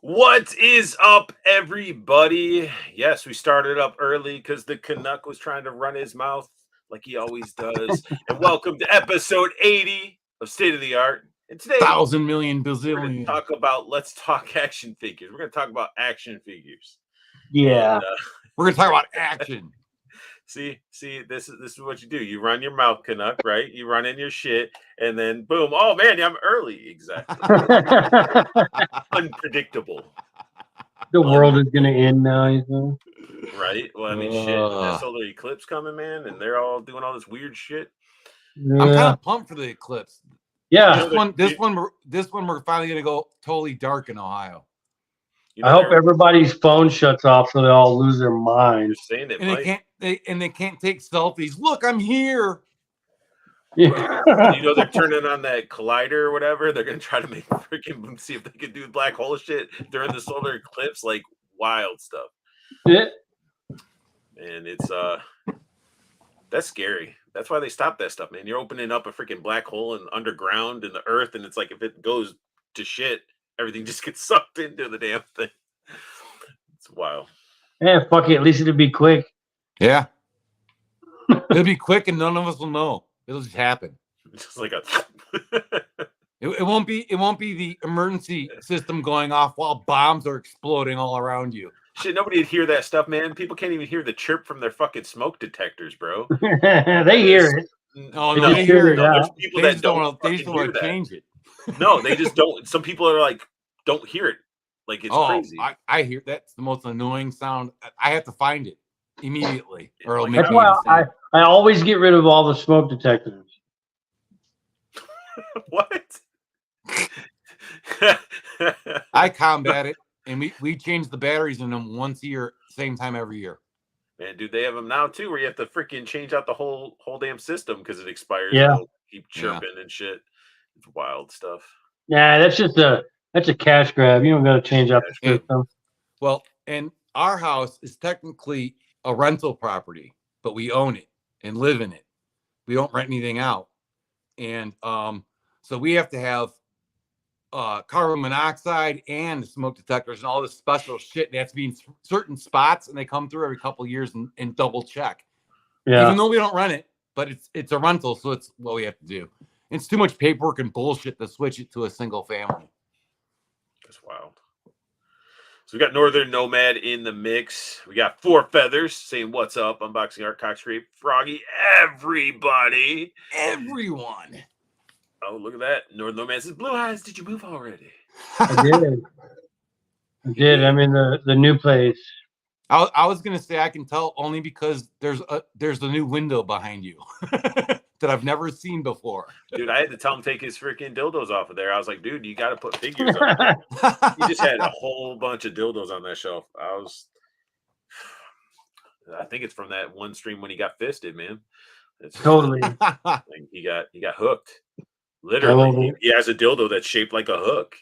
What is up, everybody? Yes, we started up early because the Canuck was trying to run his mouth like he always does. And welcome to episode 80 of State of the Art. And today, 1,000 million we're going to bazillion. talk about, let's talk action figures. We're going to talk about action figures. Yeah. And, We're gonna talk about action. See, this is what you do. You run your mouth, Canuck, right? You run in your shit, and then boom. Oh man, I'm early. Exactly. Unpredictable. The world is gonna end now, you know? Right? Well, I mean, shit. That solar eclipse coming, man, and they're all doing all this weird shit. Yeah. I'm kind of pumped for the eclipse. Yeah. This one, we're finally gonna go totally dark in Ohio. You know, I hope everybody's phone shuts off so they all lose their you're minds. saying it, And Mike. they can't take selfies. Look, I'm here. Yeah. You know, they're turning on that collider or whatever. They're gonna try to make freaking see if they can do black hole shit during the solar eclipse, like wild stuff. Yeah. And it's that's scary. That's why they stopped that stuff, man. You're opening up a freaking black hole and underground in the earth, and it's like if it goes to shit, everything just gets sucked into the damn thing. It's wild. Yeah, fuck it. At least it'll be quick. Yeah. It'll be quick and none of us will know. It'll just happen. Just like a It won't be the emergency system going off while bombs are exploding all around you. shit. Nobody'd hear that stuff, man. People can't even hear the chirp from their fucking smoke detectors, bro. They hear it. Oh They no, just they hear hear it it. out. There's people They that just don't don't want hear to that. change it. No, they just don't. Some people are like, don't hear it. Like it's crazy. I hear that's the most annoying sound. I have to find it immediately, or it'll make That's me why insane. I always get rid of all the smoke detectors. What? I combat it, and we change the batteries in them once a year, same time every year. Man, dude, they have them now too, where you have to freaking change out the whole damn system because it expires. Yeah. It'll keep chirping and shit. It's wild stuff. Nah, that's a cash grab. You don't gotta change out the Yeah. system. Well, and our house is technically a rental property, but we own it and live in it. We don't rent anything out, and so we have to have carbon monoxide and smoke detectors and all this special shit. They have to be in certain spots, and they come through every couple of years and double check. Yeah. Even though we don't rent it, but it's a rental, so it's what we have to do. It's too much paperwork and bullshit to switch it to a single family. That's wild. So we got Northern Nomad in the mix. We got Four Feathers saying what's up. Unboxing Art, Cockscrape, Froggy, everybody. Everyone. Oh, look at that. Northern Nomad says, Blue Eyes, did you move already? I did. I'm in the new place. I was gonna say I can tell only because there's a new window behind you that I've never seen before. Dude, I had to tell him to take his freaking dildos off of there. I was like, dude, you got to put figures on. He just had a whole bunch of dildos on that shelf. I think it's from that one stream when he got fisted, man. It's Totally. like he got hooked. Literally, he has a dildo that's shaped like a hook.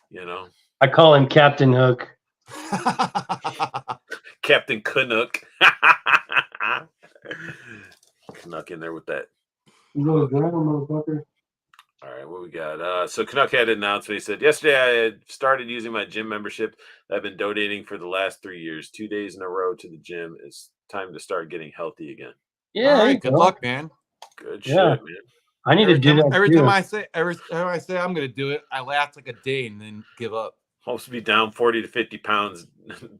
You know, I call him Captain Hook. Captain Canuck. Canuck in there with that. All right, what we got? So Canuck had an announcement. He said, yesterday I had started using my gym membership that I've been donating for the last 3 years. 2 days in a row to the gym. It's time to start getting healthy again. Yeah. All right, good luck, man. Good Yeah. shit, man. I need to do that Every too. time I say I'm gonna do it, I last like a day and then give up. Hopes to be down 40 to 50 pounds.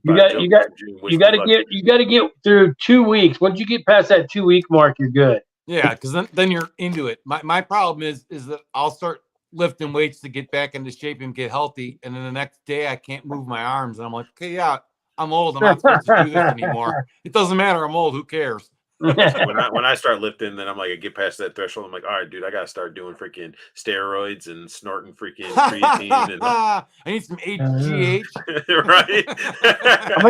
You got to get through 2 weeks. Once you get past that 2 week mark, you're good. Yeah, because then you're into it. My problem is that I'll start lifting weights to get back into shape and get healthy, and then the next day I can't move my arms, and I'm like, okay, yeah, I'm old. I'm not supposed to do this anymore. It doesn't matter. I'm old. Who cares? When I start lifting, then I'm like, I get past that threshold. I'm like, all right, dude, I gotta start doing freaking steroids and snorting freaking creatine and I need some HGH. right. I'm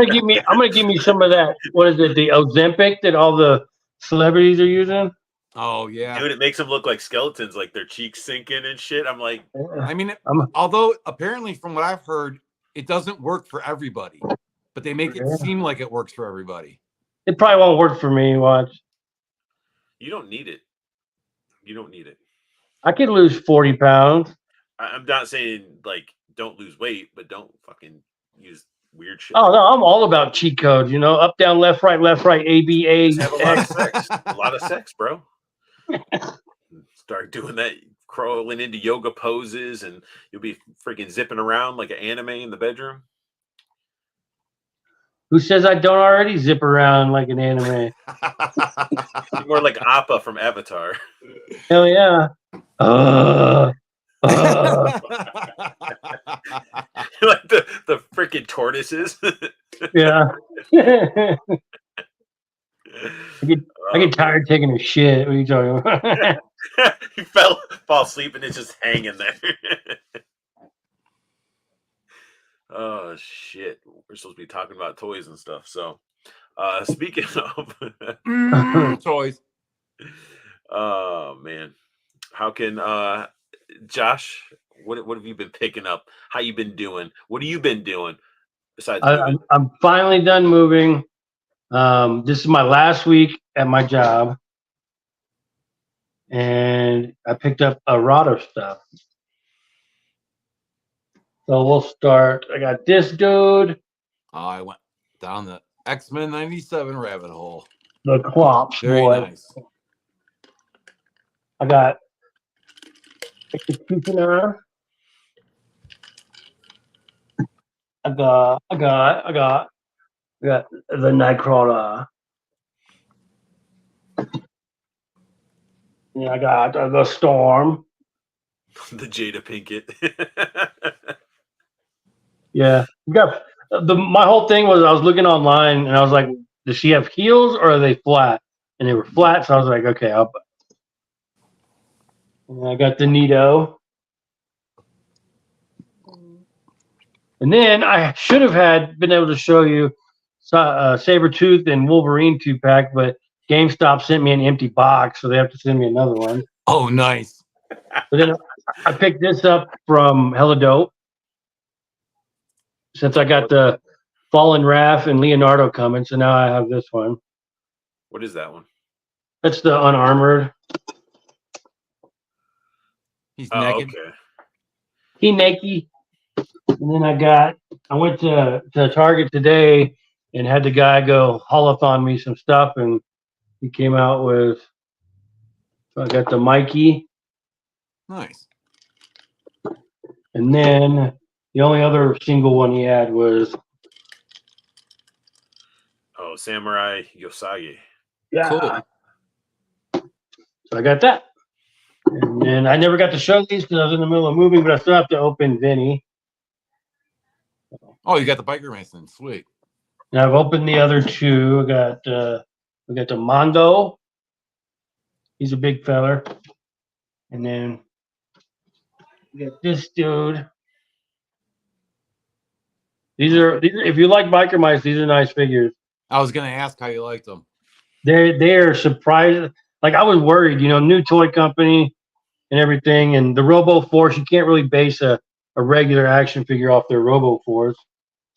gonna give me some of that. What is it? The Ozempic that all the celebrities are using. Oh yeah. Dude, it makes them look like skeletons, like their cheeks sinking and shit. I'm like, I mean, I'm- although apparently from what I've heard, it doesn't work for everybody, but they make it seem like it works for everybody. It probably won't work for me. Watch. you don't need it. You don't need it. I could lose 40 pounds. I'm not saying like don't lose weight, but don't fucking use weird shit. Oh no, I'm all about cheat codes. You know, up, down, left, right, A, B, A. Just have a lot of sex. A lot of sex, bro. Start doing that, crawling into yoga poses, and you'll be freaking zipping around like an anime in the bedroom. Who says I don't already zip around like an anime? You're more like Appa from Avatar. Hell yeah. Like the freaking tortoises. Yeah. I get tired taking a shit. What are you talking about? You fall asleep and it's just hanging there. Oh shit. We're supposed to be talking about toys and stuff. So speaking of Toys. oh man. How can Josh, what have you been picking up? How you been doing? What have you been doing besides moving? I'm finally done moving. This is my last week at my job, and I picked up a lot of stuff. So we'll start. I got this dude, I went down the X-Men 97 rabbit hole. the Clops Very boy. nice. I got Executioner. I got the Nightcrawler. Yeah, I got the Storm. The Jada Pinkett. Yeah, we got my whole thing was I was looking online and I was like, does she have heels or are they flat? And they were flat, so I was like, okay, and I got the Nito. And then I should have been able to show you Sabretooth and Wolverine 2-pack, but GameStop sent me an empty box, so they have to send me another one. Oh, nice. But then I picked this up from Hella Dope. Since I got the Fallen Raph and Leonardo coming, so now I have this one. What is that one? That's the Unarmored. He's Oh, naked. okay. He naked. And then I went to Target today and had the guy go holothon me some stuff, and he came out with. So I got the Mikey, Nice. and then the only other single one he had was Samurai Yosagi. Cool. So I got that. And then I never got to show these because I was in the middle of moving, but I still have to open Vinny. Oh, you got the Biker Mason. Sweet. And I've opened the other two. We got the Mondo. He's a big feller. And then we got this dude. These are if you like biker mice, these are nice figures. I was gonna ask how you liked them. They're surprised. Like I was worried, new toy company and everything, and the Robo Force, you can't really base a regular action figure off their Robo Force.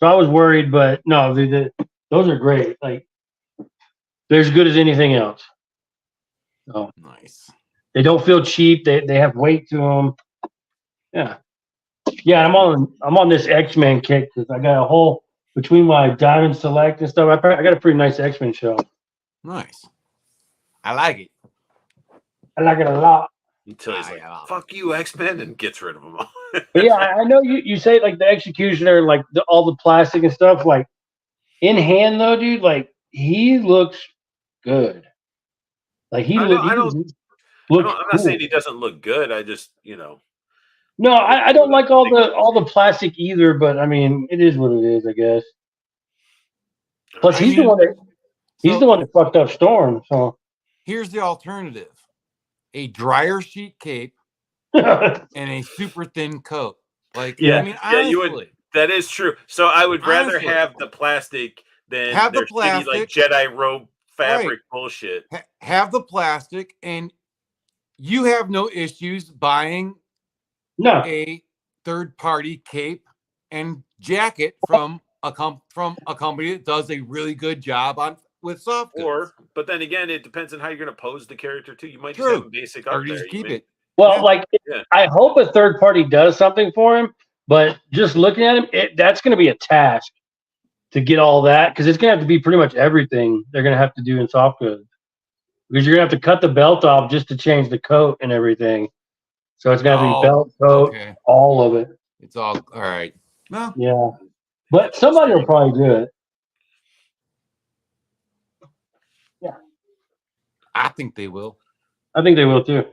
So I was worried, but no, those are great. Like they're as good as anything else. So Nice. they don't feel cheap. They have weight to them. Yeah. I'm on this X-Men kick because I got a whole between my Diamond Select and stuff. I got a pretty nice X-Men show. Nice. I like it. I like it a lot. Until he's like, Yeah. fuck you, X-Men, and gets rid of them all. But yeah, I know you say like the Executioner, like all the plastic and stuff. Like in hand though, dude, like he looks good. Like I'm looks not cool. saying he doesn't look good. I just, No, I don't like all the plastic either. But I mean, it is what it is, I guess. Plus, I he's the mean, one that he's so the one that fucked up Storm. So here's the alternative: a dryer sheet cape yeah, and a super thin coat. Like, I Yeah, mean, yeah, you would. honestly, That is true. So I would rather honestly, have the plastic than have the their shitty like plastic, Jedi robe right? fabric bullshit. Have the plastic, and you have no issues buying no, a third-party cape and jacket from a company that does a really good job on with soft goods. But then again, it depends on how you're going to pose the character too. You might just True. have a basic Or up you there. just keep may- it. well, Yeah. like Yeah. I hope a third party does something for him, but just looking at him, that's going to be a task to get all that because it's going to have to be pretty much everything they're going to have to do in soft goods because you're going to have to cut the belt off just to change the coat and everything. So it's going to have to be belt, coat, Okay. all of it. It's all right. Well, Yeah, but somebody will probably do it. I think they will. I think they will too.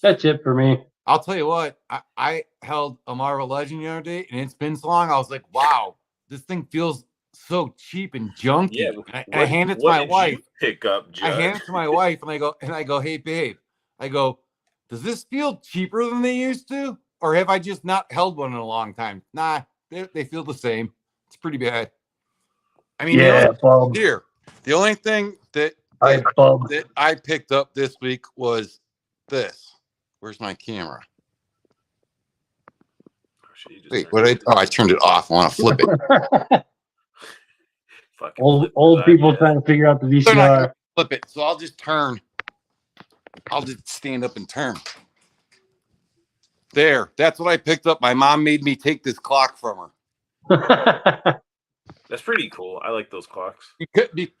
That's it for me. I'll tell you what, I held a Marvel Legend the other day, and it's been so long. I was like, wow, this thing feels so cheap and junky. Yeah. And I hand it to what my did wife. you pick up, Judd? I hand it to my wife, and I go, hey babe, I go, does this feel cheaper than they used to, or have I just not held one in a long time? Nah, they feel the same. It's pretty bad. I mean, Bob. here, the only thing that Bob. that I picked up this week was this. Where's my camera? Wait, I turned it off. I want to flip it. Fucking old people trying to figure out the They're not VCR. gonna flip it, so I'll just turn. I'll just stand up and turn. There, that's what I picked up. My mom made me take this clock from her That's pretty cool. I like those clocks.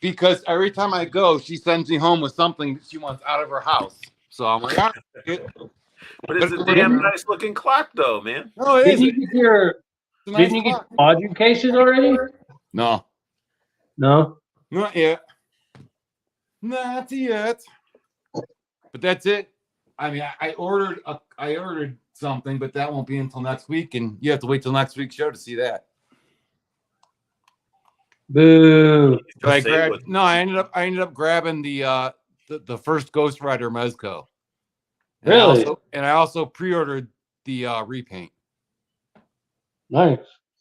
because every time I go, she sends me home with something that she wants out of her house. So I'm like, ah, But it's a damn nice looking clock, though, man. no, it Didn't is. you get your It's a nice Didn't you get clock. module cases already? No, No. not yet. Not yet. But that's it. I mean, I ordered something, but that won't be until next week, and you have to wait till next week's show to see that. Boo. But I ended up grabbing the first Ghost Rider Mezco. And Really? I also pre-ordered the repaint Nice.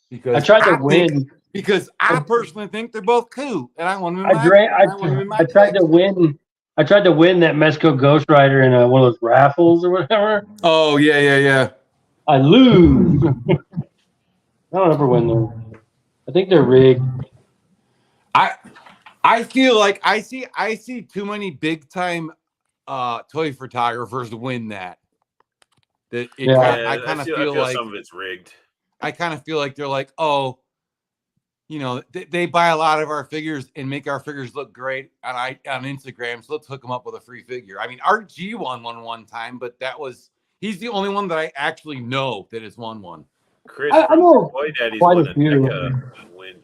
because I tried to win. Because I personally think they're both cool, and I want them in I tried to win. I tried to win that Mezco Ghost Rider in one of those raffles or whatever. Oh yeah. I lose. I don't ever win them. I think they're rigged. I feel like I see too many big time toy photographers win that. I kind of feel like some of it's rigged. I kind of feel like they're like, oh, you know, they buy a lot of our figures and make our figures look great on Instagram, so let's hook them up with a free figure. I mean, Art G won one time, but he's the only one that I actually know that has won one. Chris, I know Boy Daddy's quite won a a few. NECA win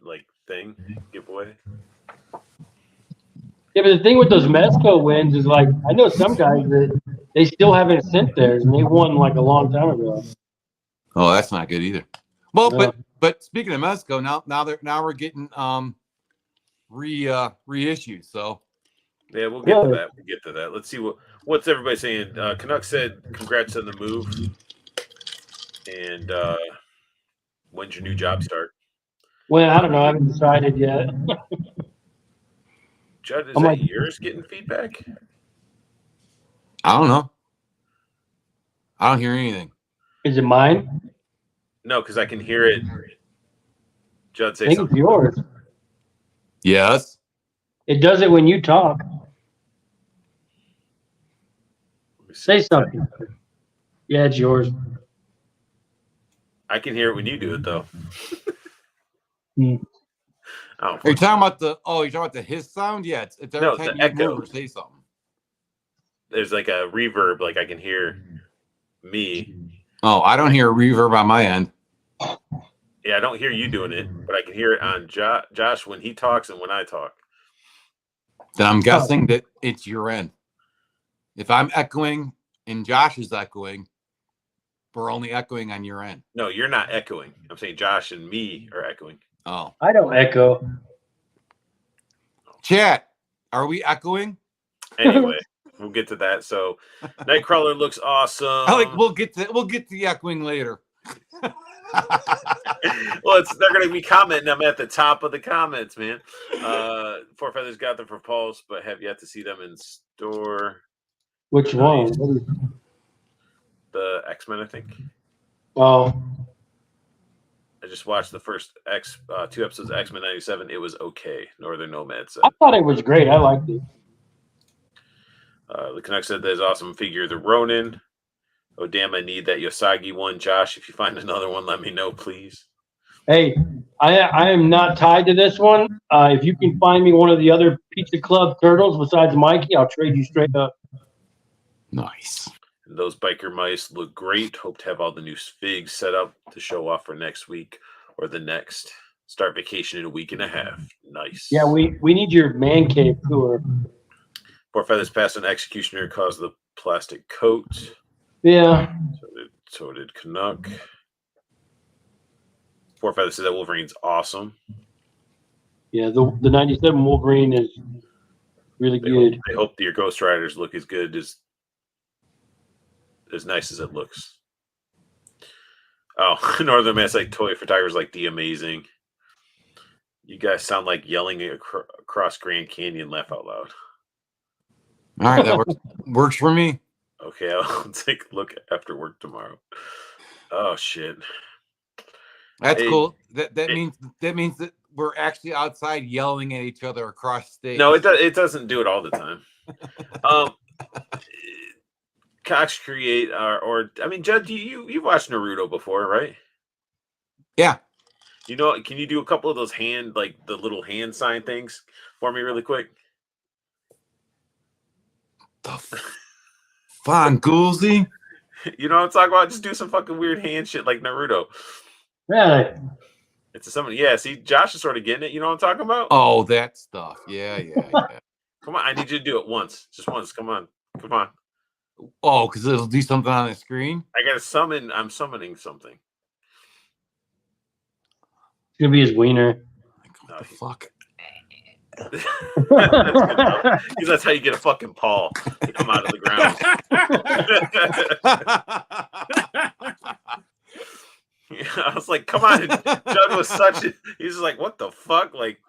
thing giveaway. Yeah, but the thing with those Mezco wins is like I know some guys that they still haven't sent theirs and they won like a long time ago. Oh, that's not good either. Well, Yeah. but speaking of Mezco, now we're getting reissued. So Yeah, we'll get to that. We'll get to that. Let's see what's everybody saying. Canuck said, "Congrats on the move." And when's your new job start? Well, I don't know. I haven't decided yet. Judd, is I'm that like- yours getting feedback? I don't know. I don't hear anything. Is it mine? No, because I can hear it. Judd, I say think it's something. yours. Yes. It does it when you talk. Let me see. Say something. Yeah, it's yours. I can hear it when you do it, though. Hmm. Oh, Are you talking about you're talking about the hiss sound? Yeah, it's every No, time the you echo. move or say something. there's like a reverb, like I can hear me. Oh, I don't hear a reverb on my end. Yeah, I don't hear you doing it, but I can hear it on Josh when he talks and when I talk. Then I'm guessing that it's your end. If I'm echoing and Josh is echoing, we're only echoing on your end. No, you're not echoing. I'm saying Josh and me are echoing. Oh, I don't echo. chat. Are we echoing? Anyway, we'll get to that. So, Nightcrawler looks awesome. I like. We'll get to the echoing later. Well, they're going to be commenting them at the top of the comments, man. Four Feathers got them for Pulse, but have yet to see them in store. Which Nice. one? The X-Men, I think. Oh, I just watched the first 2 episodes of X-Men 97. It was okay. Northern Nomad said. I thought it was great. I liked it. The Canuck said there's awesome figure, the Ronin. Oh, damn, I need that Yosagi one. Josh, if you find another one, let me know, please. Hey, I am not tied to this one. If you can find me one of the other Pizza Club turtles besides Mikey, I'll trade you straight up. Nice. And those biker mice look great. Hope to have all the new figs set up to show off for next week or the next. Start vacation in a week and a half. Nice. Yeah, we need your man cave tour. Four Feathers passed an Executioner, caused the plastic coat. Yeah. So did Canuck. Four Feathers said that Wolverine's awesome. Yeah, the 97 Wolverine is really good. They hope your Ghost Riders look as good as nice as it looks. Oh, Northern Man's like Toy for Tigers, like the amazing. You guys sound like yelling across Grand Canyon. Laugh out loud. All right, that works for me. Okay, I'll take a look after work tomorrow. Oh shit. That's Hey, cool. That means that we're actually outside yelling at each other across stage. No, it doesn't do it all the time. Cox Create or I mean, Judd, you've watched Naruto before, right? Yeah. You know, can you do a couple of those the little hand sign things for me really quick? Fun, Goolsy. You know what I'm talking about? Just do some fucking weird hand shit like Naruto. Really? It's something. Yeah, see, Josh is sort of getting it. You know what I'm talking about? Oh, that stuff. Yeah. Come on, I need you to do it once. Just once. Come on. Oh, because it'll do something on the screen. I gotta summon. I'm summoning something. It's gonna be his wiener. What the fuck? That's good enough. 'Cause that's how you get a fucking paw to come out of the ground. I was like, come on. Judd was he's like, what the fuck? Like,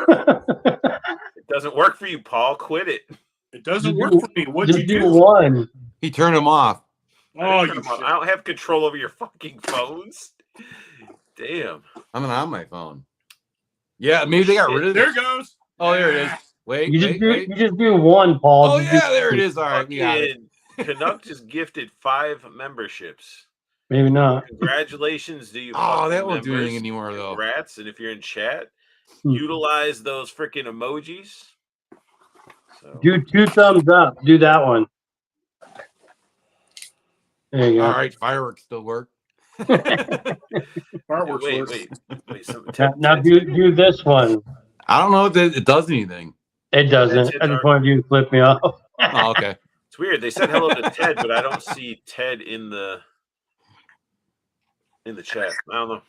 it doesn't work for you, Paul. Quit it. It doesn't work for me. What'd you Just do? one. He turned him off. Oh, I don't have control over your fucking phones. Damn. I'm not on my phone. Yeah, maybe they got rid of there it. goes. Oh, there it is. Wait, You wait. just do one, Paul. Oh, Just yeah, do- there it is. All right, we got it. Canuck just gifted 5 memberships. Maybe not. Congratulations to you. Oh, that fucking won't do members. anything anymore, though. Congrats. And if you're in chat, Hmm. utilize those freaking emojis. So, Do 2 thumbs up. Do that one. There you go. All right, fireworks still work. Fireworks wait. work. Now do this one. I don't know if it does anything. It doesn't. That's it, I just wanted you to flip me off. Oh, okay. It's weird. They said hello to Ted, but I don't see Ted in the chat. I don't know.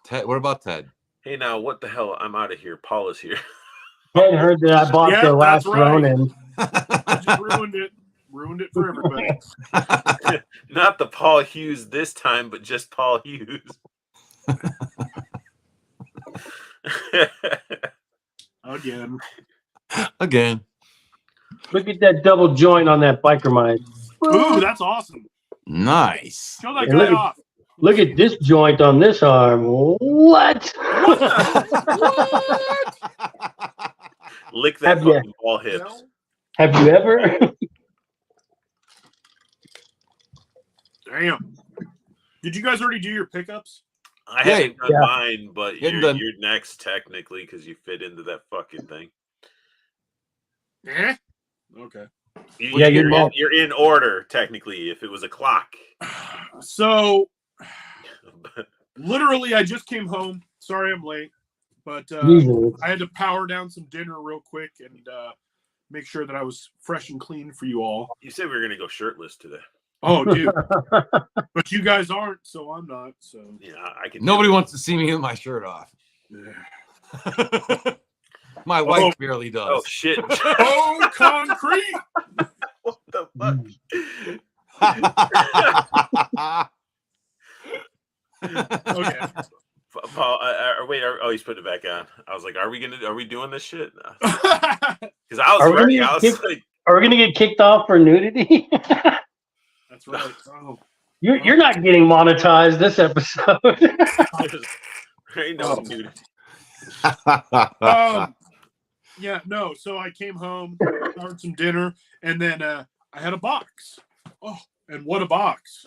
Ted, what about Ted? Hey, now what the hell? I'm out of here. Paul is here. Ted heard that I bought Yeah, the last that's right. Ronin. I just ruined it for everybody. Not the Paul Hughes this time, but just Paul Hughes. Again. Look at that double joint on that biker mine. Ooh, that's awesome. Nice. Show that Hey, guy look at- off. Look at this joint on this arm. What? Lick that Have ya? fucking ball hips. Have you ever? Damn. Did you guys already do your pickups? I haven't done Yeah. mine, but Getting you're, done. you're next technically because you fit into that fucking thing. Eh? Okay. Yeah, You're in order technically. If it was a clock, So, literally, I just came home. Sorry I'm late. But Usually. I had to power down some dinner real quick and make sure that I was fresh and clean for you all. you said we were gonna go shirtless today. Oh, dude. But you guys aren't, so I'm not. So Yeah, I can. Nobody wants to see me with my shirt off. yeah. My wife barely does. Oh shit! Oh, concrete. What the fuck? Okay. Paul, wait. He's putting it back on. I was like, are we doing this shit? Because I was Are we ready. gonna I was get- like, Are we gonna get kicked off for nudity? That's right. Oh. You're not getting monetized this episode. ain't no dude. Yeah, no. So I came home, ordered some dinner, and then I had a box. Oh, and what a box!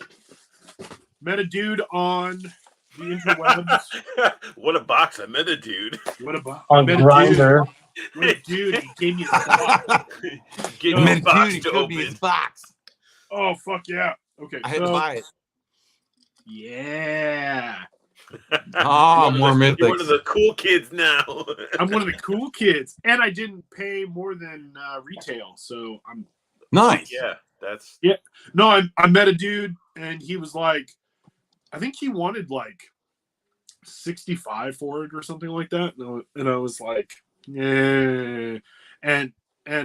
Met a dude on the interwebs. What a box! I met a dude. What a box! On Grindr. What a dude! He gave me the box. Get No, the Dude, box he to showed me his open. box. Oh fuck yeah! Okay, I had to buy it. Yeah, Oh, more You're one mythics. of the cool kids now. I'm one of the cool kids, and I didn't pay more than retail, so I'm Nice. Yeah, that's no. I met a dude, and he was like, I think he wanted like 65 for it or something like that, and I was like, yeah, and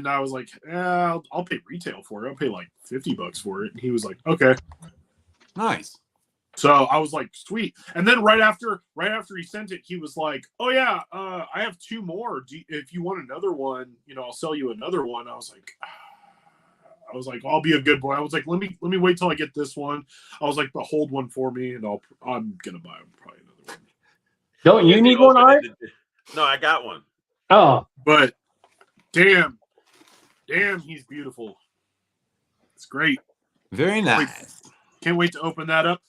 I was like, yeah, I'll pay retail for it. I'll pay like $50 for it. And he was like, okay. Nice. So I was like, sweet. And then right after he sent it, he was like, oh yeah, I have 2 more. If you want another one, I'll sell you another one. I was like, I'll be a good boy. I was like, let me wait till I get this one. I was like, but hold one for me, and I'm gonna buy probably another one. Don't you need one, Art? No, I got one. Oh, But damn, he's beautiful. It's great. Very nice. Can't wait to open that up.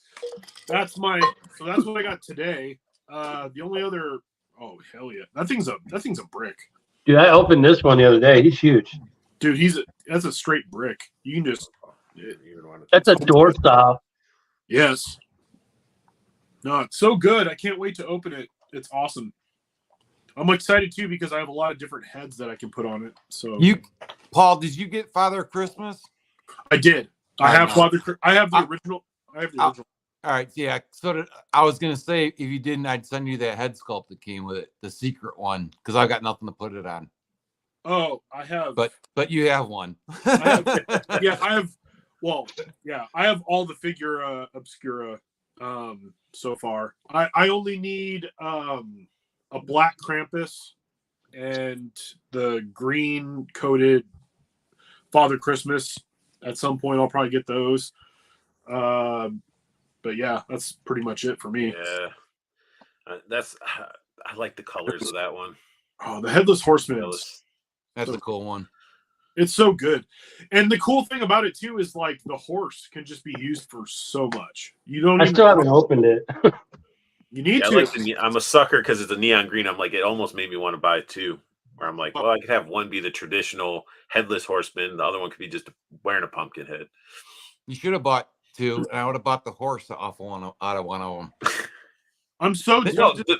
That's what I got today. The only other, oh hell yeah, that thing's a brick, dude, I opened this one the other day. He's huge. dude. That's a straight brick. You can just That's a door style. yes. No, it's so good. I can't wait to open it. It's awesome. I'm excited too because I have a lot of different heads that I can put on it. So Paul, did you get Father Christmas? I did. I have the original. I have the original. All right, yeah. So I was gonna say, if you didn't, I'd send you that head sculpt that came with it, the secret one, because I got nothing to put it on. Oh, I have. But you have one. Yeah, I have. Well, yeah, I have all the figure obscura so far. I only need a black Krampus and the green coated Father Christmas. At some point, I'll probably get those. But yeah, that's pretty much it for me. Yeah, I like the colors of that one. Oh, the Headless Horseman. That's a cool one. It's so good. And the cool thing about it too is like the horse can just be used for so much. You don't I even, still haven't opened it. you need Yeah, to. I'm a sucker because it's a neon green. I'm like, it almost made me want to buy 2. Where I'm like, well, I could have one be the traditional headless horseman, the other one could be just wearing a pumpkin head. You should have bought 2, and I would have bought the horse out of one of them. I'm so No, tempted.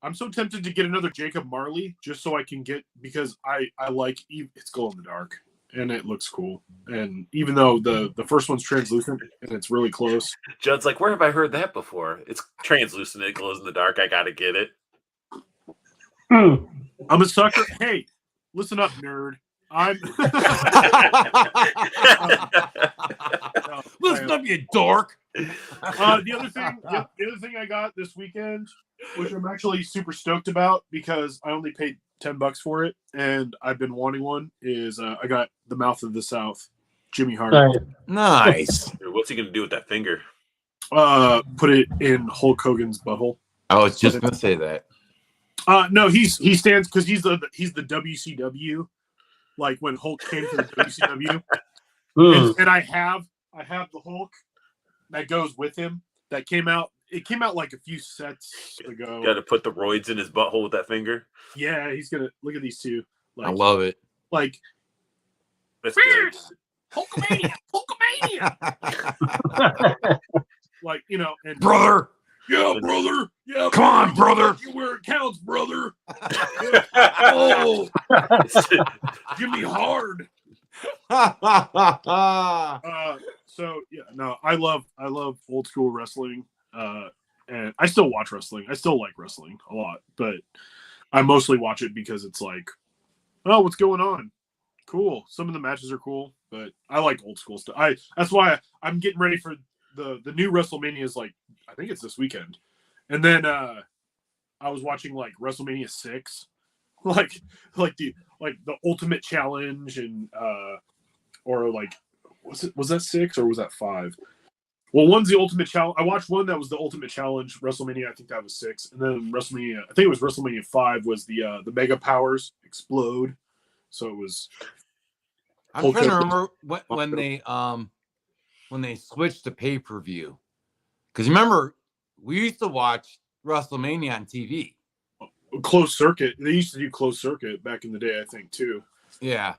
I'm so tempted to get another Jacob Marley just so I can get, because I like it's glow in the dark and it looks cool. And even though the first one's translucent and it's really close. Judd's like, where have I heard that before? It's translucent. It glows in the dark. I got to get it. I'm a sucker. Hey, listen up, nerd. Listen up, you dork. The other thing I got this weekend, which I'm actually super stoked about because I only paid $10 for it, and I've been wanting one, is I got the Mouth of the South, Jimmy Hart. Nice. Dude, what's he gonna do with that finger? Put it in Hulk Hogan's butthole. I was just gonna say that. No, he stands because he's the WCW, like when Hulk came to the WCW, and I have the Hulk that goes with him that came out. It came out like a few sets ago. Got to put the roids in his butthole with that finger. Yeah, he's gonna look at these two. Like, I love it. Like That's good. Hulkamania. Like, and Brother. yeah, brother. Yeah, Come on, brother. You where it counts, brother. Oh, give me hard. So yeah, no, I love old school wrestling. And I still watch wrestling. I still like wrestling a lot, but I mostly watch it because it's like, oh, what's going on? Cool. Some of the matches are cool, but I like old school stuff. That's why I'm getting ready for the new WrestleMania is like, I think it's this weekend. And then I was watching like WrestleMania 6, like the Ultimate Challenge and or like was that 6 or was that 5? Well, one's the Ultimate Challenge. I watched one that was the Ultimate Challenge, WrestleMania. I think that was 6, and then WrestleMania. I think it was WrestleMania 5 was the Mega Powers Explode. So it was. I'm trying to remember when they switched to pay-per-view, because remember we used to watch WrestleMania on TV. Closed circuit. They used to do closed circuit back in the day, I think too. Yeah,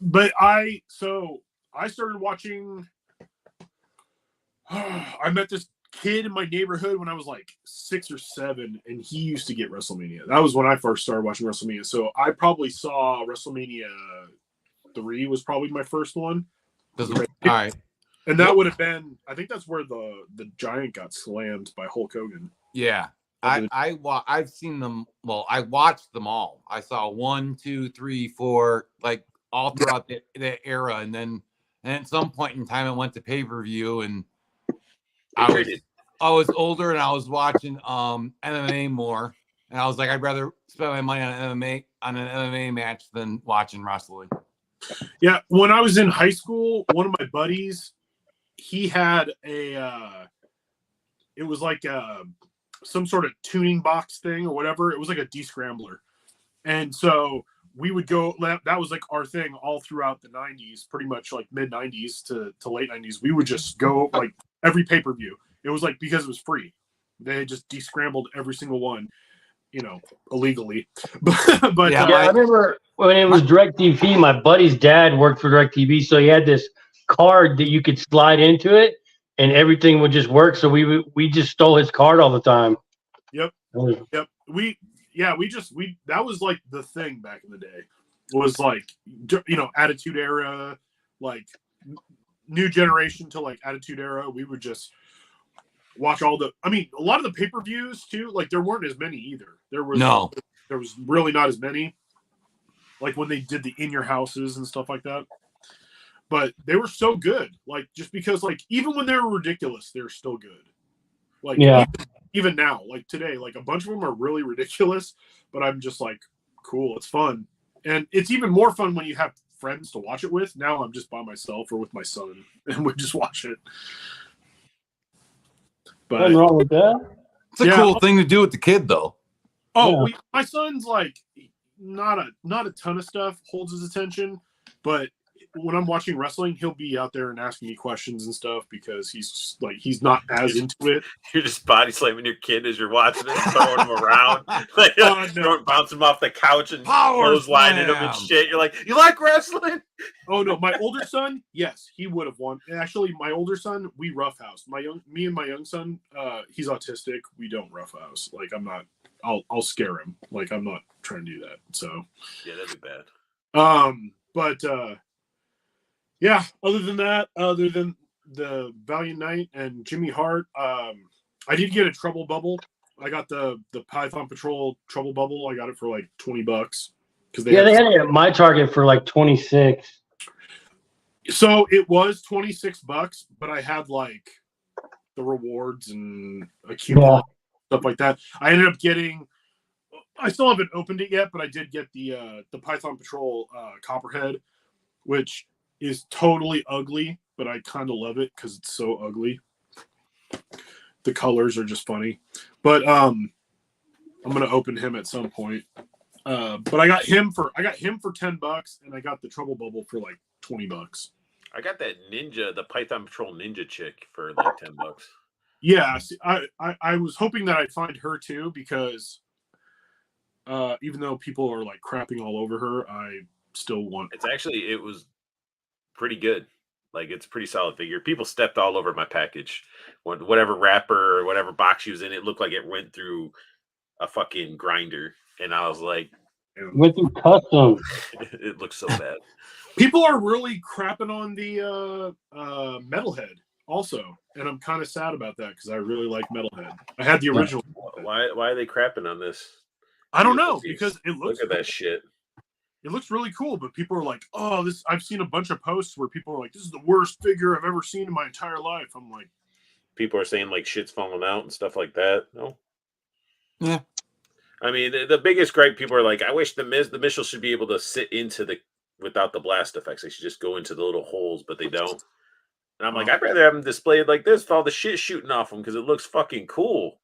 But I started watching. I met this kid in my neighborhood when I was like 6 or 7, and he used to get WrestleMania. That was when I first started watching WrestleMania. So I probably saw WrestleMania 3 was probably my first one. all right. And that would have been, I think that's where the Giant got slammed by Hulk Hogan. Yeah, I've seen them. Well, I watched them all. I saw 1, 2, 3, 4, like all throughout the era, and then at some point in time, it went to pay-per-view, and I was older and I was watching MMA more, and I was like, I'd rather spend my money on an MMA match than watching wrestling. Yeah, when I was in high school, one of my buddies, he had it was like some sort of tuning box thing or whatever. It was like a descrambler, and so we would go. That was like our thing all throughout the 90s, pretty much like mid 90s to late 90s. We would just go like every pay-per-view. It was like because it was free. They just descrambled every single one, illegally. but yeah, I remember when it was DirecTV, my buddy's dad worked for DirecTV, so he had this card that you could slide into it and everything would just work. So we just stole his card all the time. Yep. That was like the thing back in the day. Was like Attitude Era, like New Generation to like Attitude Era. We would just watch a lot of the pay-per-views too. Like there weren't as many either. There was really not as many. Like when they did the In Your Houses and stuff like that. But they were so good. Like just because like even when they were ridiculous, they're still good. Like even now, like today, like a bunch of them are really ridiculous, but I'm just like, cool, it's fun. And it's even more fun when you have friends to watch it with. Now I'm just by myself or with my son and we just watch it. But nothing wrong with that. It's a cool thing to do with the kid though. Oh, my son's like not a ton of stuff holds his attention, but when I'm watching wrestling, he'll be out there and asking me questions and stuff because he's just, like he's not as into it. You're just body slamming your kid as you're watching it, throwing him around, like bouncing him off the couch and clotheslining him and shit. You're like, you like wrestling? Oh no, my older son, yes, he would have won. Actually, my older son, we roughhouse. Me and my young son, he's autistic. We don't roughhouse. Like I'm not. I'll scare him. Like I'm not trying to do that. So yeah, that'd be bad. But. Yeah, other than that, other than the Valiant Knight and Jimmy Hart, I did get a Trouble Bubble. I got the Python Patrol Trouble Bubble. I got it for like $20 because they had it at my Target for like 26. So it was $26, but I had like the rewards and a coupon stuff like that. I ended up getting. I still haven't opened it yet, but I did get the Python Patrol Copperhead, which is totally ugly, but I kind of love it because it's so ugly. The colors are just funny, but I'm gonna open him at some point. But I got him for $10, and I got the Trouble Bubble for like $20. I got that the Python Patrol Ninja chick for like $10. Yeah, see, I was hoping that I'd find her too because even though people are like crapping all over her, I still want. It was pretty good. Like it's a pretty solid figure. People stepped all over my package. Whatever wrapper or whatever box she was in, it looked like it went through a fucking grinder. And I was like, went through customs. It looks so bad. People are really crapping on the Metalhead. also, and I'm kind of sad about that because I really like Metalhead. I had the original. Why are they crapping on this? I don't know because it Look looks at that shit. it looks really cool, but people are like, "Oh, this." I've seen a bunch of posts where people are like, "This is the worst figure I've ever seen in my entire life." I'm like, People are saying like shit's falling out and stuff like that. No. Yeah. I mean, the biggest gripe people are like, I wish the missile should be able to sit into the without the blast effects. They should just go into the little holes, but they don't. And I'm like, I'd rather have them displayed like this with all the shit shooting off them because it looks fucking cool.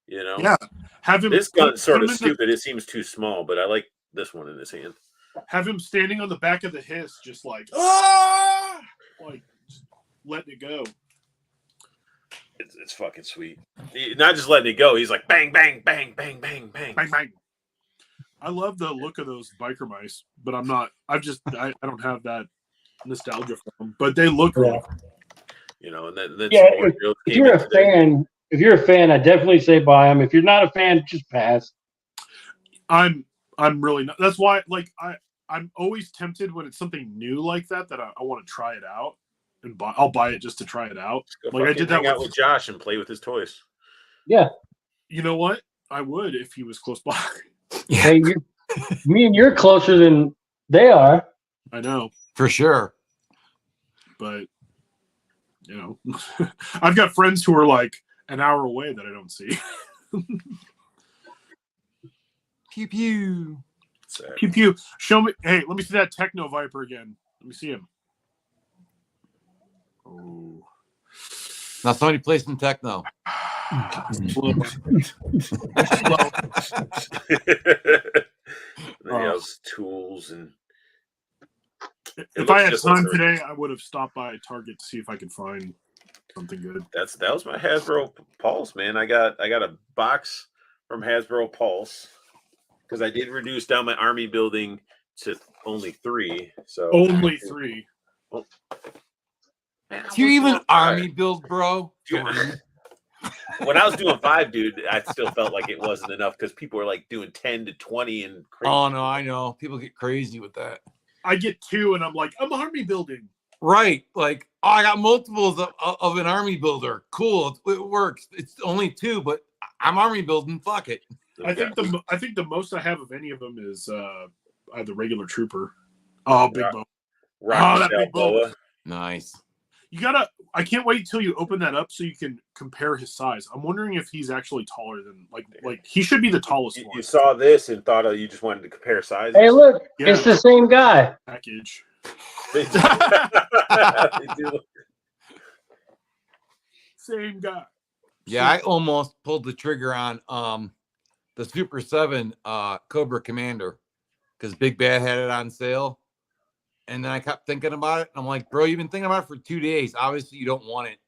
You know? "Yeah, have him." This gun's sort of him in stupid. It seems too small, but I like this one in his hand. have him standing on the back of the hiss, just like, ah, like just letting it go. It's fucking sweet. Not just letting it go. He's like bang, bang, bang, bang, bang, bang. Bang bang. I love the look of those biker mice, but I'm not. I don't have that nostalgia for them, but they look really cool. You know, and then Yeah, some more if drills if came you're a into there. fan, I definitely say buy them. If you're not a fan, just pass. I'm really not. That's why, like, I'm always tempted when it's something new like that I want to try it out and buy. I'll buy it just to try it out. Go Like I did that hang out with Josh and play with his toys. Yeah. You know what? I would if he was close by. Hey, me and you're closer than they are. I know, For sure. but you know, I've got friends who are like an hour away that I don't see. Pew pew. Sad. Pew pew. Show me. Hey, let me see that Techno Viper again. Let me see him. Oh. Now somebody play some techno. Slow. Then he has tools and If I had looks just like time the- today, I would have stopped by Target to see if I could find something good. that was my Hasbro Pulse, man. I got a box from Hasbro Pulse because I did reduce down my army building to only 3. So Only 3. Man, Do you even five. army build, bro? Dude, when I was doing 5, dude, I still felt like it wasn't enough because people were like doing 10 to 20 and crazy. Oh no, I know. People get crazy with that. I get 2 and I'm like, I'm army building. Right. Like, oh, I got multiples of an army builder. Cool. It works. It's only 2, but I'm army building. Fuck it. I think the most I have of any of them is the regular trooper. Oh, big bow. Rock that big bow. Balboa. Nice. I can't wait till you open that up so you can compare his size. I'm wondering if he's actually taller than like he should be the tallest You one. saw this and thought you just wanted to compare sizes. Hey, look, Yeah. it's the same guy. Package. They do. Same guy. Yeah, I almost pulled the trigger on the Super 7 Cobra Commander because Big Bad had it on sale. And then I kept thinking about it. I'm like, bro, you've been thinking about it for 2 days. Obviously, you don't want it.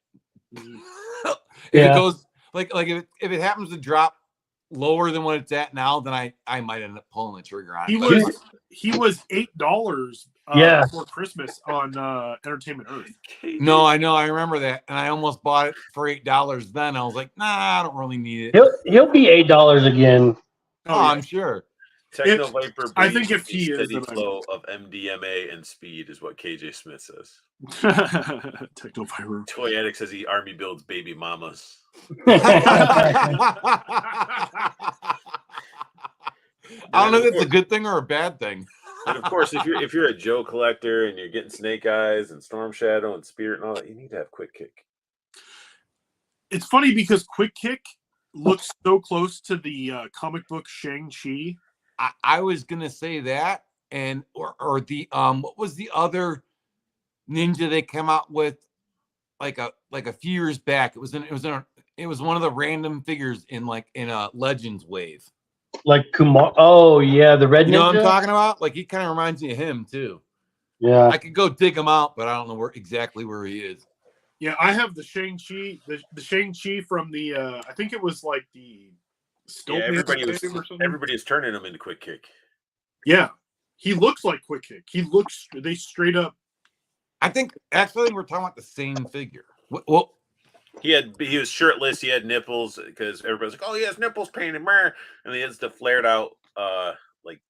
If Yeah. it goes like if it happens to drop lower than what it's at now, then I might end up pulling the trigger on it. He was $8 Yeah. for Christmas on Entertainment Earth. No, I know. I remember that. And I almost bought it for $8 then. I was like, nah, I don't really need it. He'll be $8 again. Oh, I'm sure. Techno If- Viper. I think if breeds he the is, steady then I- flow of MDMA and speed is what KJ Smith says. Techno Viper. Toy Addict says he army builds baby mamas. I don't know if it's a good thing or a bad thing. And of course, if you're a Joe collector and you're getting Snake Eyes and Storm Shadow and Spirit and all that, you need to have Quick Kick. It's funny because Quick Kick looks so close to the comic book Shang-Chi. I was gonna say that, and or the what was the other ninja they came out with like a few years back? It was one of the random figures in a Legends wave. Like Kumar. Oh, yeah, the red You know what I'm ninja? talking about? Like he kind of reminds me of him too. Yeah. I could go dig him out, but I don't know exactly where he is. Yeah, I have the Shang-Chi, the Shang-Chi from the I think it was like the Yeah, everybody or something. is turning him into Quick Kick. Yeah. He looks like Quick Kick. They straight up. I think actually we're talking about the same figure. Well, He was shirtless. He had nipples because everybody's like, "Oh, he has nipples painted," and he has the flared out like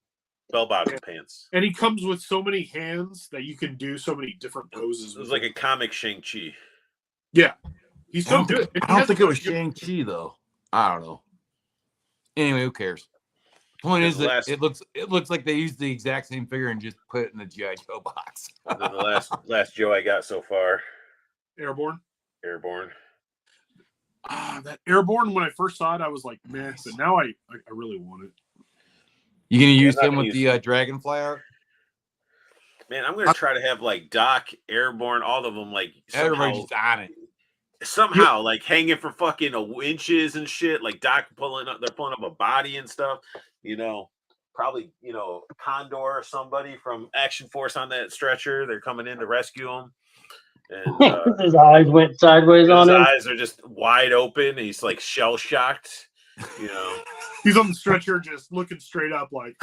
bell bottom pants. And he comes with so many hands that you can do so many different poses. It was like a comic Shang-Chi. Yeah, he's I so don't good. think, I don't think it was Shang-Chi though. I don't know. Anyway, who cares? Point And is the that last- it looks like they used the exact same figure and just put it in the G.I. Joe box. And then the last Joe I got so far, Airborne. Airborne. That Airborne, when I first saw it, I was like, meh. But now I really want it. You gonna use I'm not him gonna with use the Dragonfly art? Man, I'm gonna try to have like Doc, Airborne, all of them like Everybody's just on it. somehow like hanging for fucking inches and shit. Like Doc they're pulling up a body and stuff. You know, probably Condor or somebody from Action Force on that stretcher. They're coming in to rescue him, and His eyes went sideways on his him. eyes are just wide open. And he's like shell shocked. You know, He's on the stretcher, just looking straight up, like,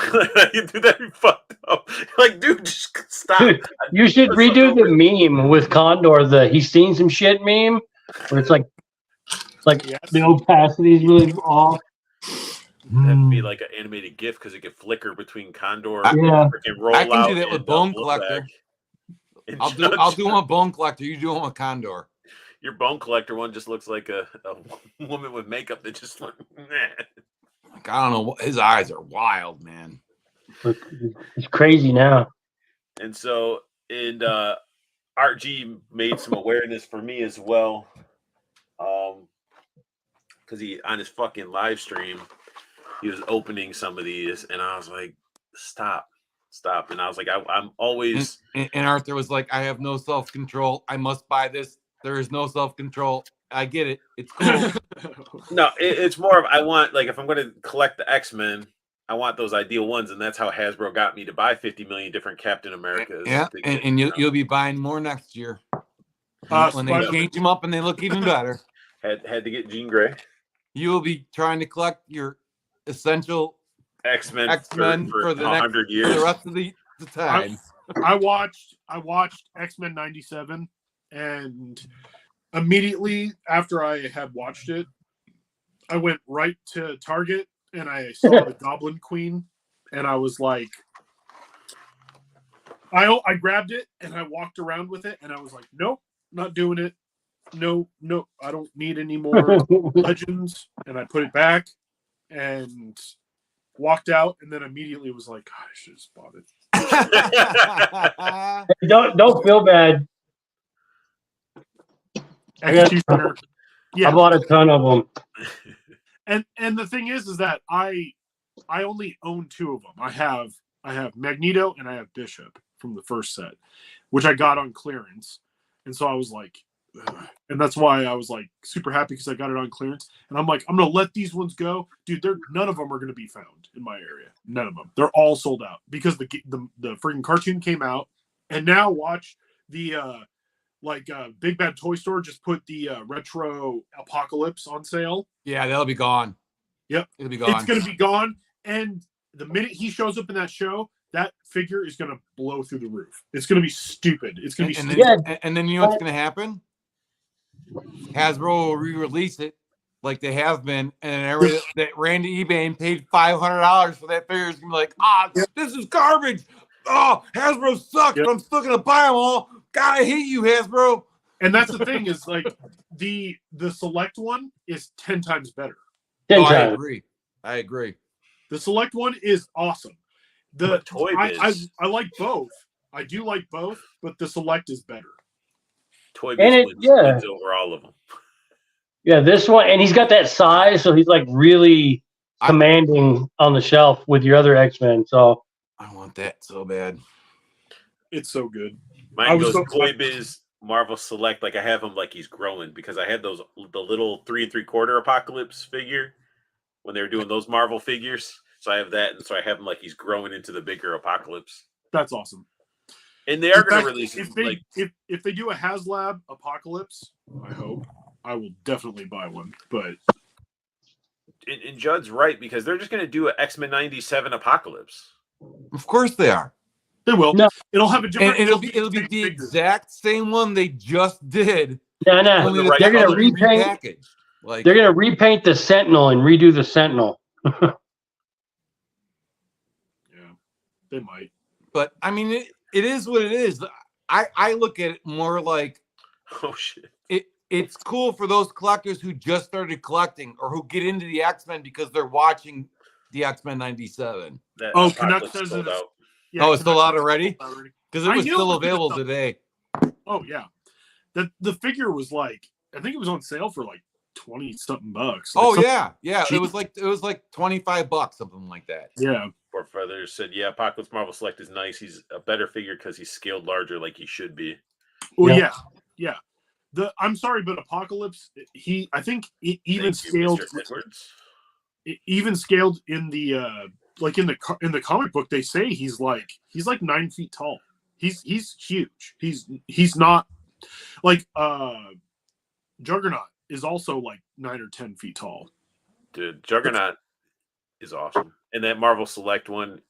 dude, that'd be fucked up. Like, dude, just stop. Dude, you should redo the meme with Condor, the he's seen some shit meme, where it's like yes. the opacity's really off. That'd be like an animated GIF because it could flicker between Condor, Yeah. freaking roll I can do out that with and, Bone Blowback. Collector. And I'll do one with Bone Collector. You do one with Condor. Your Bone Collector one just looks like a woman with makeup that just went, nah. Like, I don't know. His eyes are wild, man. It's crazy now. And so, Art G made some awareness for me as well. Because he, on his fucking live stream, he was opening some of these, and I was like, stop. And I was like, I'm always. And Arthur was like, I have no self-control. I must buy this. There is no self-control. I get it. It's cool. No, it's more of I want, like, if I'm going to collect the X-Men, I want those ideal ones, and that's how Hasbro got me to buy 50 million different Captain Americas. Yeah, and you'll be buying more next year when they Spider-Man. change them up and they look even better. Had to get Jean Grey. You will be trying to collect your essential X-Men for the 100 next years. for the rest of the time. I watched X-Men 97, and immediately after I had watched it, I went right to Target and I saw the Goblin Queen, and I was like, I grabbed it and I walked around with it, and I was like, nope, not doing it. No, I don't need any more Legends, and I put it back and walked out, and then immediately was like, God, I should have bought it. Don't feel bad. Executioner. Yeah. I bought a ton of them. And the thing is that I only own two of them. I have Magneto and I have Bishop from the first set, which I got on clearance, and so I was like, ugh. And that's why I was like super happy because I got it on clearance. And I'm like, I'm gonna let these ones go, dude. None of them are gonna be found in my area. None of them. They're all sold out because the freaking cartoon came out, and now watch the Big Bad Toy Store just put the retro Apocalypse on sale. Yeah, that'll be gone. Yep. It'll be gone. It's going to be gone. And the minute he shows up in that show, that figure is going to blow through the roof. It's going to be stupid. It's going to be stupid. And then you know what's going to happen? Hasbro will re-release it like they have been, and everybody that ran to eBay and paid $500 for that figure is going to be like, this is garbage. Oh, Hasbro sucks, but I'm still going to buy them all. God, I hate you, Hasbro. And that's the thing is like the select one is 10 times better. I agree. The select one is awesome. The Toy Biz. I like both. I do like both, but the select is better. Toy And Biz wins over all of them. Yeah, this one, and he's got that size, so he's like really commanding on the shelf with your other X-Men. So I want that so bad. It's so good. Mine goes Toy Biz, Marvel Select. Like I have him like he's growing because I had the little 3 3/4 Apocalypse figure when they were doing those Marvel figures. So I have that, and so I have him like he's growing into the bigger Apocalypse. That's awesome. And they are going to release if it. If they do a HasLab Apocalypse, I hope I will definitely buy one. But and Judd's right because they're just going to do an X-Men 97 Apocalypse. Of course they are. They will. No. It'll have a different. And it'll be the exact same one they just did. no, Only they're gonna color repaint. repackaged. Like They're gonna repaint the Sentinel and redo the Sentinel. Yeah, they might. but I mean, it is what it is. I look at it more like Oh shit! it's cool for those collectors who just started collecting or who get into the X-Men because they're watching the X-Men 97. That Oh, Apocalypse Canuck says sold it's- out. Yeah, Oh, it's still Canuck out says already? it's out already. Because it I was knew still it was available gonna- today. Oh yeah, the figure was like, I think it was on sale for like 20 something bucks. Like Oh some- yeah. cheap. It was like $25, something like that. yeah. Poor Feathers said, "Yeah, Apocalypse Marvel Select is nice. He's a better figure because he's scaled larger, like he should be." Well, Yeah. yeah. I'm sorry, but Apocalypse, I think it even Thank you, scaled, Mr. Edwards. it even scaled in the like in the comic book. They say he's like 9 feet tall. He's huge. He's not like Juggernaut is also like 9 or 10 feet tall. Dude, Juggernaut is awesome, and that Marvel Select one.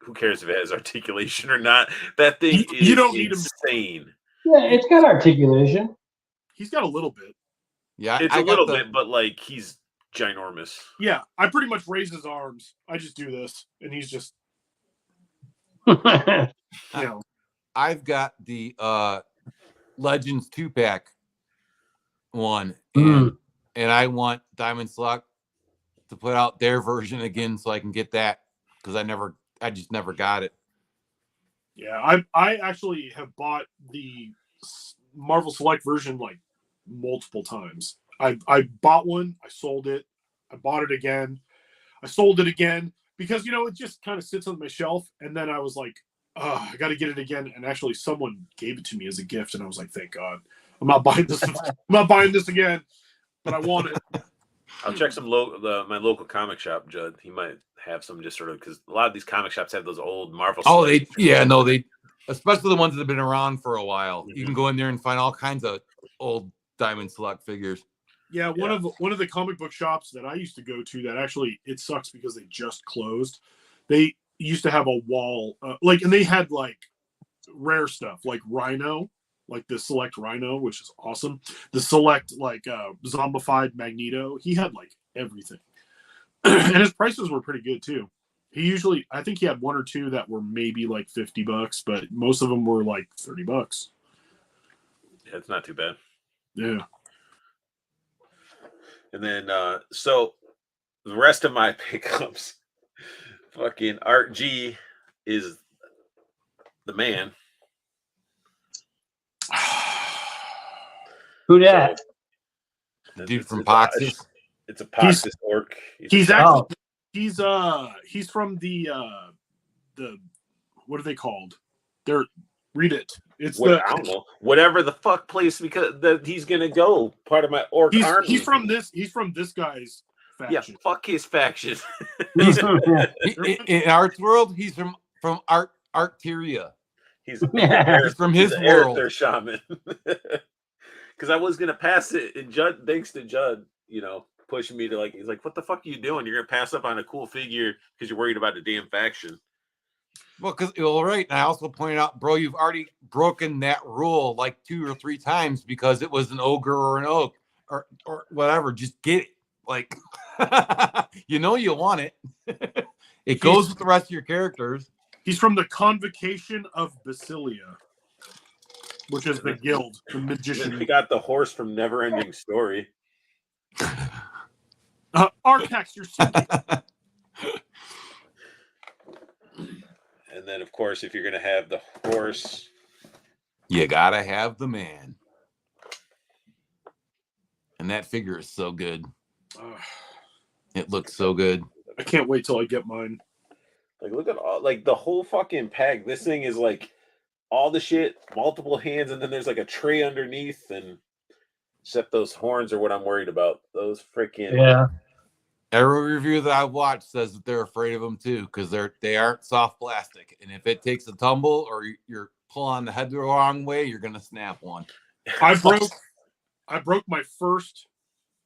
Who cares if it has articulation or not? That thing You is don't need him to- insane. Yeah, it's got articulation. He's got a little bit. Yeah, It's I a got little the- bit, but like he's ginormous. Yeah, I pretty much raise his arms. I just do this, and he's just Yeah. you know. I've got the Legends 2-pack one, Mm. and I want Diamond Select to put out their version again so I can get that because I just never got it. Yeah, I actually have bought the Marvel Select version like multiple times. I bought one, I sold it, I bought it again, I sold it again because it just kind of sits on my shelf, and then I was like, oh, I got to get it again, and actually someone gave it to me as a gift, and I was like, thank God, I'm not buying this. I'm not buying this again, but I want it. I'll check some my local comic shop, Judd. He might have some just sort of because a lot of these comic shops have those old Marvel. Oh, Select they especially the ones that have been around for a while. You can go in there and find all kinds of old Diamond Select figures. Yeah, one of the comic book shops that I used to go to that actually it sucks because they just closed. They used to have a wall and they had like rare stuff like Rhino, like the Select Rhino, which is awesome. The Select like zombified Magneto. He had like everything, and his prices were pretty good too. I think he had one or two that were maybe like $50, but most of them were like $30. Yeah, it's not too bad. Yeah. And then so the rest of my pickups, fucking Art G is the man. Who that? So, The dude from it's Poxis. It's a Poxis orc. He's a- actually he's from the what are they called? Read it. It's I don't know. Whatever the fuck place because he's gonna go. Part of my orc army. he's from this guy's Yeah, faction. fuck his faction. In Art's world, he's from Arteria. He's He's from his an world. Arether shaman. Because I was gonna pass it, and Judd, thanks to Judd, pushing me to he's like, "What the fuck are you doing? You're gonna pass up on a cool figure because you're worried about the damn faction." Well, right. And I also pointed out, bro, you've already broken that rule like 2 or 3 times because it was an ogre or an oak or whatever. Just get it. Like, you want it. It goes with the rest of your characters. He's from the Convocation of Basilia, which is the guild, the We magician. got the horse from Neverending Story. Artax, you're sinking. And then, of course, if you're gonna have the horse, You gotta have the man. And that figure is so good. It looks so good. I can't wait till I get mine. look at all the whole fucking pack. This thing is all the shit, multiple hands, and then there's a tray underneath, and except those horns are what I'm worried about. Those freaking Yeah. Every review that I've watched says that they're afraid of them too because they aren't soft plastic, and if it takes a tumble or you're pulling the head the wrong way, you're gonna snap one. I broke my first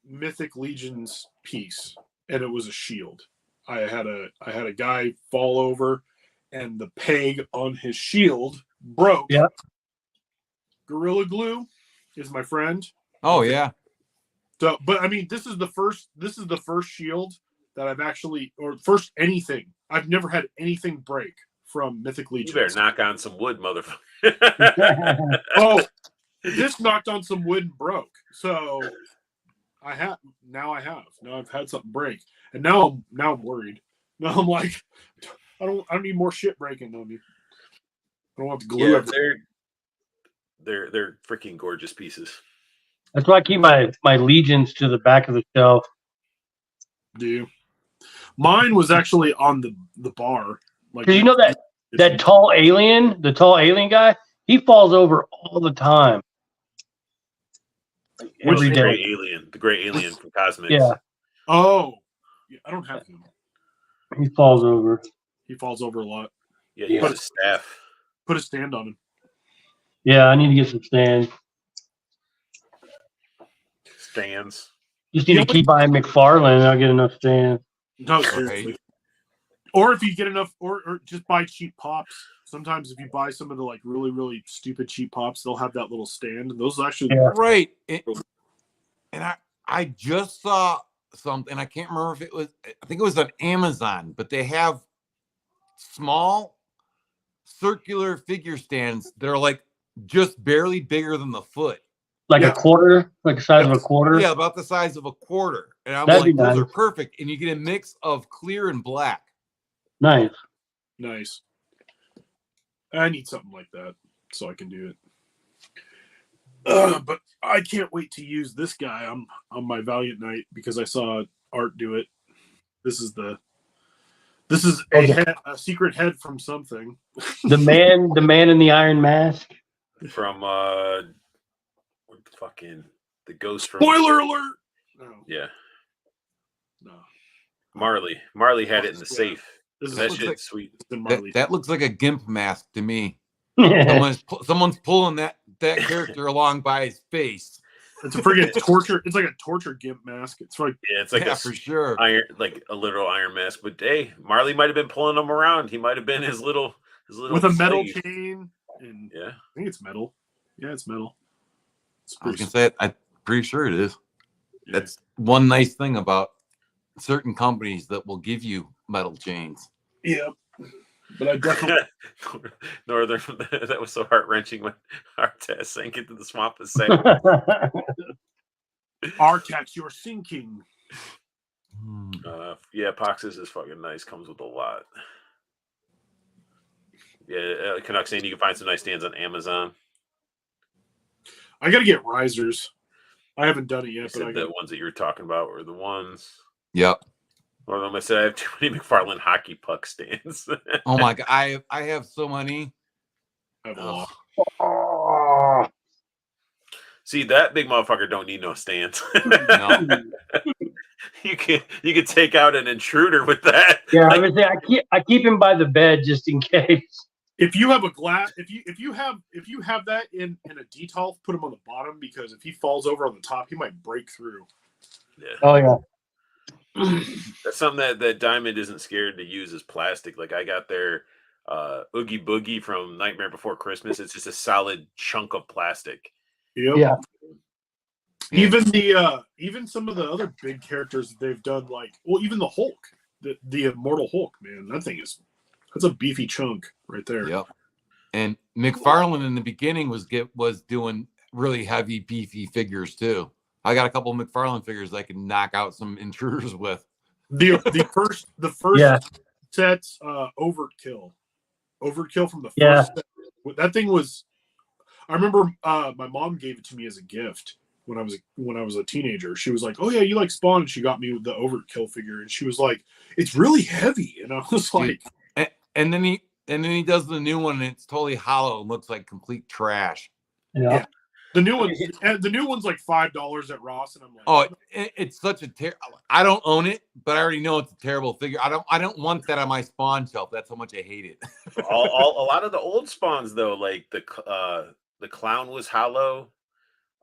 Mythic Legions piece, and it was a shield. I had a guy fall over, and the peg on his shield broke. Yep. Gorilla Glue is my friend. Oh yeah, So, but I mean, this is the first shield that I've or first anything. I've never had anything break from Mythic You Legions. better knock on some wood, motherfucker. Oh, The disc knocked on some wood and broke. So now I've had something break. And now I'm worried. Now I'm like, I don't need more shit breaking on me. I don't want to glue Yeah, everything. they're freaking gorgeous pieces. That's why I keep my Legions to the back of the shelf. Do you? Mine was actually on the bar. Like, 'Cause you know that the tall alien guy, he falls over all the time. Which Every the day. gray alien from Cosmics. Yeah, Oh, yeah, I don't have him. he falls over. He falls over a lot. Yeah, he has a staff. Put a stand on him. Yeah, I need to get some stands. Stands. Just need to keep buying McFarlane and I'll get enough stands. No, seriously. Or if you get enough, or just buy cheap pops. Sometimes if you buy some of the like really, really stupid cheap pops, they'll have that little stand. And those actually Right. And I just saw something. I can't remember if it was, I think it was on Amazon, but they have small circular figure stands. They're like just barely bigger than the foot. Like a quarter, like the size of a quarter. Yeah, about the size of a quarter. And I'm That'd like, be those are nice. perfect. And you get a mix of clear and black. Nice. nice. I need something like that so I can do it. But I can't wait to use this guy on my Valiant Night because I saw Art do it. This is a secret head from something. The man in the iron mask. From the ghost from Spoiler alert! No, Yeah. no. Marley. Marley had it in the Yeah. safe. This is That looks shit's like- sweet. That looks like a GIMP mask to me. Yeah. Someone's pulling that character along by his face. It's a friggin' torture. It's like a torture gimp mask. It's like Yeah, it's like Yeah, for sure. a literal iron mask. But hey, Marley might have been pulling him around. He might have been his little with a metal slave. chain. And Yeah. I think it's metal. Yeah, it's metal. It's I was pretty gonna say it. I'm pretty sure it is. That's one nice thing about certain companies that will give you metal chains. yeah. But I definitely Northern, that was so heart wrenching when Artez sank into the swamp and sank. Artax, you're sinking. Yeah, Poxes is fucking nice. Comes with a lot. Yeah, Canuck saying you can find some nice stands on Amazon. I gotta get risers. I haven't done it You yet, but said the ones that you were talking about were the ones. Yep. One of them I said I have too many McFarlane hockey puck stands. Oh my god, I have so many. I have a lot. Oh, See, that big motherfucker don't need no stands. No. you can take out an intruder with that. yeah, I would say I keep him by the bed just in case. If you have a glass, if you have that in a detolf, put him on the bottom because if he falls over on the top, he might break through. Yeah. Oh yeah. That's something that Diamond isn't scared to use as plastic. Like I got their Oogie Boogie from Nightmare Before Christmas. It's just a solid chunk of plastic. Yep. Yeah. Even some of the other big characters that they've done, like even the Hulk, the Immortal Hulk, man, that's a beefy chunk right there. Yep. And McFarlane in the beginning was doing really heavy, beefy figures too. I got a couple of McFarlane figures I can knock out some intruders with. The first Yeah. set's Overkill from the first Yeah. set. That thing was, I remember my mom gave it to me as a gift when I was a teenager. She was like, "Oh yeah, you like Spawn," and she got me the Overkill figure, and she was like, "It's really heavy," and I was like, And then he does the new one and it's totally hollow and looks like complete trash. Yeah. the new one's like $5 at Ross, and I'm like, Oh, it's such a I don't own it, but I already know it's a terrible figure. I don't want that on my Spawn shelf. That's how much I hate it. A lot of the old Spawns though, like the clown was hollow.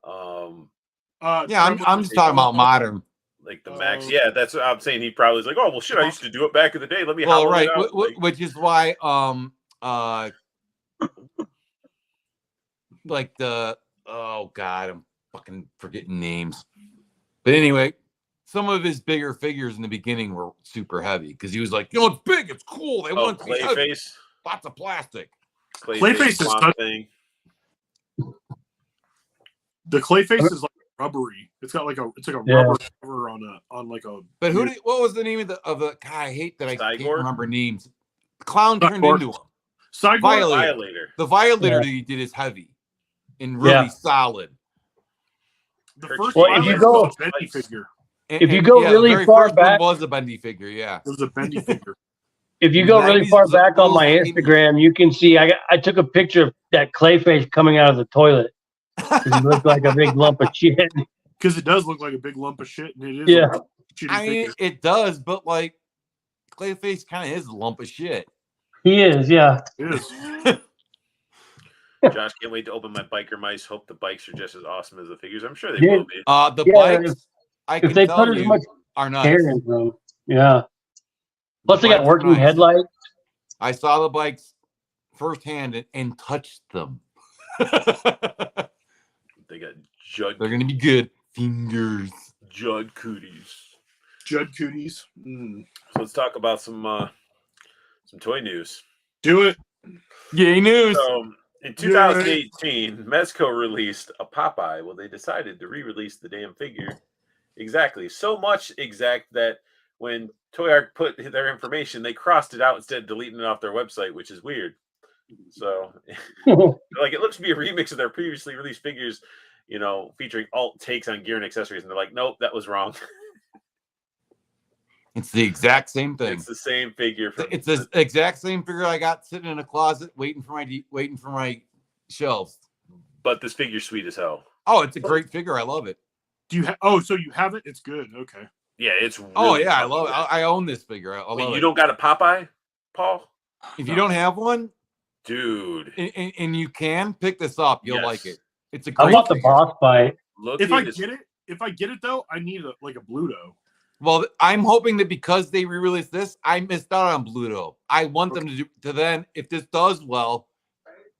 Yeah, I'm just talking about modern. Like the Max. Yeah, that's what I'm saying. He probably was like, "Oh well, shit, I used to do it back in the day. Let me Well, hollow right, it out." which is why like the oh god, I'm fucking forgetting names. But anyway, some of his bigger figures in the beginning were super heavy because he was like, it's big, it's cool. They want it to be heavy. Clayface. Lots of plastic. Clayface is Swamp such- thing. The Clayface is like rubbery. It's got like a Yeah. rubber cover on like a. But what was the name of the guy? I hate that I can't Cygor? remember names. The clown turned Cygor. into him. Cygor? Violator. Violator. The Violator Yeah. that he did is heavy and really Yeah. solid. The Well, first if Violator you go- was a bendy figure. And- If you and, go the really very far first one back- was a bendy figure. Yeah. It was a bendy figure. If you go really 90s far was a back on my little skinny. Instagram, you can see I took a picture of that Clayface coming out of the toilet. 'Cause he looked like a big lump of shit. Because it does look like a big lump of shit, and it is Yeah. a shitty I mean, figure. it does, but like Clayface kind of is a lump of shit. He is, yeah. It is. Josh, can't wait to open my biker mice. Hope the bikes are just as awesome as the figures. I'm sure they Yeah. will be. The Yeah, bikes, I If can they tell put as you, much are nuts. hair into them, yeah. Plus, they bikes got are working nice. headlights. I saw the bikes firsthand and touched them. They got Judd They're gonna be good fingers. Judd Cooties. Judd Cooties. Mm. So let's talk about some toy news. Do it. Yay news! So in 2018, Mezco released a Popeye. Well, they decided to re-release the damn figure. Exactly. So much exact that when Toy Ark put their information, they crossed it out instead of deleting it off their website, which is weird. So, like, it looks to be a remix of their previously released figures, you know, featuring alt takes on gear and accessories. And they're like, nope, that was wrong. It's the exact same thing. It's the same figure. From It's the exact same figure I got sitting in a closet waiting for my shelves. But this figure's sweet as hell. Oh, it's a great figure. I love it. Do you? So you have it? It's good. Okay. Yeah, it's really Oh yeah, I fucking love it. good. I own this figure. I Wait, love you it. don't got a Popeye, Paul? If you don't have one, Dude, and you can pick this up, you'll Yes. like it. It's a I great want the figure. boss fight. look If at I this. get it though, I need a Bluto. Well, I'm hoping that because they re-released this, I missed out on Bluto. I want them to then, if this does well,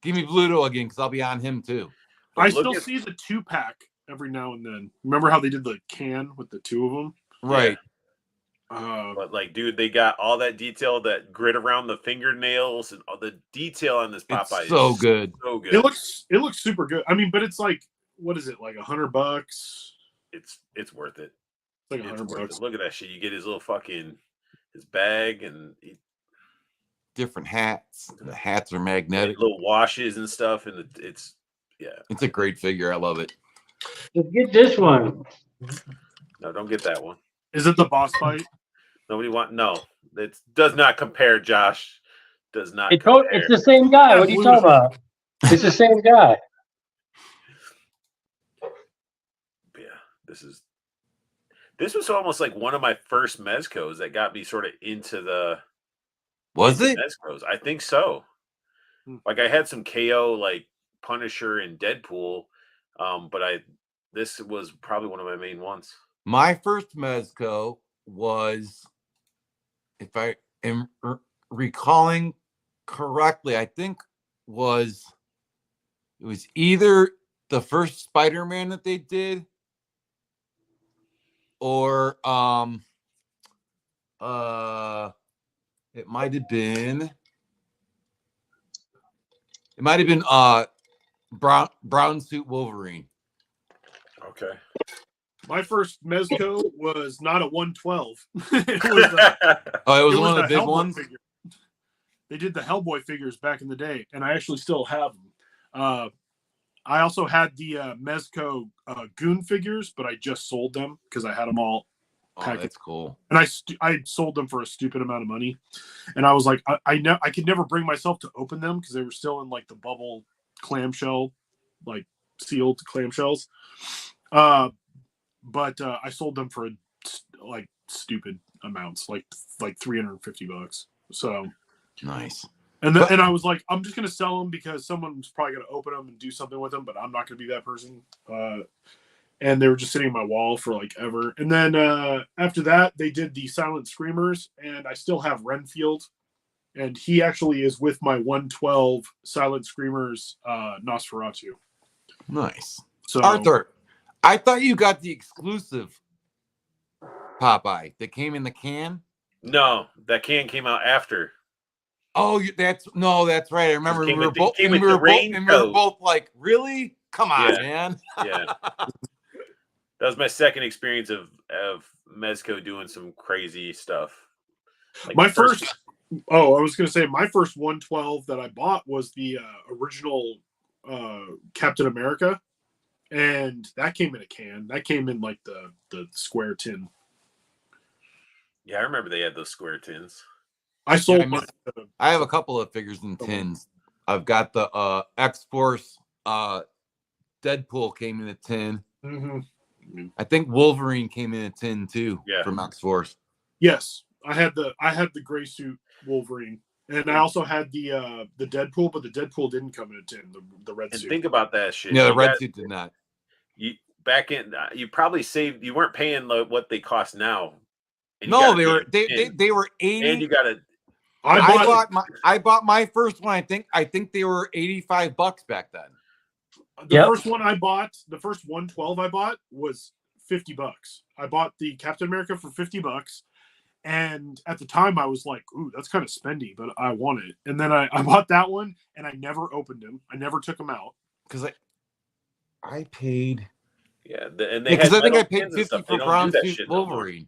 give me Bluto again because I'll be on him too. I Look still at- see the 2-pack every now and then. Remember how they did the can with the two of them? Right. But like, dude, they got all that detail, that grit around the fingernails, and all the detail on this Popeye. It's so is good. so good. It looks super good. I mean, but it's like, what is it, like $100? It's worth it. It's like It's worth $100. it. Look at that shit. You get his little fucking his bag and Different hats. The hats are magnetic. little washes and stuff, and it's It's a great figure. I love it. Let's get this one. No, don't get that one. Is it the boss fight? Nobody no. It does not compare, Josh. Does not It's compare. the same guy. What are you talking about? It's the same guy. Yeah, this was almost like one of my first Mezcos that got me sort of into the Was it? Mezcos. I think so. Like I had some KO like Punisher and Deadpool, but this was probably one of my main ones. My first Mezco was, if I am recalling correctly, I think it was either the first Spider-Man that they did, or it might have been brown suit Wolverine. Okay. My first Mezco was not a 112. It was Oh, it was it one was of the big Hellboy ones. figure. They did the Hellboy figures back in the day, and I actually still have them. I also had the Mezco Goon figures, but I just sold them because I had them all, Oh, package. that's cool. and I sold them for a stupid amount of money. And I was like, I could never bring myself to open them because they were still in like the bubble clamshell, like sealed clamshells. But I sold them for like stupid amounts, like $350. So. Nice. And then, and I was like, I'm just gonna sell them because someone's probably gonna open them and do something with them, but I'm not gonna be that person. And they were just sitting on my wall for like ever. And then after that, they did the Silent Screamers, and I still have Renfield, and he actually is with my 112 Silent Screamers Nosferatu. Nice. So Arthur, I thought you got the exclusive Popeye that came in the can. No, that can came out after. Oh, that's right. I remember Came we were with the- both, came and we with were the both, and we were raincoat. both like, really? Come on, Yeah. man. Yeah. That was my second experience of Mezco doing some crazy stuff. Like My the first first, oh, I was going to say my first 112 that I bought was the original Captain America, and that came in a can. That came in like the square tin. Yeah, I remember they had those square tins. I sold I mine. miss- I have a couple of figures in tins. I've got the X-Force Deadpool came in a tin. Mm-hmm. I think Wolverine came in a tin too. Yeah. From X-Force. Yes, I had the gray suit Wolverine, and I also had the Deadpool, but the Deadpool didn't come in a tin. The red And suit. think about that shit. Yeah, the You red got- suit did not. You back in, you probably saved. You weren't paying what they cost now. And you No, got a they were damn they tin. they were 80. And you got to. I bought my first one. I think they were $85 back then. The first one I bought, the first 112 I bought was $50. I bought the Captain America for $50. And at the time I was like, ooh, that's kind of spendy, but I want it. And then I bought that one and I never opened him. I never took him out. Because I paid. Yeah, and they Because had I think I metal paid tins and 50 stuff. They for don't brown do that suit shit no more. Wolverine.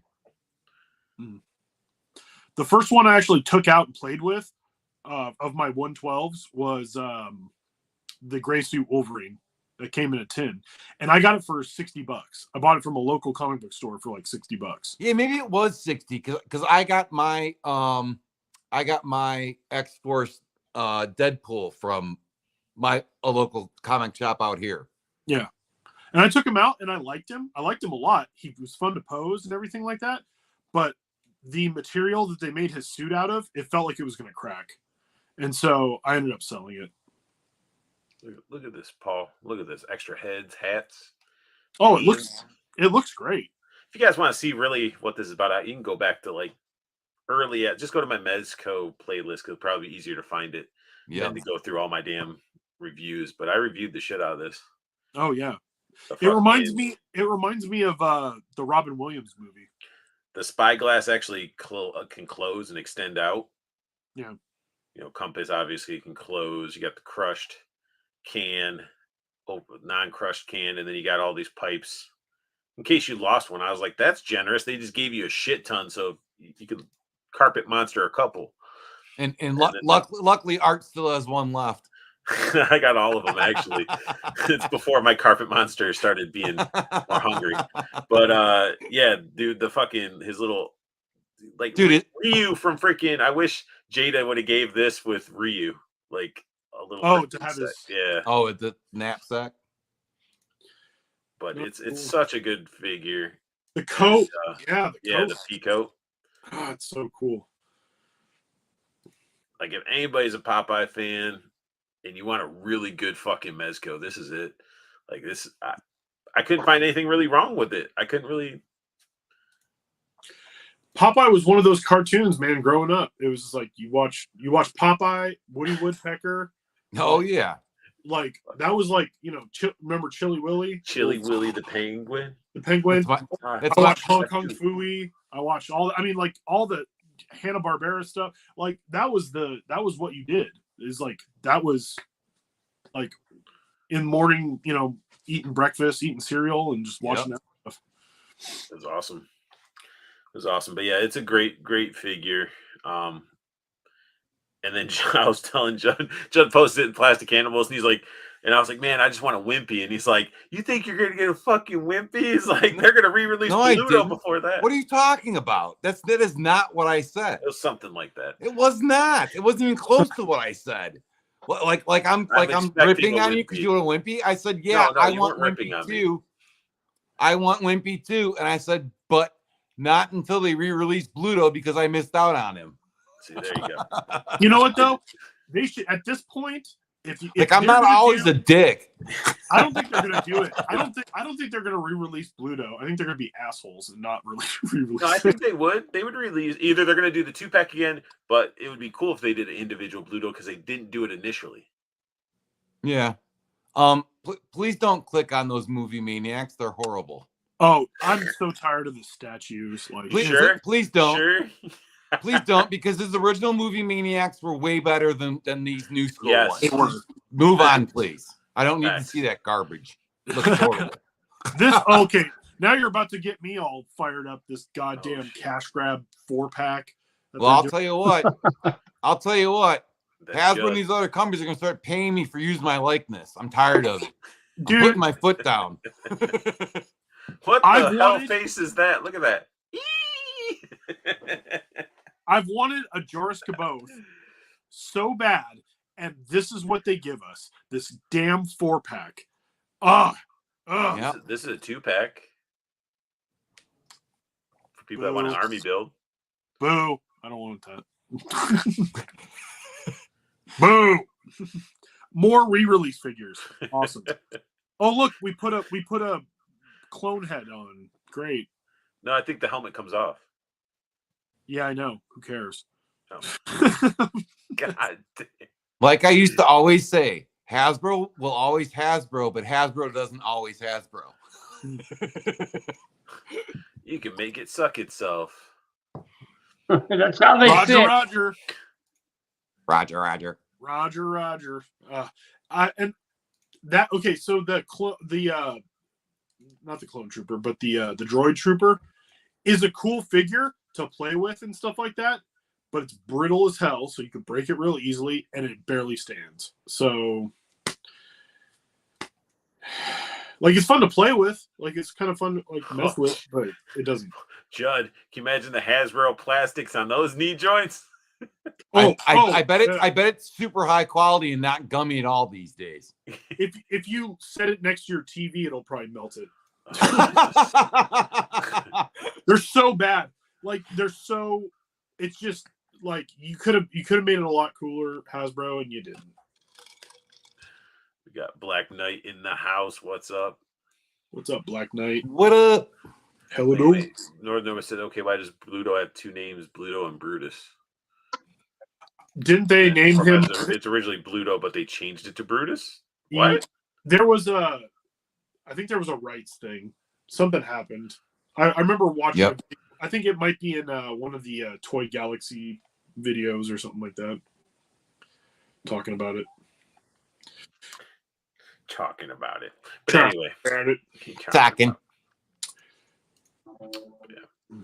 The first one I actually took out and played with of my 112s was the gray suit Wolverine that came in a tin. And I got it for $60. I bought it from a local comic book store for like $60. Yeah, maybe it was 60 because I got my X-Force Deadpool from a local comic shop out here. Yeah. And I took him out and I liked him. I liked him a lot. He was fun to pose and everything like that. But the material that they made his suit out of, it felt like it was going to crack. And so I ended up selling it. Look at this, Paul. Look at this. Extra heads, hats. Oh, it looks great. If you guys want to see really what this is about, you can go back to like early just go to my Mezco playlist because it'll probably be easier to find it than to go through all my damn reviews. But I reviewed the shit out of this. Oh yeah. The It reminds fucking- me of the Robin Williams movie. The spyglass actually can close and extend out. Yeah. You know, compass obviously can close. You got the crushed can, non-crushed can, and then you got all these pipes. In case you lost one, I was like, that's generous. They just gave you a shit ton, so you could carpet monster a couple. And luckily, Art still has one left. I got all of them actually. It's before my carpet monster started being more hungry. But yeah, dude, the fucking his little like Ryu from freaking. I wish Jada would have gave this with Ryu, like a little. to have his the knapsack. But it's such a good figure. The coat, the pea coat. Oh, it's so cool. Like if anybody's a Popeye fan and you want a really good fucking Mezco, this is it. Like this, I couldn't find anything really wrong with it. I couldn't really. Popeye was one of those cartoons, man. Growing up, it was just like you watch Popeye, Woody Woodpecker. Oh yeah, like that was like remember Chili Willy? Chili Willy the penguin. The penguin. I watched Hong Kong Phooey. I watched all the Hanna-Barbera stuff. Like that was what you did. Is like that was like in the morning, eating breakfast, eating cereal, and just watching that stuff. It was awesome. It was awesome. But yeah, it's a great figure. And then I was telling Judd posted it in Plastic Animals, and he's like, and I was like, man, I just want a Wimpy. And he's like, you think you're gonna get a fucking Wimpy? He's like, they're gonna re-release Pluto before that. What are you talking about? That is not what I said. It was something like that. It was not. It wasn't even close to what I said. Like I'm ripping on you because you want a Wimpy. I said, yeah, I want Wimpy too. I want Wimpy too. And I said, but not until they re-release Pluto because I missed out on him. See, there you go. You know what though? They should at this point. If I'm not always a dick. I don't think they're gonna do it. I don't think they're gonna re-release Pluto. I think they're gonna be assholes and not really re-release. No, I think they would. They would release either they're gonna do the 2-pack again, but it would be cool if they did an individual Pluto because they didn't do it initially. Yeah. Please don't click on those movie maniacs. They're horrible. Oh, I'm so tired of the statues. Like, please don't. Sure. Please don't, because his original movie maniacs were way better than these new school ones. They were. Move on, please. I don't need to Facts. see that garbage. It looks horrible. This okay. Now you're about to get me all fired up. This goddamn shit. cash grab 4-pack. Well, I'll tell you what. That's Hasbro good. and these other companies are gonna start paying me for using my likeness. I'm tired of it. I'm Dude, putting my foot down. What the I've hell wanted- face is that? Look at that. I've wanted a Joris Caboth so bad, and this is what they give us. This damn 4-pack. Ugh. Yeah. This is a 2-pack for people that want an Boo. army build. Boo. I don't want that. Boo. More re-release figures. Awesome. Oh, look, we put a clone head on. Great. No, I think the helmet comes off. Yeah, I know. Who cares? Oh. God damn. Like I used to always say, Hasbro will always Hasbro, but Hasbro doesn't always Hasbro. You can make it suck itself. That's how they Roger, sit. Roger. Roger. Roger. And that okay. So not the clone trooper, but the droid trooper is a cool figure to play with and stuff like that. But it's brittle as hell, so you can break it real easily, and it barely stands. So, like, it's fun to play with. Like, it's kind of fun to like mess with, but it doesn't. Judd, can you imagine the Hasbro plastics on those knee joints? I bet it's super high quality and not gummy at all these days. If you set it next to your TV, it'll probably melt it. They're so bad. Like they're so. It's just like you could have made it a lot cooler, Hasbro, and you didn't. We got Black Knight in the house. What's up? What's up, Black Knight? What up? Hello. Wait. Northern said, okay, why does Bluto have two names, Bluto and Brutus? Didn't they name him? It's originally Bluto, but they changed it to Brutus? What? There was I think there was a rights thing. Something happened. I remember watching. Yep. I think it might be in one of the Toy Galaxy videos or something like that. Talking about it. Talking about it. But Talking anyway. about it. Talking. Yeah.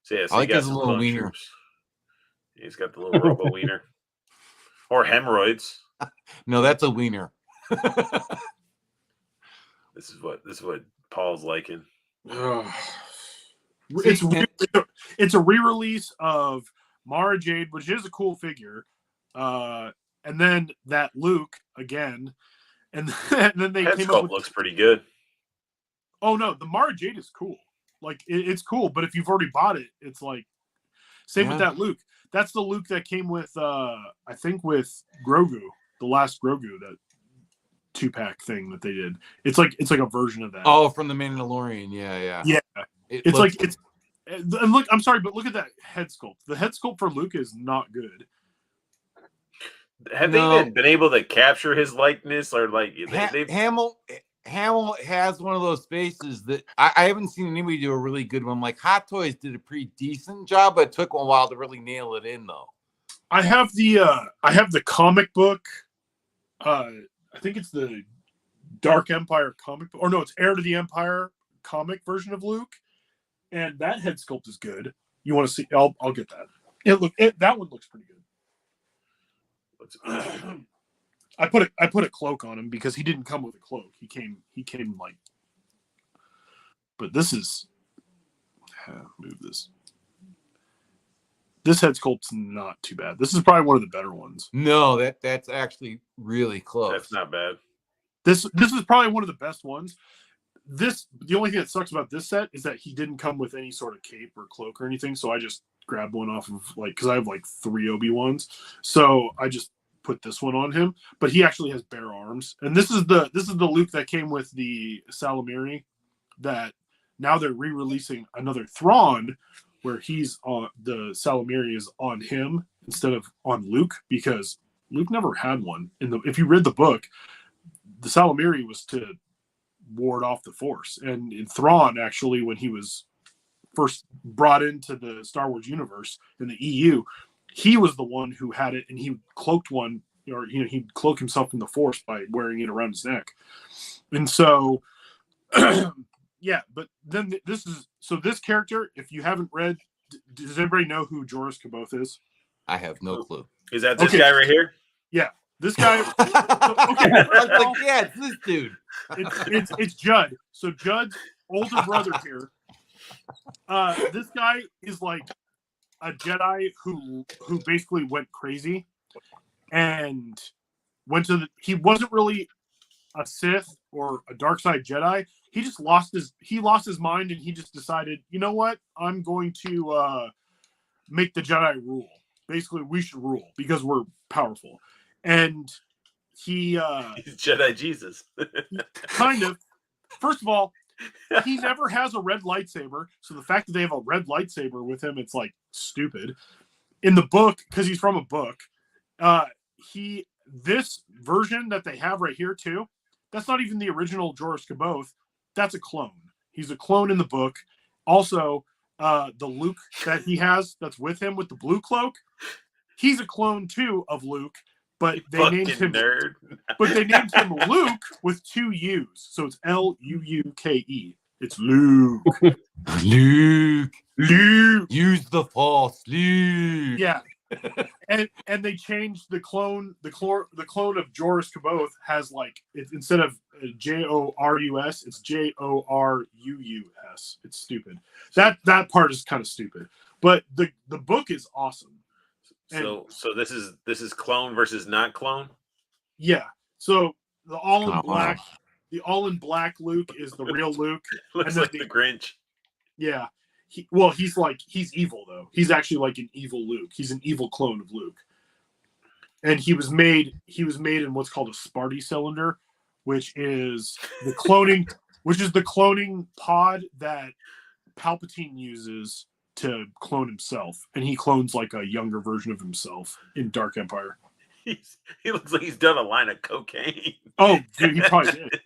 So yeah, so I like he got his some little clone wiener. troops. He's got the little robo wiener. Or hemorrhoids. No, that's a wiener. This is what Paul's liking. It's a re-release of Mara Jade, which is a cool figure, and then that Luke again, and then they Head came up sculpt with. looks pretty good. Oh no, the Mara Jade is cool. Like it's cool, but if you've already bought it, it's like same with Yeah. that Luke. That's the Luke that came with I think with Grogu, the last Grogu, that 2-pack thing that they did. It's like a version of that. Oh, from the Mandalorian. Yeah. Yeah. It's It's like it's and look. I'm sorry, but look at that head sculpt. The head sculpt for Luke is not good. Have No. they even been able to capture his likeness, or like they've Hamill has one of those faces that I haven't seen anybody do a really good one. Like Hot Toys did a pretty decent job, but it took a while to really nail it in, though. I have the comic book. I think it's the Dark Empire comic book, or no, it's Heir to the Empire comic version of Luke, and that head sculpt is good. You want to see? I'll get that. That one looks pretty good. I put a cloak on him because he didn't come with a cloak. He came like. But this is move this. This head sculpt's not too bad. This is probably one of the better ones. No, that's actually really close. That's not bad. This is probably one of the best ones. The only thing that sucks about this set is that he didn't come with any sort of cape or cloak or anything. So I just grabbed one off of because I have like 3 Obi-Wans. So I just put this one on him. But he actually has bare arms. And this is the Luke that came with the Salamiri. That now they're re-releasing another Thrawn, where he's on the Salamiri is on him instead of on Luke, because Luke never had one. If you read the book, the Salamiri was to ward off the Force. And in Thrawn, actually, when he was first brought into the Star Wars universe in the EU, he was the one who had it, and he cloaked one or he'd cloak himself in the Force by wearing it around his neck. And so, yeah. But then this character, if you haven't read, does everybody know who Joruus C'baoth is? I have no clue. Is that this Okay. guy right here? Yeah, this guy. I was like, yeah, it's this dude. It's Judd. So Judd's older brother here. This guy is like a Jedi who basically went crazy and went to he wasn't really a Sith or a dark side Jedi. He just lost his mind, and he just decided, you know what? I'm going to make the Jedi rule. Basically, we should rule because we're powerful. And he's Jedi Jesus. kind of. First of all, he never has a red lightsaber, so the fact that they have a red lightsaber with him, it's like stupid. In the book, because he's from a book, this version that they have right here too, that's not even the original Joruus C'baoth. That's a clone. He's a clone in the book. Also, the Luke that he has that's with him with the blue cloak, he's a clone too of Luke, but they named him nerd. But they named him Luke with 2 U's, so it's Luuke. It's Luke. Luke, Luke. use the Force, Luke. Yeah, and they changed the clone. The clone of Joruus C'baoth has like instead of Jorus, it's Joruus. It's stupid. That part is kind of stupid, but the book is awesome. So this is clone versus not clone. Yeah. So the all in Oh, black, wow. the all in black Luke is the real Luke. Looks And like then the Grinch. Yeah. He's evil though. He's actually like an evil Luke. He's an evil clone of Luke. And he was made in what's called a Sparty cylinder, which is the cloning pod that Palpatine uses to clone himself. And he clones like a younger version of himself in Dark Empire. He looks like he's done a line of cocaine. Oh, dude, he probably did.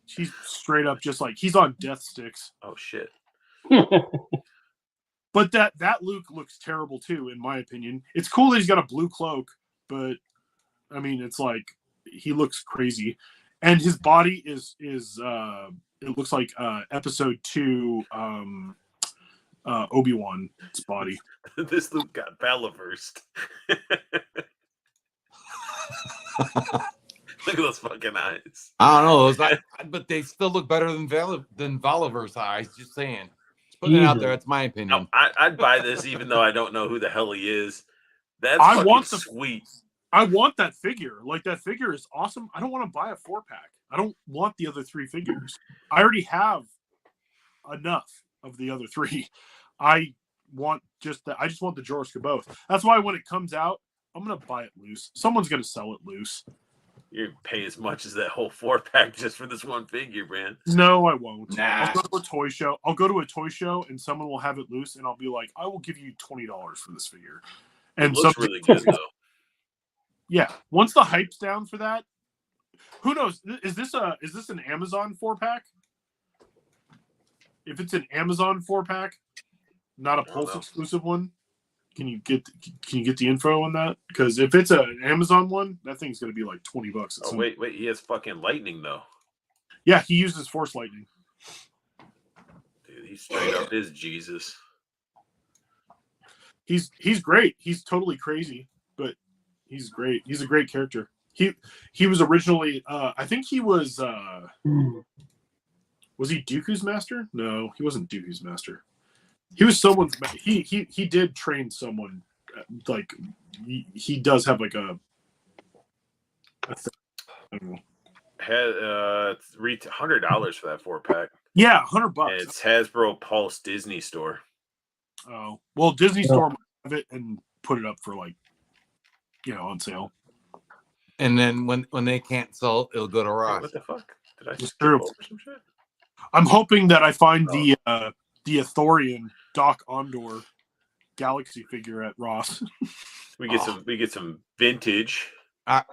He's straight up just like he's on death sticks. Oh shit. But that Luke looks terrible too, in my opinion. It's cool that he's got a blue cloak, but I mean, it's like he looks crazy, and his body is it looks like episode 2 Obi-Wan's body. This Luke got Balaversed. Look at those fucking eyes. I don't know, but they still look better than Valiver's eyes. Just saying. Just putting it out there. That's my opinion. No, I'd buy this even though I don't know who the hell he is. That's I fucking want sweet. I want that figure. Like, that figure is awesome. I don't want to buy a 4-pack. I don't want the other 3 figures. I already have enough of the other 3. I just want the Joruus C'baoth. That's why when it comes out, I'm gonna buy it loose. Someone's gonna sell it loose. You pay as much as that whole 4-pack just for this one figure, man. No, I won't. Nah. I'll go to a toy show. I'll go to a toy show and someone will have it loose, and I'll be like, I will give you $20 for this figure. It And looks really good though. Yeah, once the hype's down for that, who knows? Is this an Amazon 4-pack? If it's an Amazon 4-pack, not a Pulse know. exclusive one, can you get the info on that? Because if it's an Amazon one, that thing's gonna be like $20. Oh wait, he has fucking lightning though. Yeah, he uses Force lightning. Dude, he straight up is Jesus. He's great. He's totally crazy, but he's great. He's a great character. He was originally I think he was he Dooku's master? No, he wasn't Dooku's master. He was someone's he did train someone, like he does have like a I don't know. Had $100 for that 4-pack. Yeah, $100. And it's Hasbro Pulse Disney Store. Oh, well, Disney Store might have it and put it up for like, on sale. And then when they can't sell it, it'll go to Wait, Ross. what the fuck? Did I It's skip true. over some shit? I'm hoping that I find the Ithorian Doc Ondor Galaxy figure at Ross. We get some vintage. I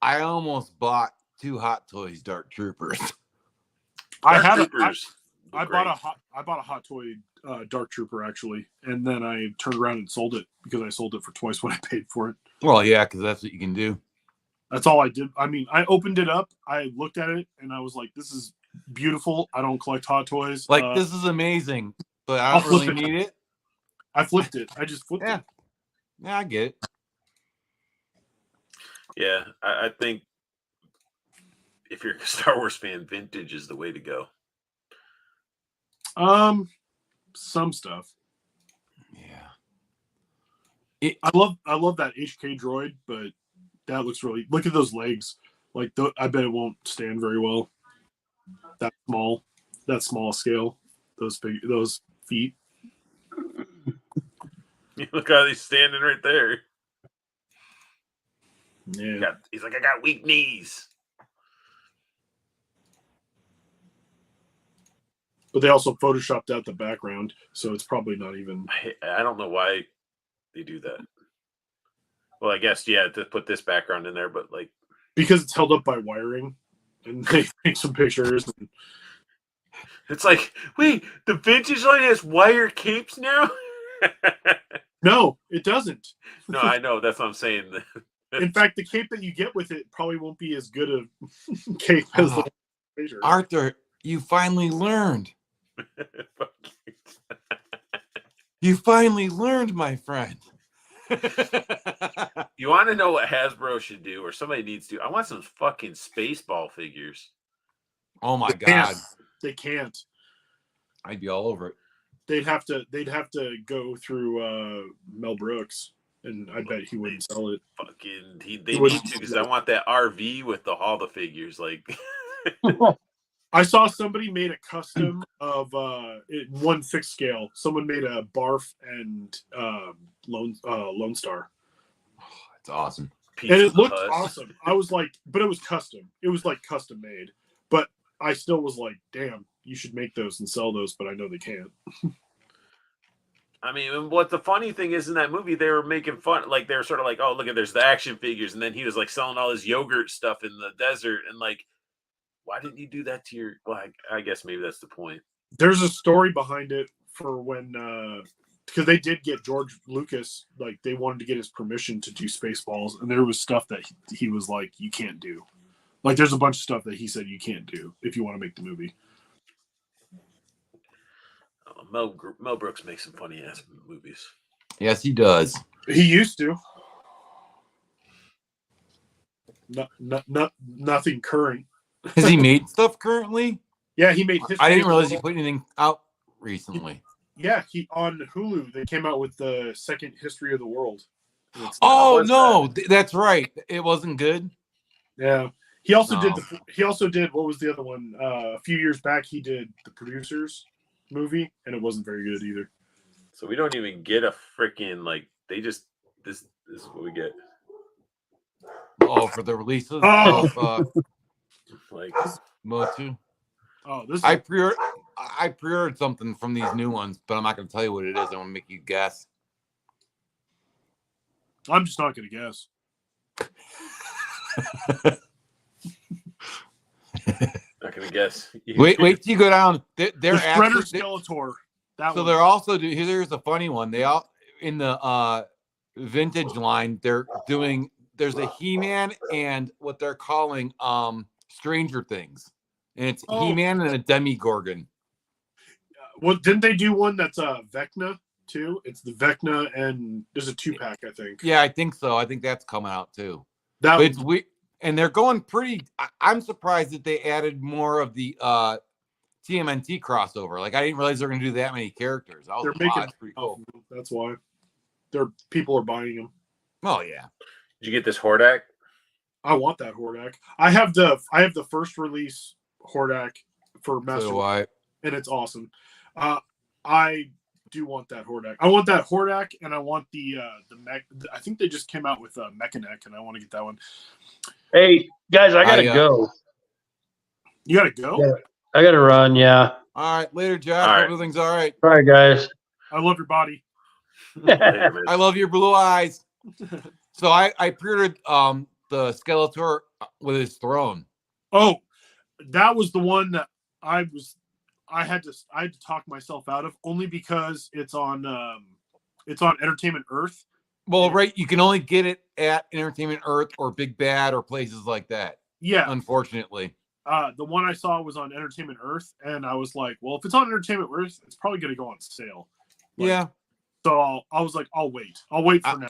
almost bought 2 Hot Toys Dark Troopers. I Dark had Troopers. I Great. bought a Hot Toy Dark Trooper actually, and then I turned around and sold it because I sold it for twice what I paid for it. Well, yeah, because that's what you can do. That's all I did. I mean, I opened it up, I looked at it, and I was like, "This is beautiful." I don't collect Hot Toys. Like, this is amazing, but I I'll don't really flip it. need it. I flipped it. I just flipped Yeah. it. Yeah, I get it. Yeah, I think if you're a Star Wars fan, vintage is the way to go. Some stuff. Yeah. I love that HK droid, but that looks really. Look at those legs. Like, I bet it won't stand very well. That small scale. Those feet. Look how he's standing right there. Yeah. He's like, I got weak knees. But they also photoshopped out the background, so it's probably not even. I don't know why they do that. Well, I guess, yeah, to put this background in there, but like, Because it's held up by wiring, and they take some pictures. And... It's like, wait, the vintage line has wire capes now? No, it doesn't. No, I know. That's what I'm saying. In fact, the cape that you get with it probably won't be as good a cape as the picture. Arthur, you finally learned. You finally learned, my friend. You want to know what Hasbro should do, or somebody needs to? I want some fucking Spaceball figures. Oh my They can't. God. They can't. I'd be all over it. They'd have to go through Mel Brooks, and I bet he wouldn't sell it. Fucking, they need to, because I want that RV with all the figures. Like, I saw somebody made a custom of 1/6 scale. Someone made a Barf and Lone Star. It's awesome. Pizza And it looked Hut. awesome. I was like, but it was custom. It was like custom made. But I still was like, damn, you should make those and sell those, but I know they can't. I mean, what the funny thing is in that movie, they were making fun, like they were sort of like, oh, look at there's the action figures, and then he was like selling all his yogurt stuff in the desert, and like, why didn't you do that to your? Well, I guess maybe that's the point. There's a story behind it for when because they did get George Lucas, like they wanted to get his permission to do Spaceballs, and there was stuff that he was like, you can't do. Like there's a bunch of stuff that he said you can't do if you want to make the movie. Mel Brooks makes some funny ass movies. Yes, he does. He used to. Nothing current. Has he made stuff currently? Yeah, he made. I didn't realize he put anything out recently. Yeah, he on Hulu. They came out with the second History of the World. Oh no, that's right. It wasn't good. Yeah, he also No. did. He also did. What was the other one? A few years back, he did The Producers movie, and it wasn't very good either. So we don't even get a freaking like. They just this is what we get. Oh, for the releases Oh. of Like, Motu. Oh, this. I pre-ordered something from these new ones, but I'm not going to tell you what it is. I want to make you guess. I'm just not going to guess. not gonna guess. Wait till you go down. They're The Shredder actually, Skeletor. That so one. they're also doing. Here's a funny one. They all in the vintage line. They're doing. There's a He-Man and what they're calling Stranger Things, and it's Oh. He-Man and a Demigorgon. Well, didn't they do one that's Vecna too? It's the Vecna, and there's a 2-pack, I think. Yeah, I think so. I think that's coming out too. That But it's and they're going pretty. I'm surprised that they added more of the TMNT crossover. Like I didn't realize they're going to do that many characters. I was they're like, making. wow, that's pretty cool. That's why. People are buying them. Oh yeah. Did you get this Hordak? I want that Hordak. I have the first release Hordak for Master, So do I. and it's awesome. I do want that Hordak. I want that Hordak, and I want the mech. I think they just came out with Mechanic, and I want to get that one. Hey guys, I gotta go. You gotta go. Yeah. I gotta run. Yeah. All right, later, Josh. All right. Everything's all right. All right, guys. I love your body. Later, man. I love your blue eyes. So I pre-ordered the Skeletor with his throne. Oh, that was the one that I was. I had to talk myself out of, only because it's on Entertainment Earth. Well, right. You can only get it at Entertainment Earth or Big Bad or places like that. Yeah. Unfortunately. The one I saw was on Entertainment Earth, and I was like, well, if it's on Entertainment Earth, it's probably going to go on sale. Like, Yeah. So I was like, I'll wait. I'll wait for now.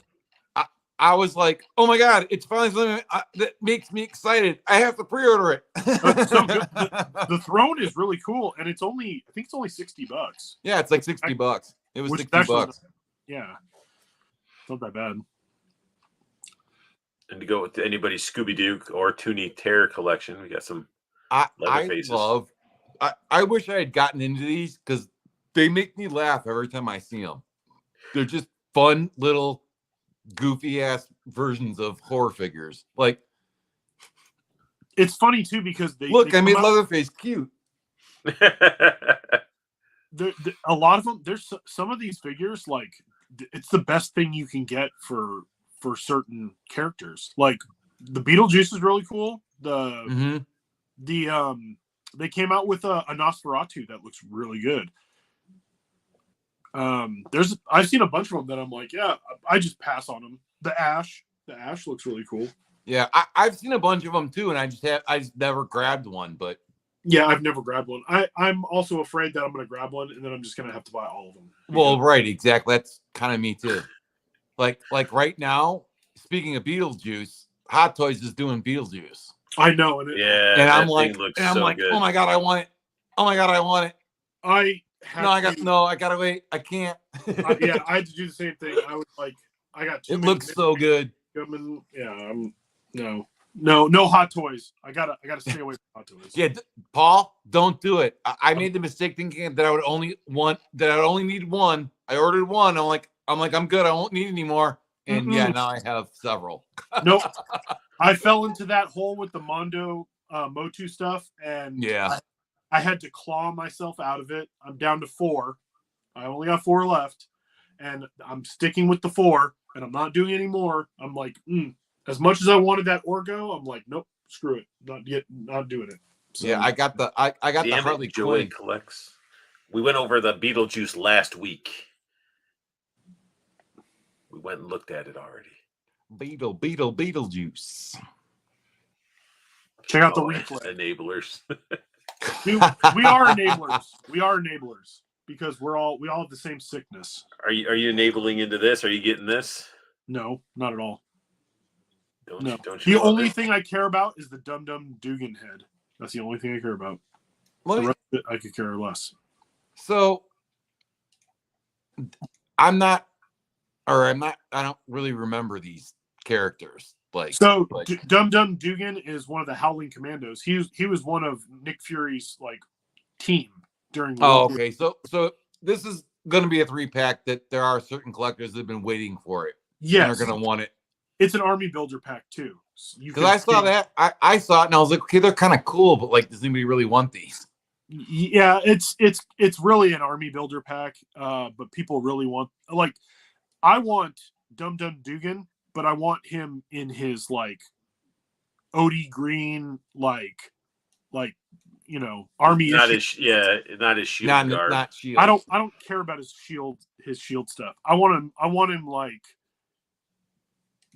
I was like, oh my God, it's finally something that makes me excited. I have to pre-order it. It's so good. The throne is really cool, and I think it's only $60. Yeah, it's like $60. It was Which $60. actually, yeah, it's not that bad. And to go with anybody's Scooby Doo or Toonie Terror collection, we got some Leatherfaces. I wish I had gotten into these because they make me laugh every time I see them. They're just fun little goofy ass versions of horror figures. Like, it's funny too because they I made Leatherface cute. A lot of them. There's some of these figures, like, it's the best thing you can get for certain characters. Like the Beetlejuice is really cool. They came out with a Nosferatu that looks really good. I've seen a bunch of them that I'm like, yeah, I just pass on them. The Ash looks really cool. Yeah, I've seen a bunch of them too, and I just never grabbed one. But yeah, I've never grabbed one. I'm also afraid that I'm going to grab one and then I'm just going to have to buy all of them. Well, right, exactly. That's kind of me too. Like right now, speaking of Beetlejuice, Hot Toys is doing Beetlejuice. I know, and I'm like, good. Oh my God, I want it. Oh my God, I want it. I gotta wait. I can't. Yeah, I had to do the same thing. I was like, I got too it many looks so good. Yeah, no Hot Toys. I gotta stay away from Hot Toys. Yeah, Paul, don't do it. I made the mistake thinking that I would only need one. I ordered one. I'm like, I'm good. I won't need any more. And yeah, now I have several. Nope. I fell into that hole with the Mondo Motu stuff, and yeah, I had to claw myself out of it. I'm down to 4. I only got 4 left, and I'm sticking with the 4, and I'm not doing any more. I'm like, as much as I wanted that Orgo, I'm like, nope, screw it, not doing it. So, yeah, I got the Harley Joey Quinn. collects. We went over the Beetlejuice last week. We went and looked at it already. Beetlejuice. Check out the replay. Enablers. we are enablers. We are enablers because we all have the same sickness. Are you enabling into this? Are you getting this? No, not at all. Don't you the only thing I care about is the Dum Dum Dugan head. That's the only thing I care about. The rest of it, I could care less. So I don't really remember these characters. Dum Dum Dugan is one of the Howling Commandos. He was one of Nick Fury's team during. Okay. So this is going to be a 3-pack that there are certain collectors that have been waiting for it. Yes, and are going to want it. It's an army builder pack too. Because I saw that, I saw it and I was like, okay, they're kind of cool, but does anybody really want these? Yeah, it's really an army builder pack. But people really want I want Dum Dum Dugan, but I want him in his Odie Green army. Not his shield guard. Not shield. I don't care about his shield stuff. I want him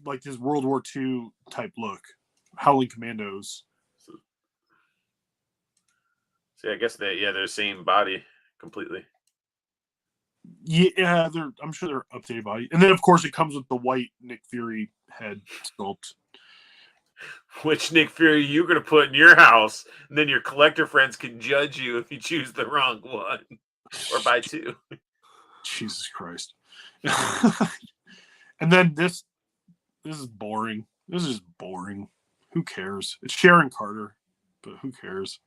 like his World War II type look. Howling Commandos. See, I guess they're the same body completely. Yeah, I'm sure they're updated body. And then of course it comes with the white Nick Fury head sculpt. Which Nick Fury you're gonna put in your house, and then your collector friends can judge you if you choose the wrong one. Or buy 2. Jesus Christ. And then this is boring. This is boring. Who cares? It's Sharon Carter, but who cares?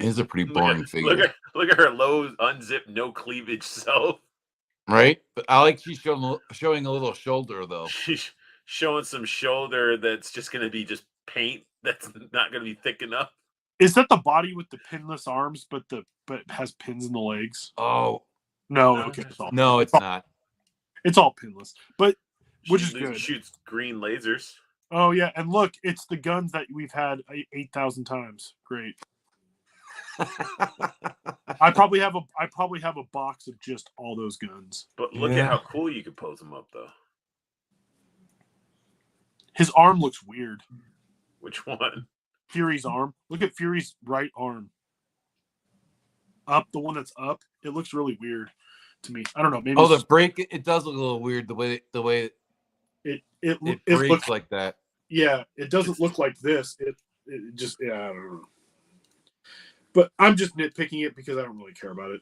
It is a pretty boring figure. Look at her low, unzipped, no cleavage self. Right? But I like she's showing a little shoulder, though. She's showing some shoulder that's just going to be just paint that's not going to be thick enough. Is that the body with the pinless arms, but it has pins in the legs? Oh. No, okay. It's not. It's all pinless. But which is She good. Shoots green lasers. Oh yeah, and look, it's the guns that we've had 8,000 times. Great. I probably have a box of just all those guns. But look Yeah. at how cool you could pose them up, though. His arm looks weird. Which one? Fury's arm. Look at Fury's right arm. Up, the one that's up. It looks really weird to me. I don't know. Maybe Oh, it's the break. It does look a little weird the way it it looks breaks like that. yeah. It doesn't look like this. It just I don't know. But I'm just nitpicking it because I don't really care about it.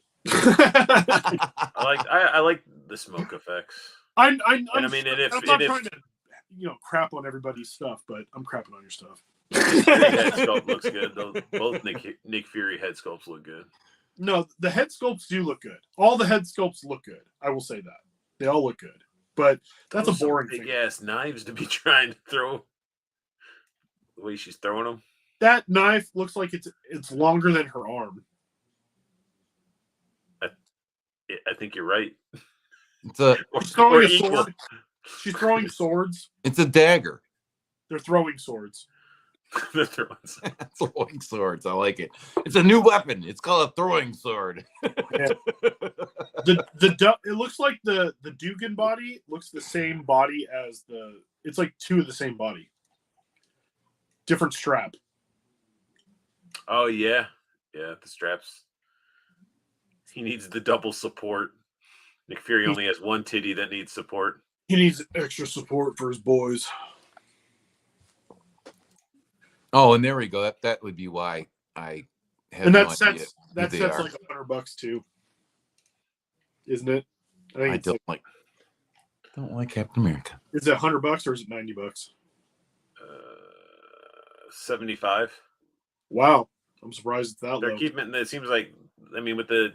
I like the smoke effects. I'm And I mean, and if I'm not and if trying to crap on everybody's stuff, but I'm crapping on your stuff. Fury head sculpt looks good, though, both Nick Fury head sculpts look good. No, the head sculpts do look good. All the head sculpts look good. I will say that. They all look good. But that's Those a boring big thing. ass knives to be trying to throw. The way she's throwing them. That knife looks like it's longer than her arm. I think you're right. It's a She's throwing a equal. sword. She's throwing swords. it's a dagger. They're throwing swords. The throwing. Throwing swords. I like it. It's a new weapon. It's called a throwing sword. It looks like the Dugan body looks the same body as it's like two of the same body. Different strap. Oh yeah, the straps. He needs the double support. Nick Fury only has one titty that needs support. He needs extra support for his boys. Oh, and there we go. That would be why I have And no that idea sets who that they sets are. like $100 too, isn't it? I think I it's don't like Captain America. is it $100 or is it $90? 75. Wow, I'm surprised it's that They're low. keeping it. It seems like, I mean, with the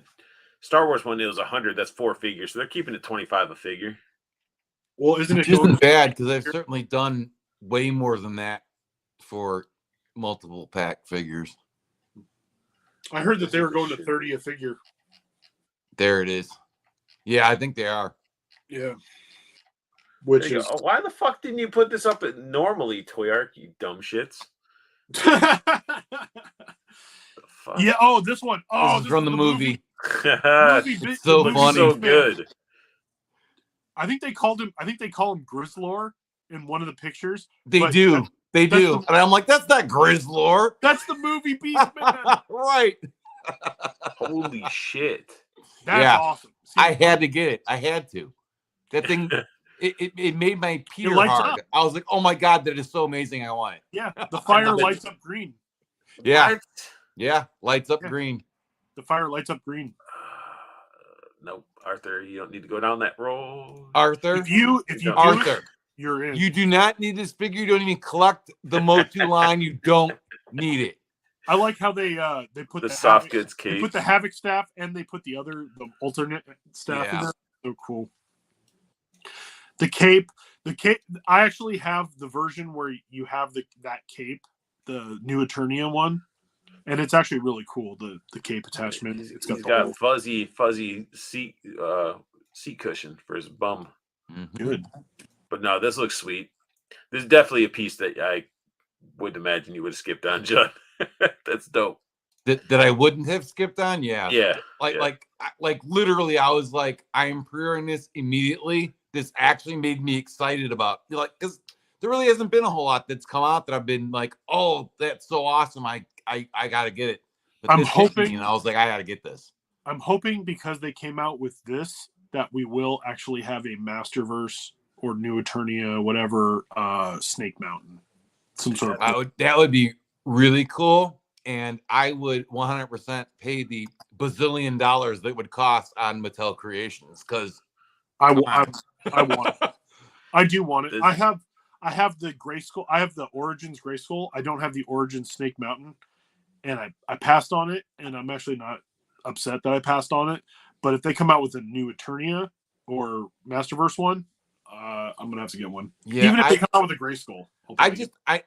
Star Wars one, it was 100. That's 4 figures, so they're keeping it 25 a figure. Well, isn't it Which going? isn't bad because I've certainly done way more than that for multiple pack figures. I heard that they were going to 30 a figure. There it is. Yeah, I think they are. Yeah. Which There you is go. Oh, why the fuck didn't you put this up at normally, Toy Arc, you dumb shits? The fuck? yeah. Oh, this one. Oh, This is from the movie. It's so movie funny. so Beastman. good. I think they call him Grizzlor in one of the pictures. They But do. that's- They that's do. the- And I'm like, that's not Grizzlor. That's the movie Beastman. Right. Holy shit. That's Yeah. awesome. See, I had to get it. I had to. That thing, it made my Peter lights hard. up. I was like, oh my God, that is so amazing. I want it. yeah, the fire lights up green. Yeah. What? Yeah. Lights up Yeah. green. The fire lights up green. Nope, Arthur, you don't need to go down that road. Arthur. If you do it, Arthur. you're in. You do not need this figure. You don't even collect the Motu line. You don't need it. I like how they put The the soft Havoc, goods they case. put the Havoc staff and they put the alternate staff in Yeah. there. So cool. The cape. I actually have the version where you have that cape, the new Eternia one, and it's actually really cool. The cape attachment. It's got He's the got whole- fuzzy seat cushion for his bum. Mhm. good. But no, this looks sweet. This is definitely a piece that I would imagine you would have skipped on, Judd. That's dope. That I wouldn't have skipped on. Yeah. Yeah. Like literally, I was like, I am pre-ordering this immediately. This actually made me excited about because there really hasn't been a whole lot that's come out that I've been like, oh, that's so awesome. I gotta get it. But I'm this hit me, hoping- and I was like, I gotta get this. I'm hoping because they came out with this that we will actually have a Masterverse or New Eternia, whatever, Snake Mountain. Some sort of That would be really cool, and I would 100% pay the bazillion dollars that would cost on Mattel Creations because I want it. I do want it. This- I have the Grayskull. I have the Origins Grayskull. I don't have the Origins Snake Mountain, and I passed on it, and I'm actually not upset that I passed on it. But if they come out with a new Eternia or Masterverse one, I'm gonna have to get one. yeah, Even if they come out with a Grayskull,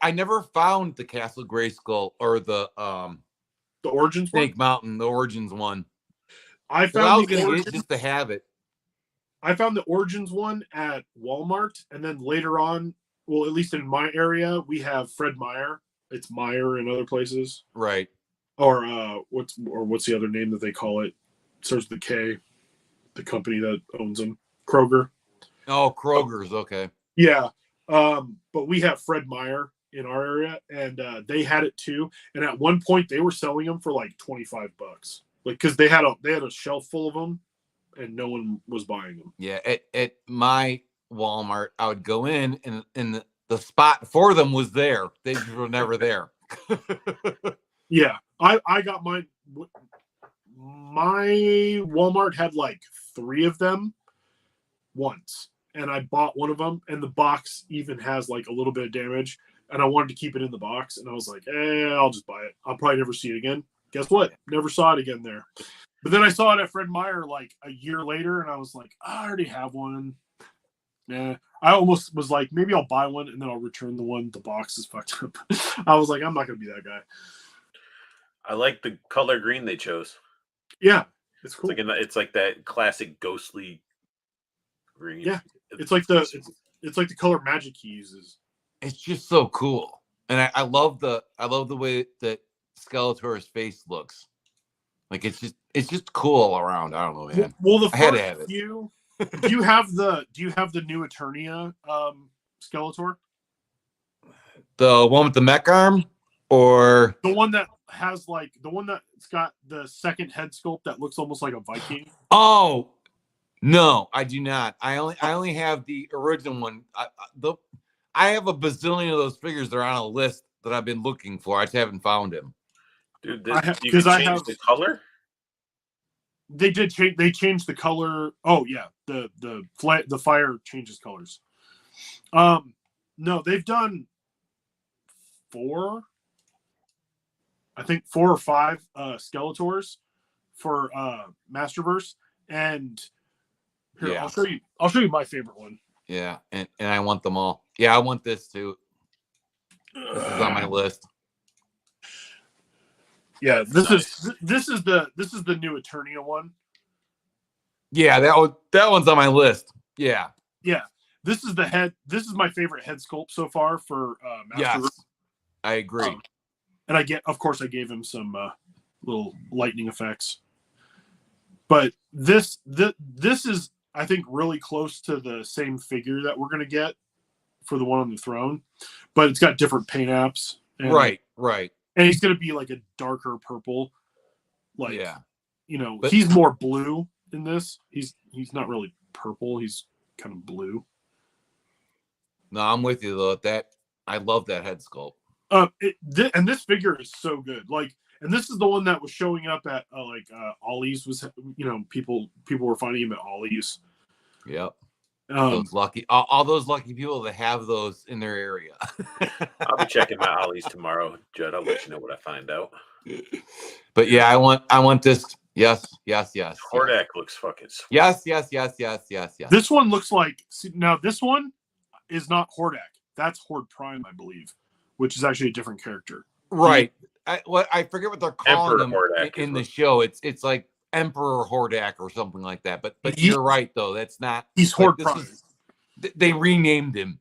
I never found the Castle Grayskull or the the Origins one. Snake Mountain, the Origins one. I So I was found the gonna get Origins. it just to have it. I found the Origins one at Walmart, and then later on, well, at least in my area, we have Fred Meyer. It's Meyer in other places. Right. or what's the other name that they call it? Starts with the K. The company that owns them, Kroger. Oh, Kroger's okay. Yeah, but we have Fred Meyer in our area, and they had it too. And at one point, they were selling them for like $25, like because they had a shelf full of them, and no one was buying them. Yeah, at my Walmart, I would go in and the spot for them was there. They just were never there. Yeah, I got mine. My Walmart had like 3 of them once, and I bought one of them, and the box even has like a little bit of damage, and I wanted to keep it in the box, and I was like, I'll just buy it. I'll probably never see it again. Guess what? Never saw it again there. But then I saw it at Fred Meyer like a year later, and I was like, I already have one. Yeah, I almost was like, maybe I'll buy one and then I'll return the one. The box is fucked up. I was like, I'm not gonna be that guy. I like the color green they chose. Yeah, it's cool. It's like that classic ghostly green. Yeah, it's like the color Magic he uses. It's just so cool, and I love the way that Skeletor's face looks. Like it's just cool all around. I don't know, man. Well, the I had to first have it. few. Do you have the new Eternia Skeletor? The one with the mech arm, or The one that has like the one that's got the second head sculpt that looks almost like a Viking. oh no, I do not. I only have the original one. I have a bazillion of those figures that are on a list that I've been looking for. I just haven't found him. Dude, I have- you can 'cause I change have- the color. They did change. They changed the color. Oh yeah, the fire changes colors. No, they've done 4. I think 4 or 5 Skeletors for Masterverse, and here Yeah. I'll show you my favorite one. Yeah, and I want them all. Yeah, I want this too. This is on my list. Yeah, this is the new Eternia one. Yeah, that one's on my list. Yeah. Yeah, this is the head. This is my favorite head sculpt so far for Masterverse. Yes, I agree. And I gave him some little lightning effects. But this is, I think, really close to the same figure that we're gonna get for the one on the throne, but it's got different paint apps. And, right. And he's gonna be like a darker purple. Like, Yeah. But he's more blue in this. He's not really purple. He's kind of blue. No, I'm with you though. I love that head sculpt. And this figure is so good. Like, and this is the one that was showing up at Ollie's. Was people were finding him at Ollie's. Yep. Those lucky, all those lucky people that have those in their area. I'll be checking my Ollie's tomorrow, Judd. I'll let you know what I find out. But yeah, I want this. Yes. Hordak looks fucking sweet. Yes. This one looks like, now this one is not Hordak. That's Horde Prime, I believe, which is actually a different character. Right. I forget what they're calling Emperor them Hordak in the show. It's like Emperor Hordak or something like that. But you're right though. That's not. He's Horde Prime. They renamed him.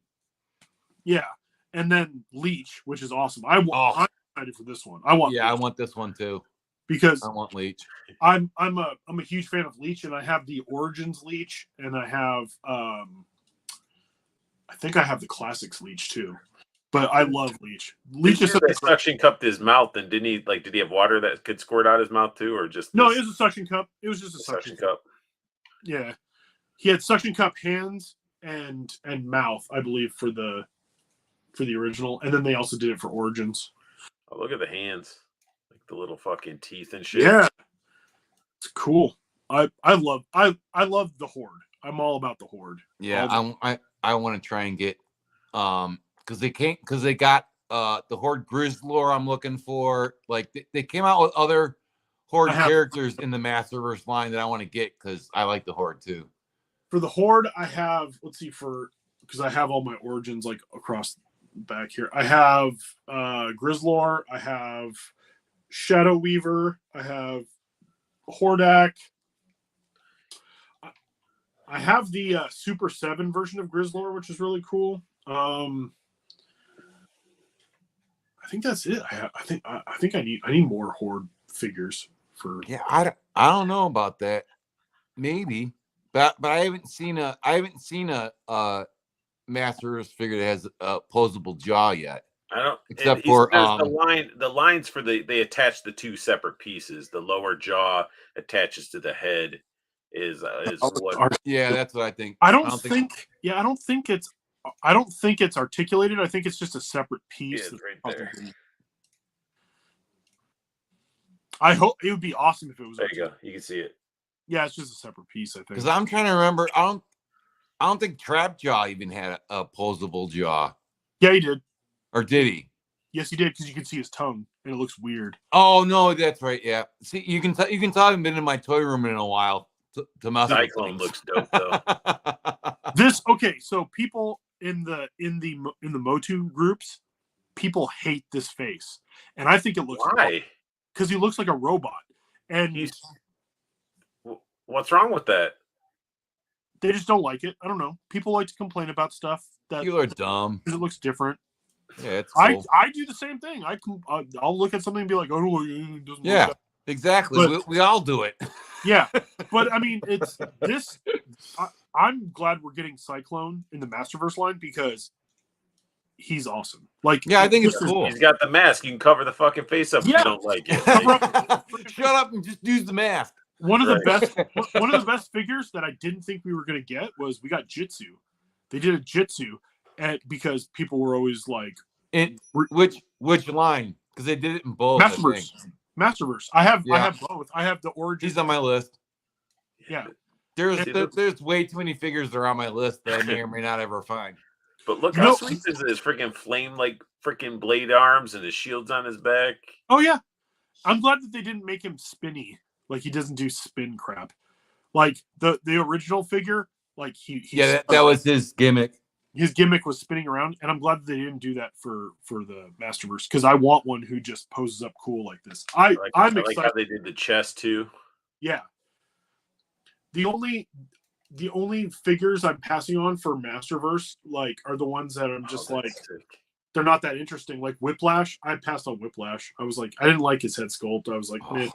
Yeah, and then Leech, which is awesome. I'm excited for this one. I want this one too. Because I want Leech. I'm a huge fan of Leech, and I have the Origins Leech, and I have I think I have the Classics Leech too. But I love Leech. Leech is suction cupped his mouth, and did he have water that could squirt out his mouth too, or just no? It was a suction cup. It was just a suction cup. Yeah, he had suction cup hands and mouth, I believe, for the original, and then they also did it for Origins. Oh, look at the hands, like the little fucking teeth and shit. Yeah, it's cool. I love the Horde. I'm all about the Horde. Yeah, I want to try and get because they got the Horde Grizzlor I'm looking for. Like they came out with other Horde characters in the Masterverse line that I want to get because I like the Horde too. For the Horde, I have because I have all my Origins like across back here. I have Grizzlor, I have Shadow Weaver, I have Hordak. I have the Super 7 version of Grizzlor, which is really cool. I think that's it. I think I need more Horde figures for. Yeah, I don't know about that. Maybe, but I haven't seen a Master's figure that has a posable jaw yet. I don't. Except and he's- for, there's the line. The lines for they attach the two separate pieces. The lower jaw attaches to the head. Is what? Yeah, that's what I think. I don't think. Yeah, I don't think it's articulated. I think it's just a separate piece. Yeah, it's that's right there. probably- I hope it would be awesome if it was. There you go. You can see it. Yeah, it's just a separate piece. I think. Because I'm trying to remember. I don't think Trap Jaw even had a posable jaw, Yeah, he did. or did he? Yes, he did because you can see his tongue and it looks weird. Oh no, that's right. Yeah. See, you can tell I haven't been in my toy room in a while to mess with Cyclone things. looks dope though. So people in the Motu groups, people hate this face, and I think it looks Why? because he looks like a robot, and What's wrong with that? they just don't like it. I don't know. People like to complain about stuff that You are dumb. because it looks different. Yeah, it's cool. I do the same thing. I'll look at something and be like, oh, it doesn't Yeah. look Exactly. But- we all do it. yeah. But I mean, it's this. I'm glad we're getting Cyclone in the Masterverse line because he's awesome. Like, Yeah, I think it's this is- cool. He's got the mask. You can cover the fucking face up if Yeah. you don't like it. Like, Shut up and just use the mask. One of the Right. one of the best figures that I didn't think we were gonna get was we got Jitsu. They did a Jitsu, because people were always like Which line? Because they did it in both. I think. Masterverse. I have Yeah. both. I have the origin. He's on my list. Yeah. There's way too many figures that are on my list that I may or may not ever find. but look You how know- sweet this is. Freaking flame like freaking blade arms and his shield's on his back. Oh yeah, I'm glad that they didn't make him spinny. Like he doesn't do spin crap. Like the original figure, like he Yeah, that was his gimmick. his gimmick was spinning around, and I'm glad that they didn't do that for the Masterverse because I want one who just poses up cool like this. I'm I like excited. how they did the chest too. Yeah. The only figures I'm passing on for Masterverse like are the ones that I'm just Oh, like that's sick. they're not that interesting. Like Whiplash, I passed on Whiplash. I was like I didn't like his head sculpt. I was like, Oh. "Meh."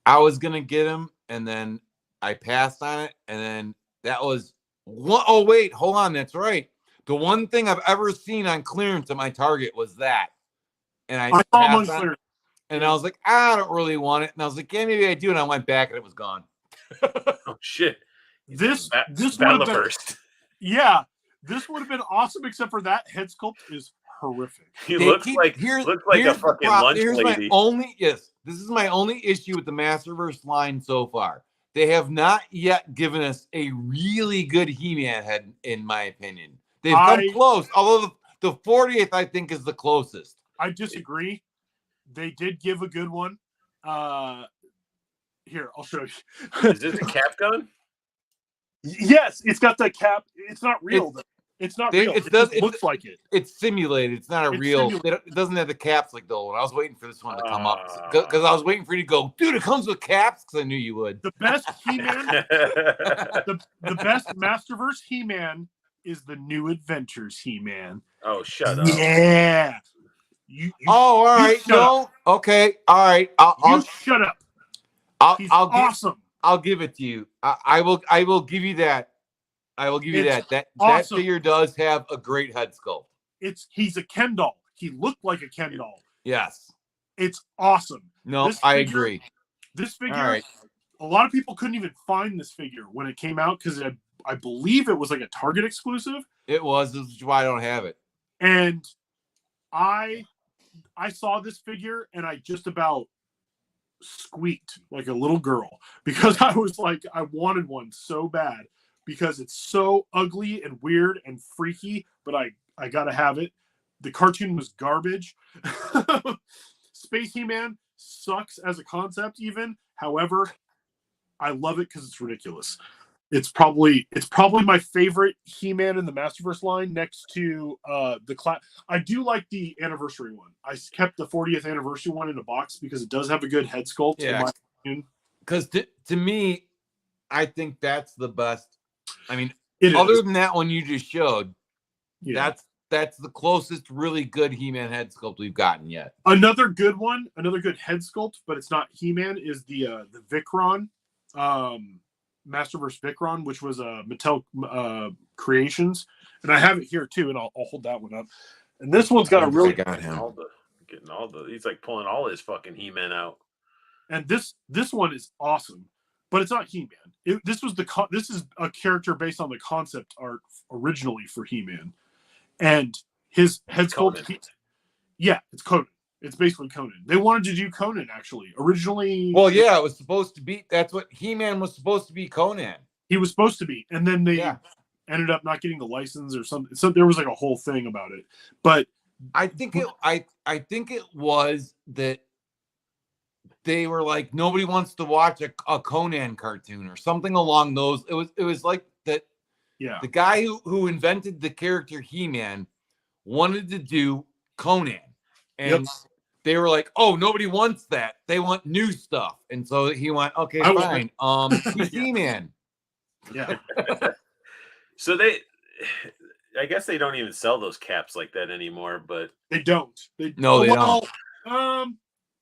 I was gonna get him, and then I passed on it, and then that was one. Oh wait, hold on, that's right. The one thing I've ever seen on clearance at my Target was that, and I I saw him on passed on it, clearance. and I was like, I don't really want it, and I was like, yeah, maybe I do, and I went back, and it was gone. Oh shit! This would have been Battleburst. yeah. This would have been awesome, except for that head sculpt is horrific. He They looks keep- like here's- looks like a here's the fucking prob- lunch here's lady. This is my only issue with the Masterverse line so far. They have not yet given us a really good He-Man head, in my opinion. They've come close, although the 40th I think is the closest. I disagree. They did give a good one. Here, I'll show you. Is this a cap gun? Yes, it's got the cap. It's not real. Though. It's not real. It just looks like it. It's simulated. It's not a It's real. simulated. It doesn't have the caps like the old one. I was waiting for this one to come up Ah. because I was waiting for you to go, dude. It comes with caps because I knew you would. The best He-Man, the best Masterverse He-Man is the New Adventures He-Man. Oh, shut up! Yeah. You Oh, all you right. shut No. Okay. All right. you shut up. He's I'll give awesome. I'll give it to you. I will give you that. I will give you It's that. That awesome. figure does have a great head sculpt. He's a Ken doll. He looked like a Ken doll. Yes. It's awesome. No, This I figure- agree. This figure, All right. a lot of people couldn't even find this figure when it came out because I believe it was like a Target exclusive. It was. This is why I don't have it. And I saw this figure and I just about squeaked like a little girl because I was like, I wanted one so bad because it's so ugly and weird and freaky, but I gotta have it. The cartoon was garbage. Space He-Man sucks as a concept even. However, I love it because it's ridiculous. It's probably my favorite He-Man in the Masterverse line next to the class. I do like the anniversary one. I kept the 40th anniversary one in a box because it does have a good head sculpt. in Yeah. my opinion. Because to me, I think that's the best. I mean, It other is. than that one you just showed, Yeah. that's the closest really good He-Man head sculpt we've gotten yet. Another good one, another good head sculpt, but it's not He-Man, is the Vicron, Masterverse Vicron, which was a Mattel Creations, and I have it here too, and I'll hold that one up. And this one's got a really got him. Getting all the he's like pulling all his fucking He-Man out. and this one is awesome, but it's not He-Man. This is a character based on the concept art originally for He-Man, and his head sculpt. It's Conan. It's basically Conan. They wanted to do Conan actually originally. Well, yeah, it was supposed to be. That's what He-Man was supposed to be. Conan. He was supposed to be, and then they ended up not getting the license or something. So there was like a whole thing about it. But I think it was that they were like, nobody wants to watch a Conan cartoon or something along those. It was like that. Yeah, The guy who invented the character He-Man wanted to do Conan, and they were like, "Oh, nobody wants that. They want new stuff." And so he went, "Okay, fine. He's He-Man." Yeah. So I guess they don't even sell those caps like that anymore, but They don't. No, they don't.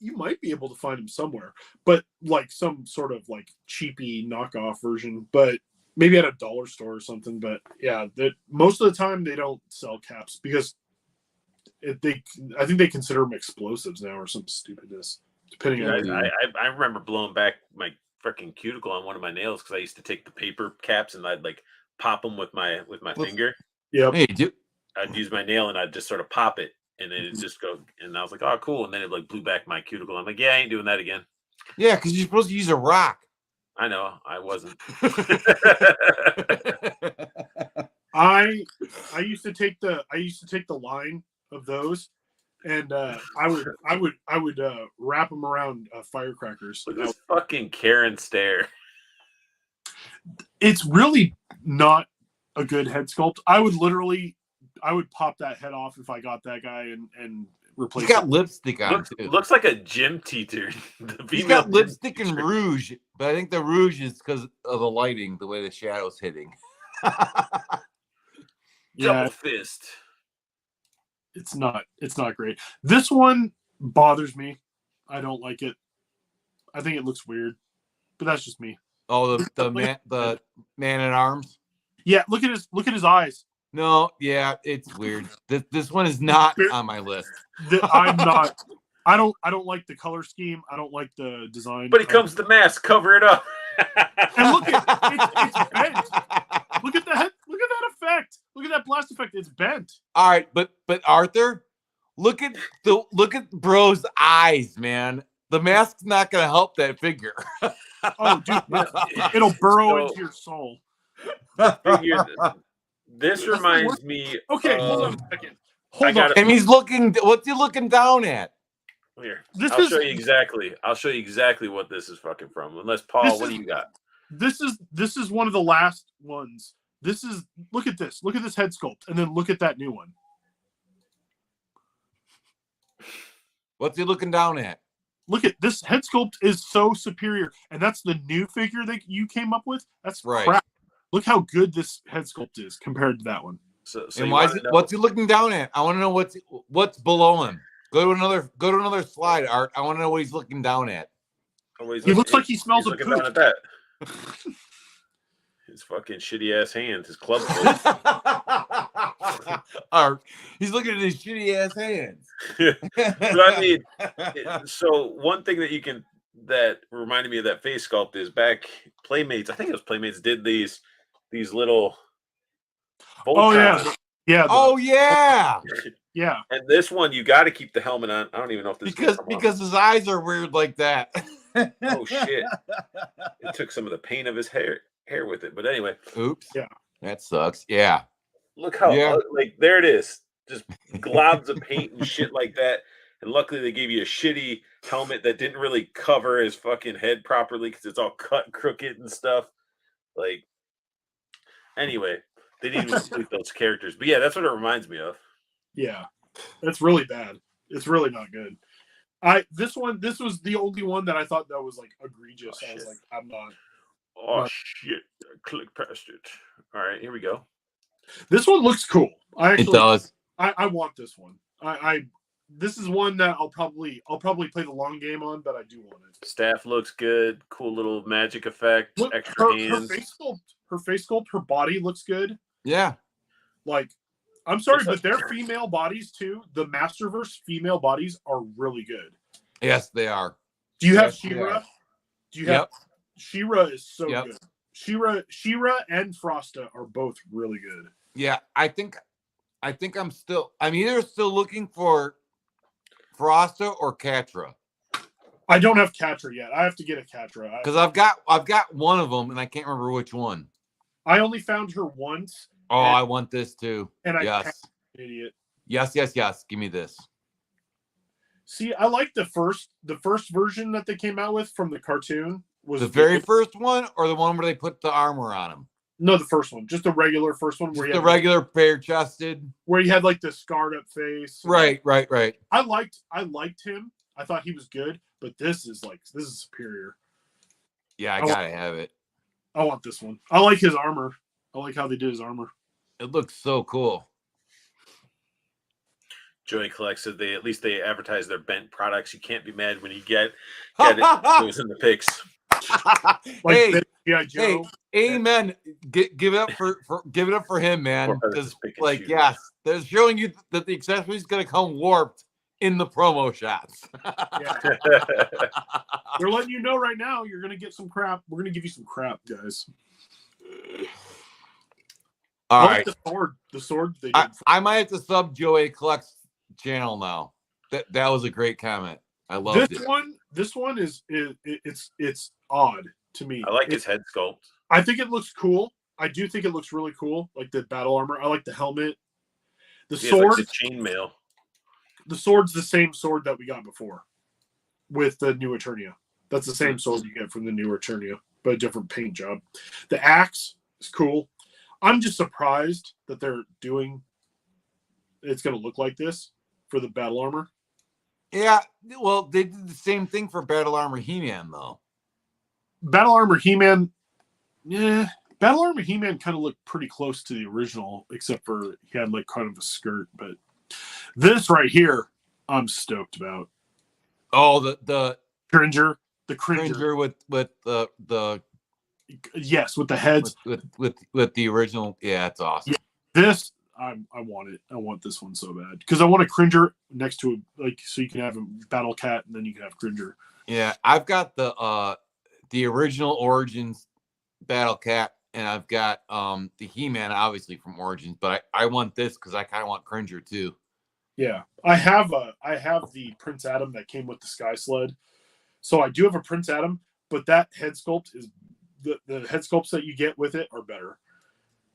You might be able to find them somewhere, but like some sort of like cheapy knockoff version, but maybe at a dollar store or something. But yeah, most of the time they don't sell caps because I think they consider them explosives now or some stupidness. Depending on I remember blowing back my freaking cuticle on one of my nails because I used to take the paper caps and I'd like pop them with my finger. Yeah. Hey, dude. I'd use my nail and I'd just sort of pop it and then it'd just go, and I was like, oh cool, and then it like blew back my cuticle. I'm like, yeah, I ain't doing that again. Yeah, because you're supposed to use a rock. I know, I wasn't. I used to take the line of those, and I would wrap them around firecrackers. Look at this fucking Karen stare. It's really not a good head sculpt. I would pop that head off if I got that guy and replace. He's got it. lipstick on too. Looks like a gym teacher. He's got lipstick and rouge, but I think the rouge is because of the lighting, the way the shadow's hitting. Yeah, Double fist. it's not great. This one bothers me. I don't like it. I think it looks weird, but that's just me. Oh, the man at arms. Yeah, look at his eyes. No, yeah, it's weird. This one is not on my list. I'm not. I don't like the color scheme. I don't like the design. But it comes the mask, cover it up. And look at it's bent. Look at that. Look at that effect. Look at that blast effect. It's bent. All right, but Arthur, look at bro's eyes, man. The mask's not gonna help that figure. Oh, dude, it'll burrow into your soul. This reminds me. Okay, hold on a second. Hold on. And he's looking. What's he looking down at? Here, I'll show you exactly. I'll show you exactly what this is fucking from. Unless Paul, what do you got? This is one of the last ones. Look at this. Look at this head sculpt, and then look at that new one. What's he looking down at? Look at this head sculpt is so superior, and that's the new figure that you came up with. That's right. Crap. Look how good this head sculpt is compared to that one. So and what's he looking down at? I want to know what's below him. Go to another slide, Art. I want to know what he's looking down at. He looks like he smells a looking poop. down at that. His fucking shitty ass hands, his club foot. Art, he's looking at his shitty ass hands. But I mean, so one thing that reminded me of that face sculpt is back Playmates. I think it was Playmates did these little. Oh yeah. Oh yeah. Yeah. And this one, you got to keep the helmet on. I don't even know if this because his eyes are weird like that. Oh shit! It took some of the paint of his hair with it, but anyway. Oops. Yeah. That sucks. Yeah. Look how like there it is, just globs of paint and shit like that. And luckily, they gave you a shitty helmet that didn't really cover his fucking head properly because it's all cut and crooked and stuff. Like, anyway, they didn't even complete those characters. But yeah, that's what it reminds me of. Yeah, that's really bad. It's really not good. This was the only one that I thought that was like egregious. I was like, I'm not. Oh shit! I clicked past it. All right, here we go. This one looks cool. It does. I want this one. This is one that I'll probably play the long game on, but I do want it. Staff looks good. Cool little magic effect. Look, Extra her hands. face sculpt, her body looks good. Yeah. Like, I'm sorry, It's but like- their female bodies too. The Masterverse female bodies are really good. Yes, they are. Do you have Yes, they She-Ra? are. Do you have Yep. She-Ra is so Yep. good. She-Ra and Frosta are both really good. Yeah, I think I'm either still looking for Frosta or Catra. I don't have Catra yet. I have to get a Catra. Because I've got one of them and I can't remember which one. I only found her once, Oh, And- I want this too. and I Yes. passed an idiot. Yes. Give me this. See, I like the first version that they came out with from the cartoon was The very good. first one or the one where they put the armor on him? No, the first one, just the regular first one where Just you the had, regular bare chested. where you had like the scarred up face. Right. I liked him. I thought he was good, but this is superior. Yeah, I I gotta have it. I want this one. I like his armor. I like how they did his armor. It looks so cool. Joey collects it. At least they advertise their bent products. You can't be mad when you get it. It was in the pics. Like Hey, G.I. Joe. amen. Give it up for him, man. Poor brother's Because pick and like, choose. yes, they're showing you that the accessory is gonna come warped in the promo shots. Yeah. They're letting you know right now you're gonna get some crap. We're gonna give you some crap, guys. All I right, like the sword they did. I might have to sub Joey Collects channel now. That was a great comment. I loved it. This one is it's odd to me. I like his head sculpt. I think it looks cool. I do think it looks really cool, like the battle armor. I like the helmet. The He has like sword. the chainmail. The sword's the same sword that we got before with the new Eternia. That's the same sword you get from the new Eternia, but a different paint job. The axe is cool. I'm just surprised that they're doing it's going to look like this for the battle armor. Yeah, well, they did the same thing for Battle Armor He-Man, though. Battle armor He-Man, yeah. Battle armor He-Man kind of looked pretty close to the original, except for he had like kind of a skirt. But this right here, I'm stoked about. Oh, the Cringer, the Cringer. Cringer with the Yes, with the heads. with the original. Yeah, it's awesome. This I want it. I want this one so bad because I want a Cringer next to it, like so you can have a Battle Cat and then you can have Cringer. Yeah, I've got the original Origins Battle Cat, and I've got the He-Man obviously from Origins, but I want this because I kind of want Cringer too. Yeah, I have the Prince Adam that came with the Sky Sled, so I do have a Prince Adam, but that head sculpt is the head sculpts that you get with it are better.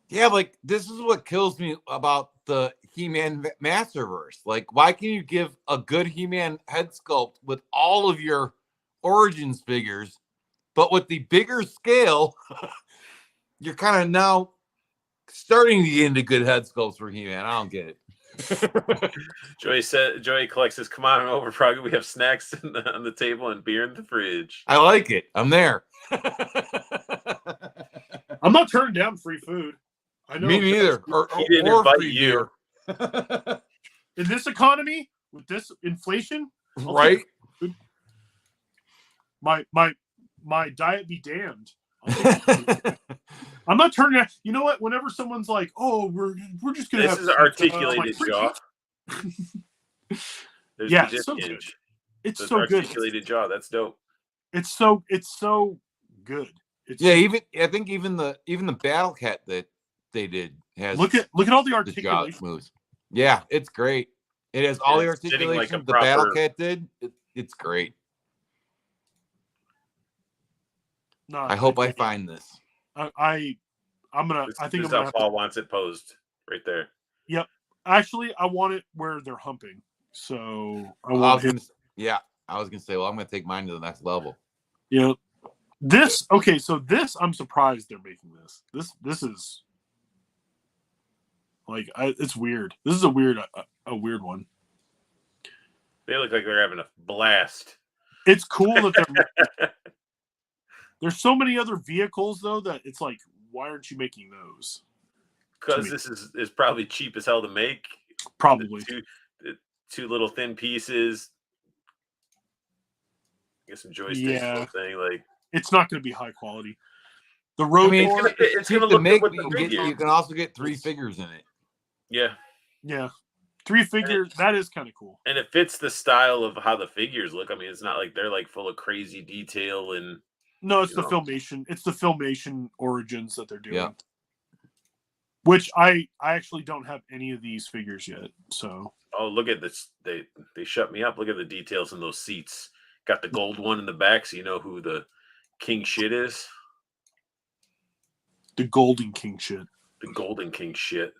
Yeah, like this is what kills me about the He-Man Masterverse. Like, why can you give a good He-Man head sculpt with all of your Origins figures, but with the bigger scale, you're kind of now starting to get into good head sculpts for He-Man. I don't get it. Joey collects this. Come on over, Froggy. We have snacks on the table and beer in the fridge. I like it. I'm there. I'm not turning down free food. I know Me neither. He didn't invite free you. beer. in this economy with this inflation, Right? my diet be damned. I'm not turning down. You know what? Whenever someone's like, "Oh, we're just gonna," This have is like, articulated free jaw. food. There's Yeah, the it's so dip good. hinge. It's That's so good. articulated jaw. That's dope. It's so good. It's Yeah, I think even the Battle Cat that they did has look at all the the jaw articulation. moves. Yeah, it's great. It has all the It's sitting like articulation a the Battle proper- Cat did. It's great. No, I hope I find this. I'm gonna. This, I think this I'm is gonna. how Paul wants it posed right there. Actually, I want it where they're humping. So I I was want him. gonna, yeah, I was gonna say, well, I'm gonna take mine to the next level. Yeah. This okay. So this, I'm surprised they're making this. This is like it's weird. This is a weird one. They look like they're having a blast. It's cool that they're. There's so many other vehicles though that it's like, why aren't you making those? Because this is probably cheap as hell to make. Probably. The two little thin pieces. Get some joysticks, Yeah. little thing like. It's not going to be high quality. The I road mean, door, it's cheap gonna to look make, good but with the figure. you can also get 3 figures in it. Yeah, yeah, 3 figures. That is kind of cool. and it fits the style of how the figures look. I mean, it's not like they're like full of crazy detail and. No, it's You the know. Filmation. It's the Filmation Origins that they're doing. Yeah. Which I actually don't have any of these figures yet. So Oh, look at this! They shut me up. Look at the details in those seats. Got the gold one in the back, so you know who the king shit is. the Golden King shit. The golden king shit.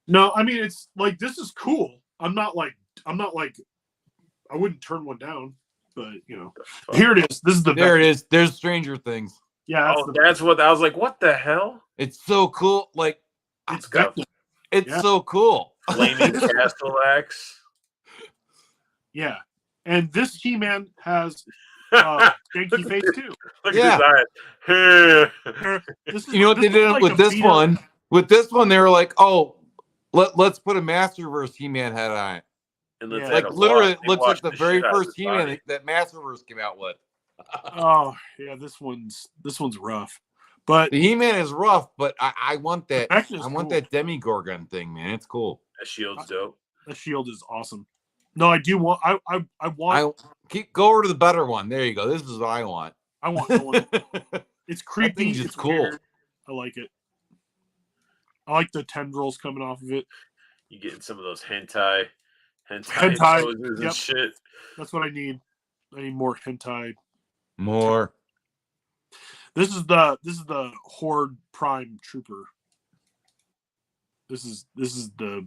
No, I mean it's like this is cool. I'm not like I wouldn't turn one down, but you know, Fuck. here it is. This is the There it is. There's Stranger Things. Yeah, that's Oh, that's what I was like. What the hell? It's so cool. Like, it's got- Vecna. it's Yeah. so cool. Flaming Castellax. Yeah, and this He-Man has janky face too. Look Yeah. at his eyes. This is, You know what they this is did like with a this beat-up- one? With this one, they were like, "Oh, let's put a Masterverse He-Man head on it." And let's Yeah. add Like a literally, wash. it They looks like washed the the very shit out of first his He-Man body. that Masterverse came out with. Oh yeah, this one's rough, but The He-Man is rough, but I want that. Vecna's I want cool. that Demigorgon thing, man. It's cool. That shield's dope. The shield is awesome. No, I do want. I want. Go over to the better one. There you go. This is what I want. I want. It's creepy. thing's just It's cool. weird. I like it. I like the tendrils coming off of it. You getting some of those hentai Hentai, poses yep. and shit. That's what I need. I need more hentai. More. This is the Horde Prime Trooper. This is the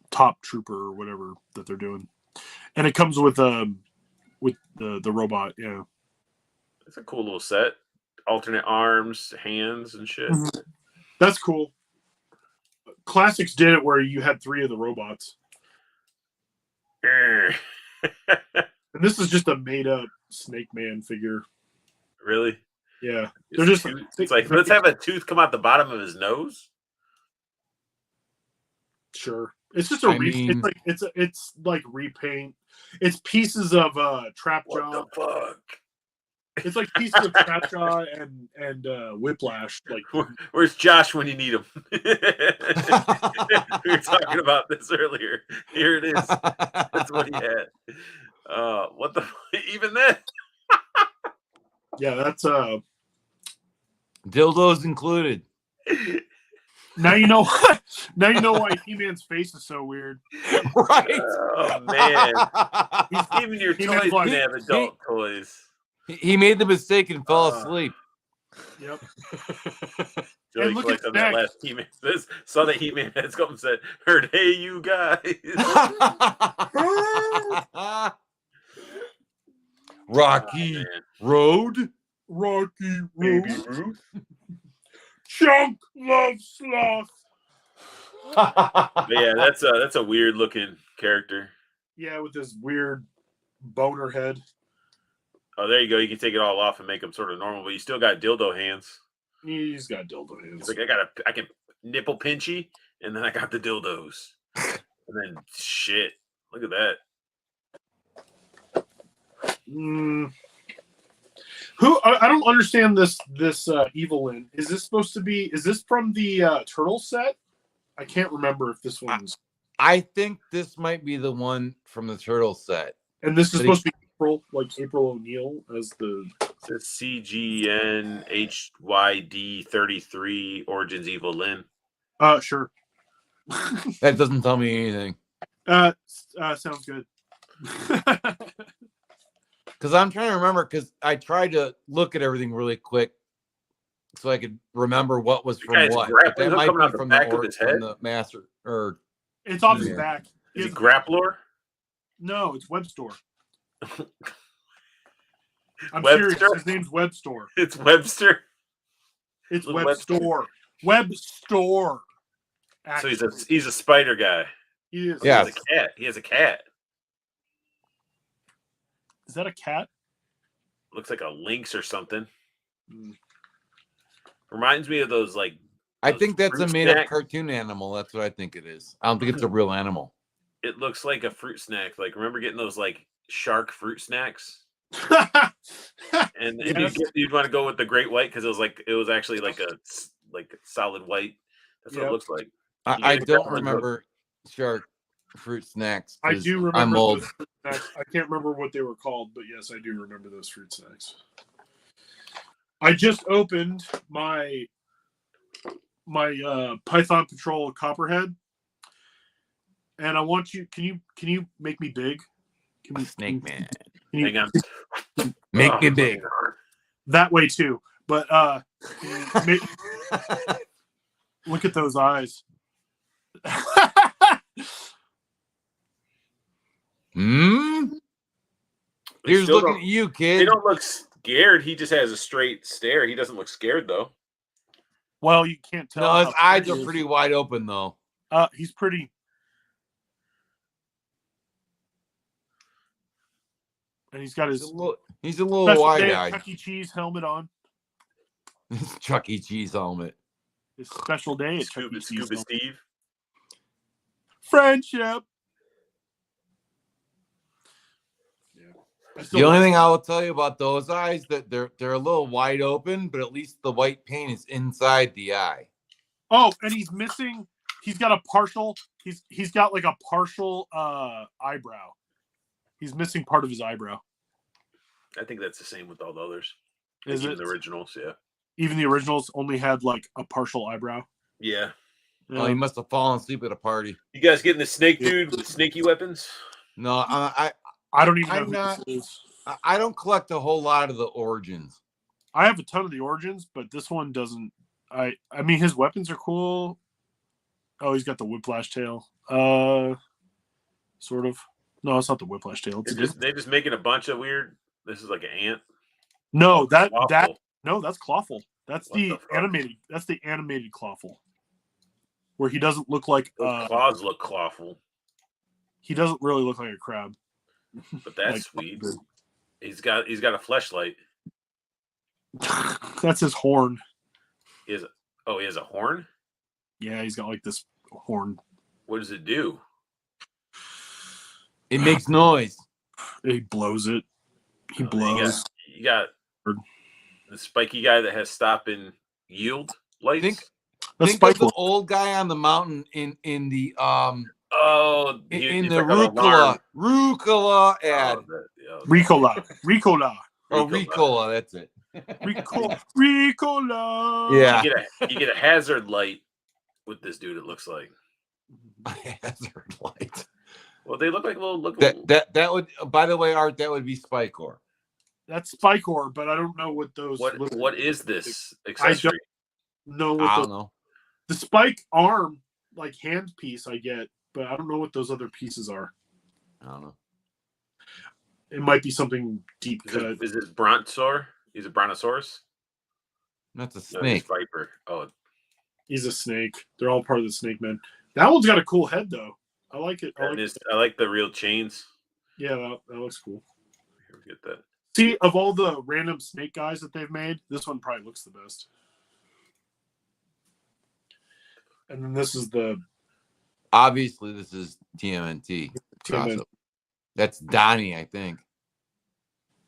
top trooper or whatever that they're doing, and it comes with the robot. Yeah, It's a cool little set. Alternate arms, hands, and shit. Mhm. That's cool. Classics did it where you had 3 of the robots, and this is just a made up Snake Man figure. Really? Yeah, It's they're just it's like let's have a tooth come out the bottom of his nose. sure. It's just a mean- it's like repaint. It's pieces of Trap What Jaw. the fuck? It's like pieces of Trap Jaw and Whiplash. Like Where's Josh when you need him? We were talking about this earlier. Here it is. That's what he had. What the even that? yeah, that's Dildos included. now you know why. Now you know why He-Man's face is so weird. Right. Oh man. Even your He toys meant like- can have adult toys. He made the mistake and fell asleep. Yep. Joey look clicked at on that Snacks. last He-Man. Saw that He-Man heads come and said, "Heard, hey you guys." Rocky Man. Road. Rocky Baby Road. Ruth. Chunk Love Sloth. But yeah, that's a weird looking character. Yeah, with this weird boner head. Oh, there you go. You can take it all off and make them sort of normal, but you still got dildo hands. He's got dildo hands. It's like I can nipple pinchy, and then I got the dildos, and then shit. Look at that. Who I don't understand this Evelyn. Is this supposed to be? Is this from the Turtle set? I can't remember if this one's. I think this might be the one from the Turtle set. And this is But supposed to be April, like April O'Neil as the. It says CGN HYD 33 Origins Evil Lyn. Sure. That doesn't tell me anything. Sounds good. Because I'm trying to remember, because I tried to look at everything really quick so I could remember what was from guy's what. grappling But that hook might coming be out the from back of the, his from head? the master. Or It's off his Yeah. back. Is he has- Grappler? No, it's Web Store. I'm Webster? serious. His name's Web Store. It's Webster. It's Little Web Webster. Store. Web Store. So Actually. he's a spider guy. He is. Yeah. He has a cat. He has a cat. Is that a cat? Looks like a lynx or something. Mm. Reminds me of those like I Those think that's a fruit made-up snack- cartoon animal. That's what I think it is. I don't think it's a real animal. It looks like a fruit snack. Like remember getting those like shark fruit snacks? And Yes. you'd want to go with the great white because it was actually like a solid white. That's what Yep. it looks like. I You get a don't Gremlin hook. remember shark fruit snacks. I 'cause do remember I'm old. those fruit snacks. I can't remember what they were called, but yes, I do remember those fruit snacks. I just opened my Python Patrol Copperhead, and I want you. Can you make me big? Can Snake man. can you- Hang on. Make Oh, me big. that way too. But look at those eyes. Hmm? They Here's still looking don't- at you, They kid. don't look scared. He just has a straight stare. He doesn't look scared though. Well, you can't tell. No, his how eyes scared are he is. pretty wide open though. He's pretty. And he's got He's his a little special day wide at eyed. Chuck E. Cheese helmet on. His Chuck E. Cheese helmet. His special day at Chuck Scuba, E. Cheese. Scuba helmet. Steve. Friendship. Yeah. The only thing I will tell you about those eyes that they're a little wide open, but at least the white paint is inside the eye. Oh, and he's missing. He's got a partial. He's got like a partial eyebrow. He's missing part of his eyebrow. I think that's the same with all the others. Is Even it? the originals? Yeah. Even the originals only had like a partial eyebrow. Yeah. Oh, he must have fallen asleep at a party. You guys getting the snake dude with snaky weapons? No, I don't even know I'm who not- this is. I don't collect a whole lot of the origins. I have a ton of the origins, but this one doesn't. I mean, his weapons are cool. Oh, he's got the whiplash tail. Sort of. No, it's not the whiplash tail. It's They just making a bunch of weird. This is like an ant. no that Waffle. no, that's Clawful. That's What the fuck? animated. That's the animated Clawful, where he doesn't look like. Those claws look clawful, He doesn't really look like a crab. but that's Like, sweet. He's got a fleshlight. That's his horn. He has a horn. Yeah, he's got like this horn. What does it do? It makes noise. He blows it. He Oh, blows. You got the spiky guy that has stop and yield lights. Think- That's Think of Spike. the old guy on the mountain in the Oh, in he's the like an alarm. Rucola ad. Ricola. Ricola. Oh, Ricola. Ricola, that's it. Ricola. Yeah. You get a hazard light with this dude. It looks like. Hazard light. Well, they look like little. That would, by the way, Art, that would be Spikor. That's Spikor, but I don't know what those. What is this accessory? know what I the, don't know. the spike arm, like hand piece, I get, but I don't know what those other pieces are. I don't know. It might be something deep cut. Is it Brontosaur? He's a Brontosaurus? That's a No, he's snake. Viper. Oh, He's a snake. They're all part of the Snake Men. That one's got a cool head though. I like it. I like the real chains. Yeah, that looks cool. Here, we get that. See, of all the random snake guys that they've made, this one probably looks the best. And then this is the Obviously, this is TMNT. TMNT. That's Donnie, I think.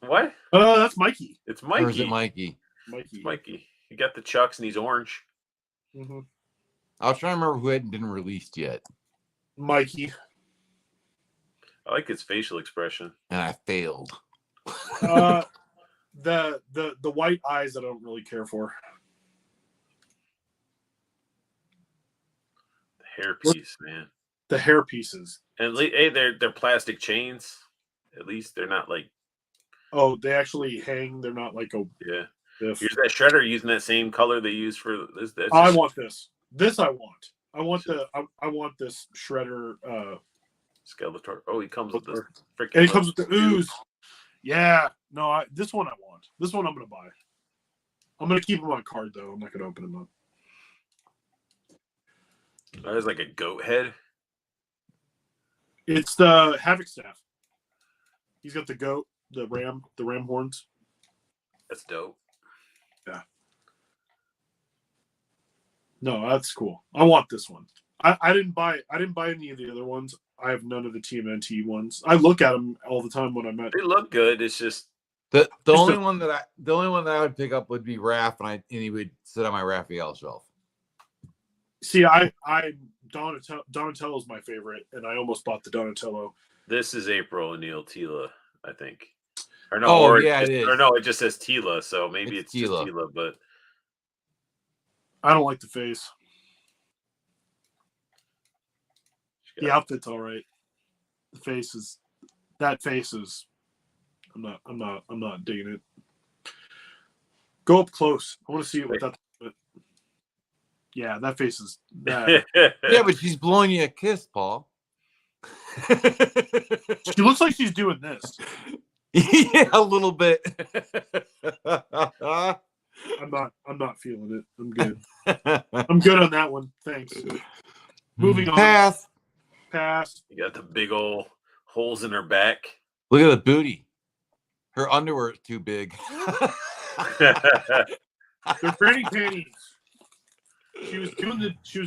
What? Oh, that's Mikey. It's Or is Mikey. it Mikey? Mikey. Mikey. He got the chucks and he's orange. Mhm. I was trying to remember who hadn't been released yet, Mikey. I like his facial expression. and I failed. The white eyes I don't really care for. The hairpiece, man. The hair pieces. And hey, they're plastic chains. At least they're not like Oh, they actually hang. They're not like a. yeah. If. Here's that shredder using that same color they use for this. I want this. This I want. I want I want this shredder. Skeletor. Oh, he comes with this freaking. And it comes with the ooze. Yeah. No, this one I want. This one I'm gonna buy. I'm gonna keep him on card though. I'm not gonna open him up. That is like a goat head. It's the Havoc staff. He's got the goat, the ram horns. That's dope. Yeah. No, that's cool. I want this one. I didn't buy any of the other ones. I have none of the TMNT ones. I look at them all the time when I'm at. They look good. It's just The It's only just- one that I would pick up would be Raph, and he would sit on my Raphael shelf. See, Donatello's my favorite, and I almost bought the Donatello. this is April O'Neil Tila, I think. Or no, Oh, or yeah, just, it is. Or no, it just says Tila, so maybe It's it's just Tila. Tila, but I don't like the face. The outfit's all right. The face is. I'm not digging it. Go up close. I want to see it with that. Yeah, that face is that. Yeah, but she's blowing you a kiss, Paul. She looks like she's doing this. Yeah, a little bit. I'm not feeling it. I'm good. I'm good on that one. Thanks. Moving on. Pass. Pass. you got the big old holes in her back. Look at the booty. Her underwear is too big. They're granny panties. She was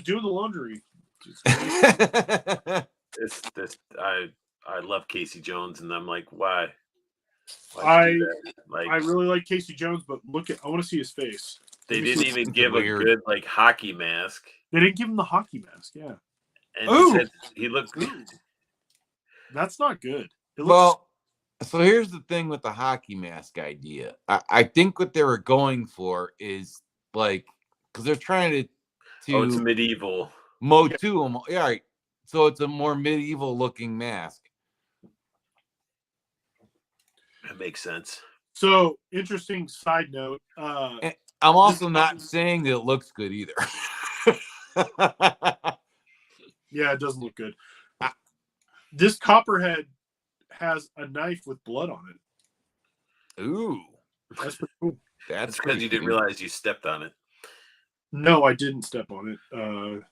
doing the laundry. I I love Casey Jones, and I'm like, why? I do that? Like, I really like Casey Jones, but I want to see his face. they didn't even give Weird. a good like hockey mask, They didn't give him the hockey mask. Yeah, and Ooh. he said he looked good. that's not good. It looks, well, so here's the thing with the hockey mask idea. I think what they were going for is like because they're trying to Oh, it's medieval. yeah, right. So it's a more medieval looking mask. That makes sense. so interesting side note. I'm also not saying that it looks good either. Yeah, it doesn't look good. This copperhead has a knife with blood on it. Ooh, That's pretty cool. That's because pretty you didn't cool. realize you stepped on it. No, I didn't step on it.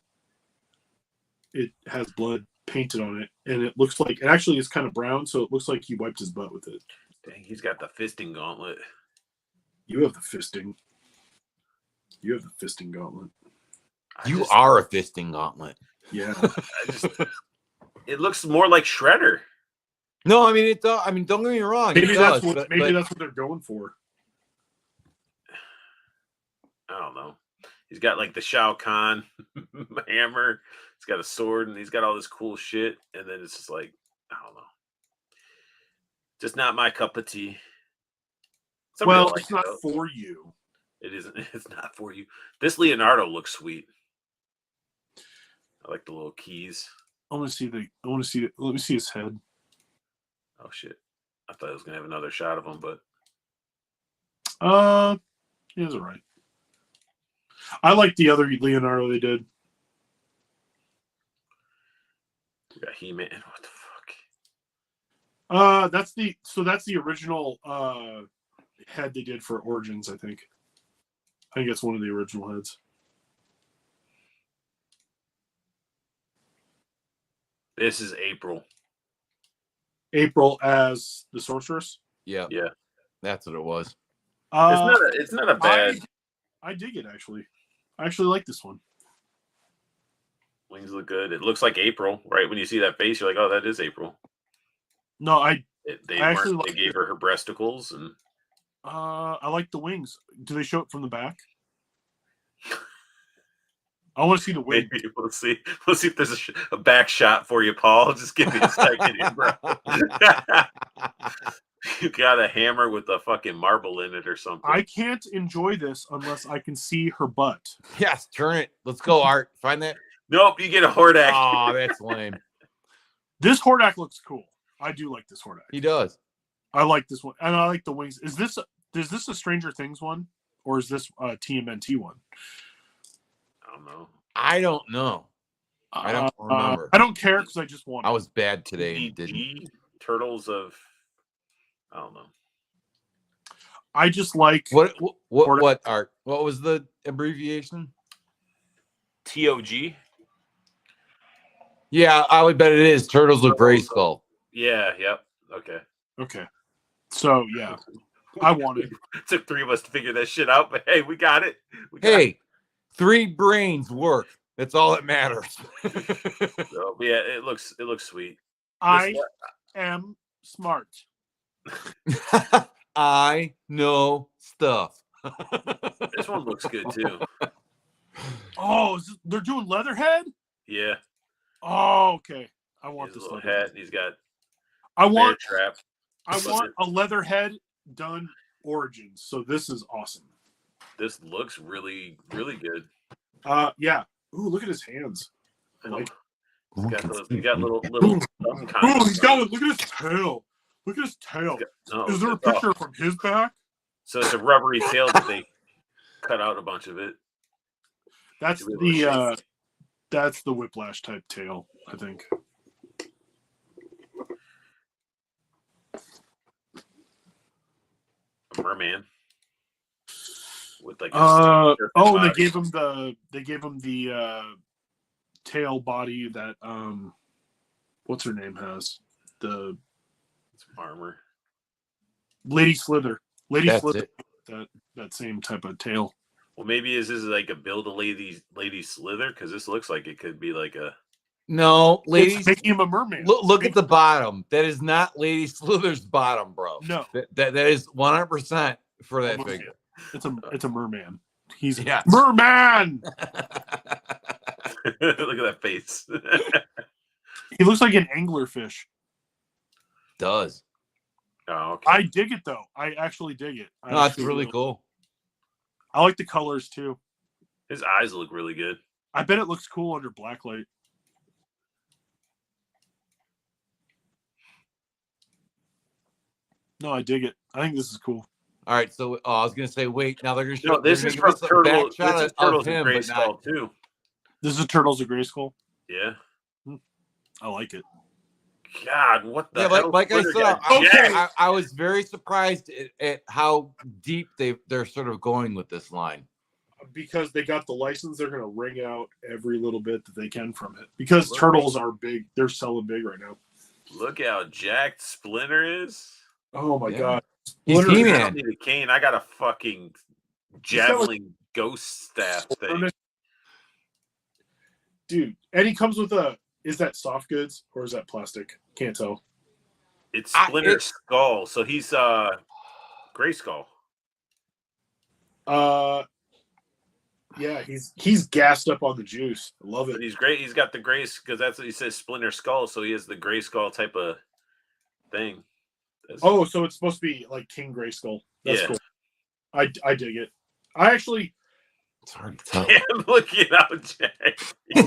It has blood painted on it, and it looks like it actually is kind of brown, so it looks like he wiped his butt with it. Dang, he's got the fisting gauntlet. You have the fisting. You have the fisting gauntlet. You are a fisting gauntlet. Yeah. It looks more like Shredder. No, I mean it does. I mean, don't get me wrong. Maybe it that's does, what but- maybe but- that's what they're going for. I don't know. He's got like the Shao Kahn hammer. He's got a sword, and he's got all this cool shit. And then it's just like, I don't know. Just not my cup of tea. Some people Well, like it's it, not though. for you. It isn't. It's not for you. This Leonardo looks sweet. I like the little keys. I want to see let me see his head. Oh shit! I thought I was gonna have another shot of him, but He was all right. I like the other Leonardo they did. we got He-Man. What the fuck? That's the original head they did for Origins, I think. I think that's one of the original heads. This is April. April as the sorceress. Yeah, Yeah, that's what it was. it's not a bad. I dig it actually. I actually like this one. Wings look good. It looks like April, right? When you see that face, you're like, "Oh, that is April." No, They I actually weren't- they like gave her breasticles, and I like the wings. Do they show it from the back? I want to see the wing. maybe we'll see. We'll see if there's a back shot for you, Paul. Just give me a second, here, bro. You got a hammer with a fucking marble in it or something. I can't enjoy this unless I can see her butt. Yes, turn it. Let's go, Art. Find that. Nope, you get a Hordak. Oh, that's lame. This Hordak looks cool. I do like this Hordak. He does. I like this one, and I like the wings. Is this a Stranger Things one, or is this a TMNT one? I don't know. I don't know. I don't remember. I don't care because I just want. I was bad today and didn't. DG Turtles of. I don't know. I just like What Art? What was the abbreviation? TOG. Yeah, I would bet it is Turtles with Gray Skull. Yeah. Yep. Okay. Okay, so yeah, I want it. Took three of us to figure that shit out, but hey, we got it. We got Hey, 3 brains work. That's all that matters. So, yeah, it looks sweet. I am smart. I know stuff. This one looks good too. Oh, they're doing Leatherhead? Yeah. Oh, okay. I He want has a this little Leatherhead. hat. He's got I bear want trap. a Leatherhead done Origins. So this is awesome. This looks really, really good. Yeah. Ooh, look at his hands. I I know. like He's got little thumb kind Ooh, of he's got it. Look at his tail. Look at his tail. no, Is there a it's off. picture from his back? So it's a rubbery tail that they cut out a bunch of it. That's Should be able to that's the Whiplash type tail, I think. A merman with like a Oh, body. they gave him the tail body that what's her name has? The Some armor. Lady Slither. Lady That's Slither it. that same type of tail. Well, maybe this is like a build a lady slither because this looks like it could be like a. No, It's ladies, making him a merman. look at the bottom. That is not Lady Slither's bottom, bro. No. That is 100% for that Oh, figure. It's a merman. He's Yes. merman. Look at that face. He looks like an anglerfish. Does. Oh, okay. I dig it though. I actually dig it. I No, it's actually really do. cool. I like the colors too. His eyes look really good. I bet it looks cool under blacklight. No, I dig it. I think this is cool. All right, so I was gonna say, wait, now they're gonna show. No, this they're is gonna from give us a back Turtle. This shot is of Turtles and him, Gray but Skull not. too. This is Turtles of Grayskull. Yeah. I like it. God, what the Yeah, hell? like I Slither said, got Okay. jacked. I was very surprised at how deep they're sort of going with this line. Because they got the license, they're going to wring out every little bit that they can from it. Because Look. turtles are big. They're selling big right now. Look how jacked Splinter is. Oh my Yeah. God. He's Splinter- I He-Man. don't need a cane. I got a fucking javelin ghost staff thing. Dude, and he comes with is that soft goods or is that plastic? Can't tell. It's I- Splinter it's- Skull. So he's Gray Skull. Yeah, he's gassed up on the juice. I love But it. he's great. He's got the gray because that's what he says, Splinter Skull. So he has the Gray Skull type of thing. That's- Oh, so it's supposed to be like King Grayskull. That's Yeah. cool. I dig it. I actually It's hard to tell. Yeah, look at how jacked. Yeah.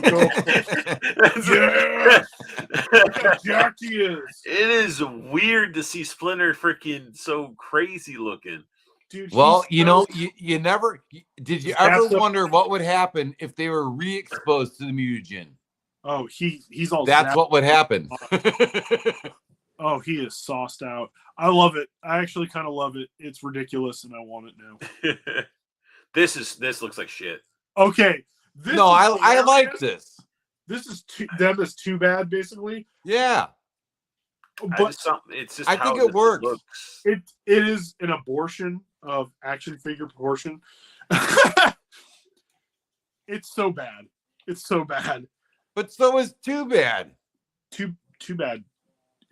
Look how jacked he is. It is weird to see Splinter freaking so crazy looking. Dude, Well, he's you know, so- you never did you That's ever the- wonder what would happen if they were re-exposed to the mutagen? Oh, he's all That's zapped. what would happen. Oh, he is sauced out. I love it. I actually kind of love it. It's ridiculous, and I want it now. This looks like shit. Okay, this No, is I hilarious. like this. This is them is too bad, basically. Yeah. But It's just I how think it this works. looks. it is an abortion of action figure proportion. It's so bad. It's so bad. But so is Too Bad. Too bad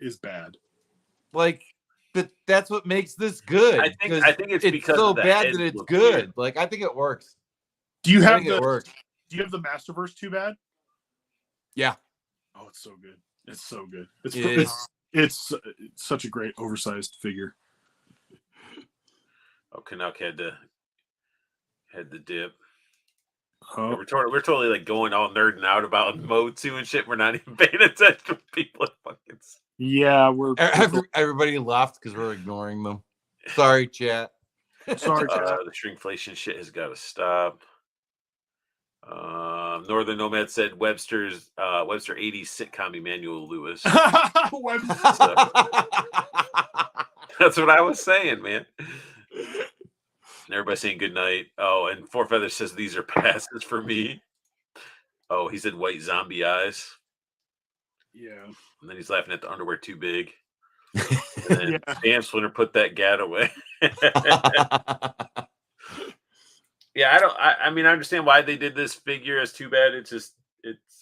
is bad. Like that's what makes this good. I think 'cause it's it's because so of the bad heads that it's look good. weird. Like I think it works. Do you I have think it works. Do you have the Masterverse Too Bad? Yeah. Oh, it's so good. It's so good. It's It is. it's such a great oversized figure. Oh, Canuck had the dip. Oh, We're totally like going all nerding out about Motu and shit. We're not even paying attention to people. Fucking. yeah, we're Everybody left because we're ignoring them. Sorry, chat. sorry. Chad. The shrinkflation shit has got to stop. Northern Nomad said Webster 80s sitcom Emmanuel Lewis. Webster. That's what I was saying, man. And everybody saying good night. Oh, and Four Feathers says these are passes for me. Oh, he said white zombie eyes. Yeah. And then he's laughing at the underwear too big. And then Yeah. Damn Splinter put that gat away. Yeah, I don't. I mean, I understand why they did this figure. It's too bad. It's.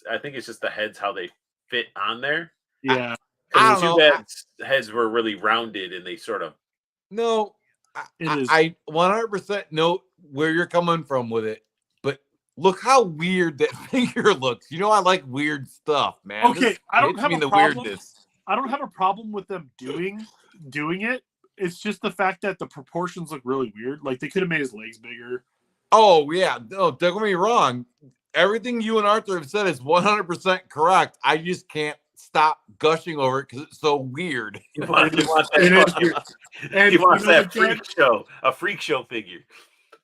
I think it's just the heads how they fit on there. Yeah. I Because don't the know. two heads were really rounded, and they sort of. No, It is. I 100% know where you're coming from with it, but look how weird that figure looks. You know, I like weird stuff, man. Okay, This I don't hits have me in a the problem. weirdness. I don't have a problem with them doing it. It's just the fact that the proportions look really weird. Like they could have made his legs bigger. Oh yeah, no, don't get me wrong. Everything you and Arthur have said is 100% correct. I just can't stop gushing over it because it's so weird. You want, you want It is that, weird. And you want you know that what, Jen? a freak show figure.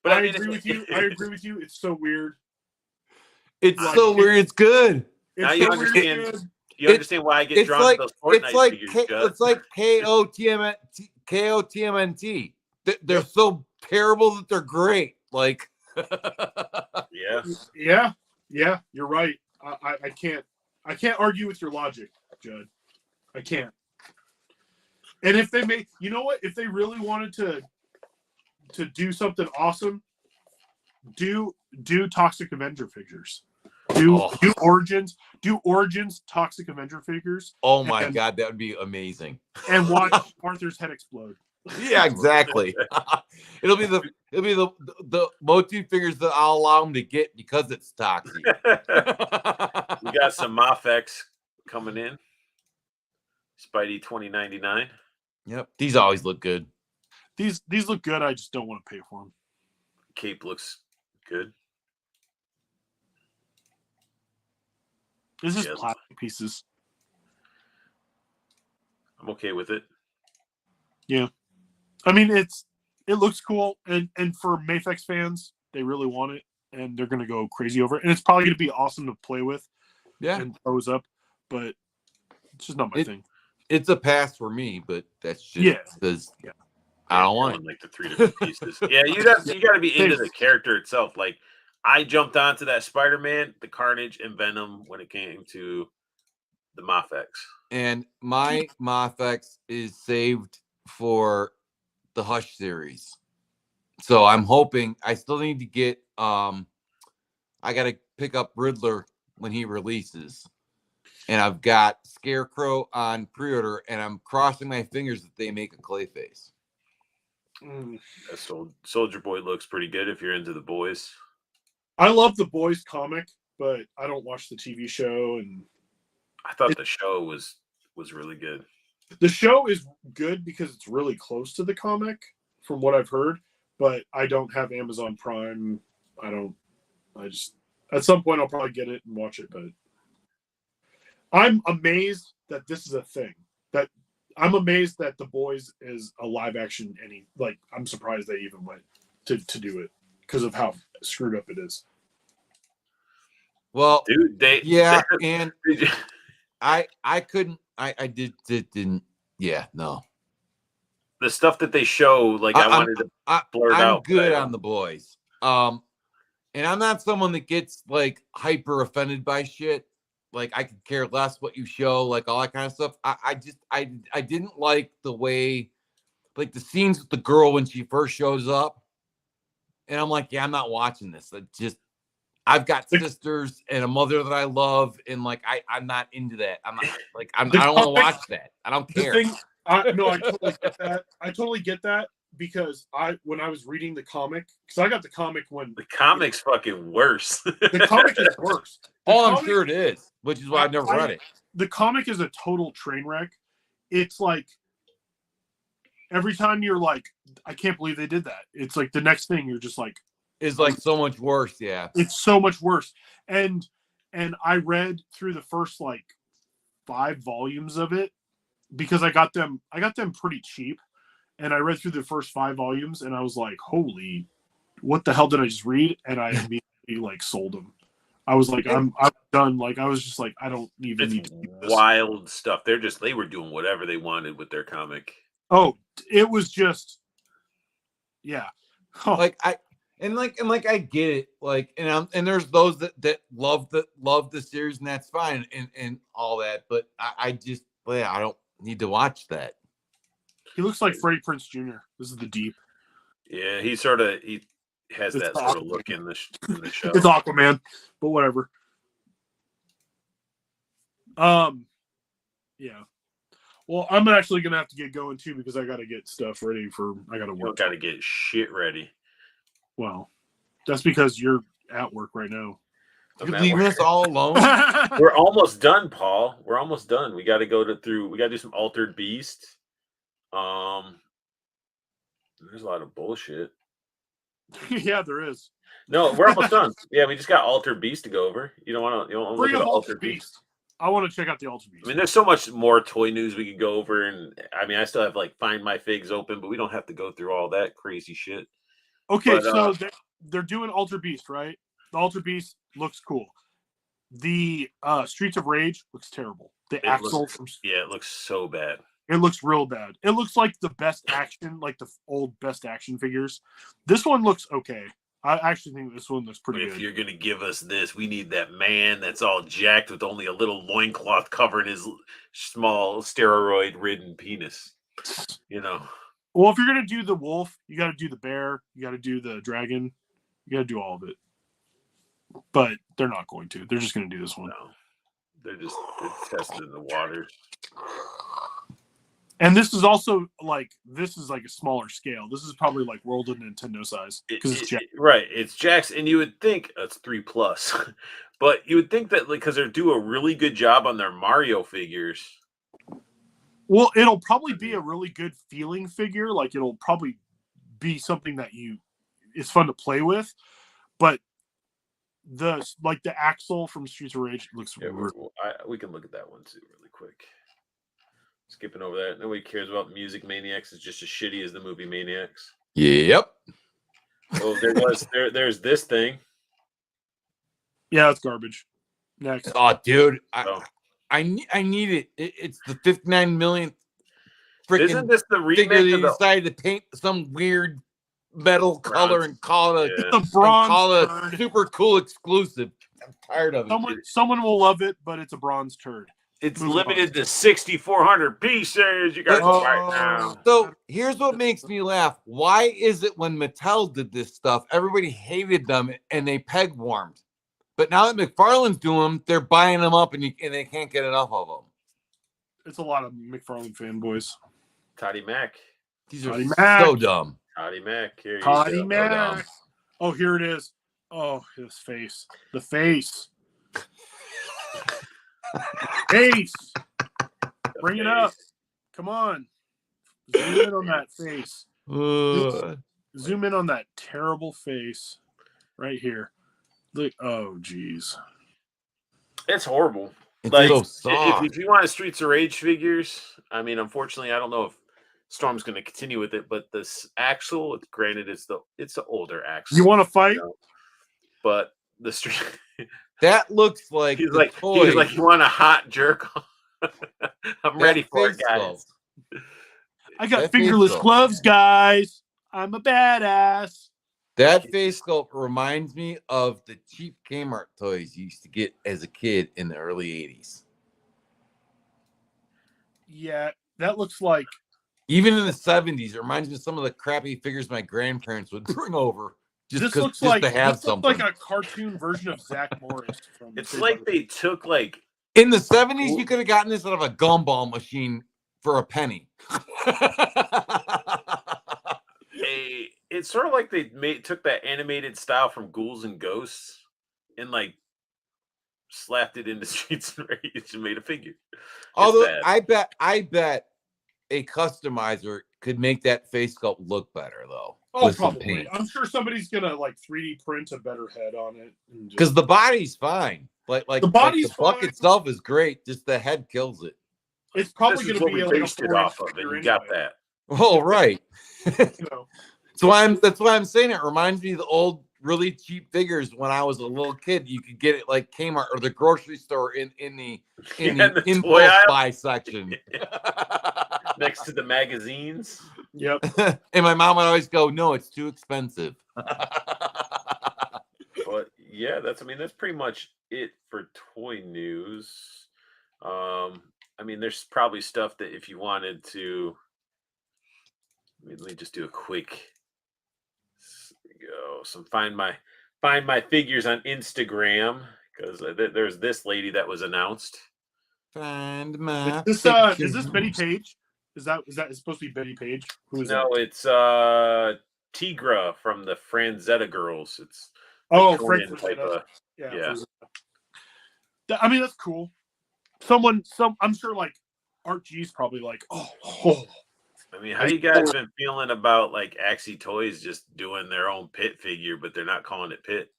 But I mean, agree with you. I agree with you. It's so weird. It's Like, so weird. It's good. Now It's you so understand. weird. You understand why I get It's drawn like to those Fortnite figures, Judd. it's like KOTMNT. They're so terrible that they're great. Like Yeah. Yeah. You're right. I can't argue with your logic, Judd. I can't. And if they made, you know what? If they really wanted to do something awesome, do Toxic Avenger figures. Do Origins Toxic Avenger figures. oh my god, that would be amazing. And watch Arthur's head explode. Yeah, exactly. it'll be the motif figures that I'll allow them to get because it's toxic. We got some Mafex coming in. Spidey 2099. Yep, these always look good. These look good. I just don't want to pay for them. Cape looks good. This is Yeah. plastic pieces. I'm okay with it. I mean, it looks cool, and for Mafex fans, they really want it, and they're gonna go crazy over it, and it's probably gonna be awesome to play with Yeah, and pose up, but it's just not my thing. it's a pass for me, but that's just Yeah. because I don't want it. Like the 3 different pieces. Yeah, you got to be into the character itself. Like I jumped onto that Spider-Man, the Carnage, and Venom when it came to the Mafex. And my Mafex is saved for the Hush series. So I'm hoping I still need to get I gotta pick up Riddler when he releases. And I've got Scarecrow on pre-order, and I'm crossing my fingers that they make a Clayface. That Soldier Boy looks pretty good if you're into the boys. I love the Boys comic, but I don't watch the TV show, and I thought the show was really good. the show is good because it's really close to the comic, from what I've heard. But I don't have Amazon Prime. I just at some point I'll probably get it and watch it, but I'm amazed that this is a thing. That I'm amazed that The Boys is a live action. I'm surprised they even went to do it because of how screwed up it is. Well, Dude, and I couldn't. I didn't. Yeah, no. the stuff that they show, like I wanted to blur it out. I'm good on The Boys. And I'm not someone that gets like hyper offended by shit. Like I could care less what you show, like all that kind of stuff. I didn't like the way, like the scenes with the girl when she first shows up, and I'm like, yeah, I'm not watching this. I've got sisters and a mother that I love, and like I'm not into that. I'm not like I don't want to watch that. I don't care. I totally get that. I totally get that because when I was reading the comic, because I got the comic when The comic's fucking worse. the comic is worse. I'm sure it is, which is why I've never read it. The comic is a total train wreck. It's like every time you're like, I can't believe they did that. It's like the next thing you're just like, Is like so much worse. Yeah, it's so much worse. And I read through the first like 5 volumes of it because I got them pretty cheap. And I read through the first 5 volumes and I was like, holy, what the hell did I just read? And I immediately like sold them. I was like, I'm done. Like, I was just like, I don't even need to keep this. Wild stuff. They were doing whatever they wanted with their comic. Oh, it was just, yeah. Oh, like I get it. Like, and there's those that love the series, and that's fine, and all that. But I just, I don't need to watch that. he looks like Freddie Prinze Jr. This is the Deep. Yeah, he has It's that sort of Aquaman. look in the show. It's Aquaman, but whatever. Yeah. Well, I'm actually gonna have to get going too because I got to get stuff ready for. I got to You work. got to get shit ready. Well, that's because you're at work right now. You I'm at leaving work. us all alone? We're almost done, Paul. We're almost done. We got to go through. We got to do some Altered Beast. There's a lot of bullshit. Yeah, there is. No, we're almost done. Yeah, we just got Altered Beast to go over. You don't want to look Bring at up the Altered Beast. I want to check out the Altered Beast. I mean, there's so much more toy news we could go over, and I mean, I still have like Find My Figs open, but we don't have to go through all that crazy shit. Okay, But, so they're doing Altered Beast, right? The Altered Beast looks cool. The Streets of Rage looks terrible. The Axle from it looks so bad. It looks real bad. It looks like the best action, like the old best action figures. This one looks okay. I actually think this one looks pretty If good. you're gonna give us this, we need that man that's all jacked with only a little loincloth covering his small steroid-ridden penis. You know. Well, if you're gonna do the wolf, you got to do the bear. You got to do the dragon. You got to do all of it. But they're not going to. They're just gonna do this one. No, they're testing in the waters. And this is also like a smaller scale. This is probably like World of Nintendo size because it's right. It's Jax, and you would think it's 3+, but you would think that because they do a really good job on their Mario figures. Well, it'll probably be a really good feeling figure. Like it'll probably be something that it's fun to play with, but the Axle from Streets of Rage looks. Yeah, we can look at that one too really quick. Skipping over that. Nobody cares about Music Maniacs. It's just as shitty as the movie Maniacs. Yep. Well, there's this thing. Yeah, it's garbage. Next. Oh, dude, I need it. It's the 59 millionth freaking. Isn't this the remake figure of they decided to paint some weird metal color and call it the bronze call it a super cool exclusive. I'm tired of it. Someone will love it, but it's a bronze turd. It's limited to 6,400 pieces. You got to right now. So here's what makes me laugh. Why is it when Mattel did this stuff, everybody hated them and they peg warmed? But now that McFarlane's doing them, they're buying them up and they can't get enough of them. It's a lot of McFarlane fanboys. Toddy Mac. These are so dumb. Toddy Mac. Here Toddy Mac. Oh, here it is. Oh, his face. The face. Face. Bring it up. Come on. Zoom in on that face. Zoom in on that terrible face right here. Look. Oh, geez. It's horrible. It's like so soft. If you want a Streets of Rage figures, I mean, unfortunately, I don't know if Storm's going to continue with it, but this Axle, granted, it's the older Axle. You want to fight? But the street. That looks like he's like, you want a hot jerk? I'm ready for it, guys. I got fingerless gloves, guys. I'm a badass. That face sculpt reminds me of the cheap Kmart toys you used to get as a kid in the early 80s. Yeah, that looks like. Even in the 70s, it reminds me of some of the crappy figures my grandparents would bring over. Just to have something. Looks like a cartoon version of Zach Morris. It's like they took like in the 70s, you could have gotten this out of a gumball machine for a penny. It's sort of like they took that animated style from Ghouls and Ghosts and like slapped it into Streets and Rage and made a figure. Although I bet a customizer could make that face sculpt look better though. Oh, probably. I'm sure somebody's gonna like 3D print a better head on it. Because the body's fine. Like the buck itself is great. Just the head kills it. It's probably going to be like based it off of it. You got that. Oh, right. That's why I'm saying it reminds me of the old really cheap figures when I was a little kid. You could get it like Kmart or the grocery store in the impulse buy section. Next to the magazines. Yep. And my mom would always go, "No, it's too expensive." But yeah, that's pretty much it for toy news. I mean, there's probably stuff that if you wanted to, let me just do a quick go. So find my figures on Instagram because there's this lady that was announced. Find my Is this Betty pictures. Page? Is that it's supposed to be Betty Page? Who is No, that? it's Tigra from the Franzetta Girls. It's Oh, Conan Frank type Frazetta. of Yeah. yeah. I mean, that's cool. I'm sure like Art G's probably like, oh. I mean, how you guys been feeling about like Axie Toys just doing their own Pit figure, but they're not calling it Pit?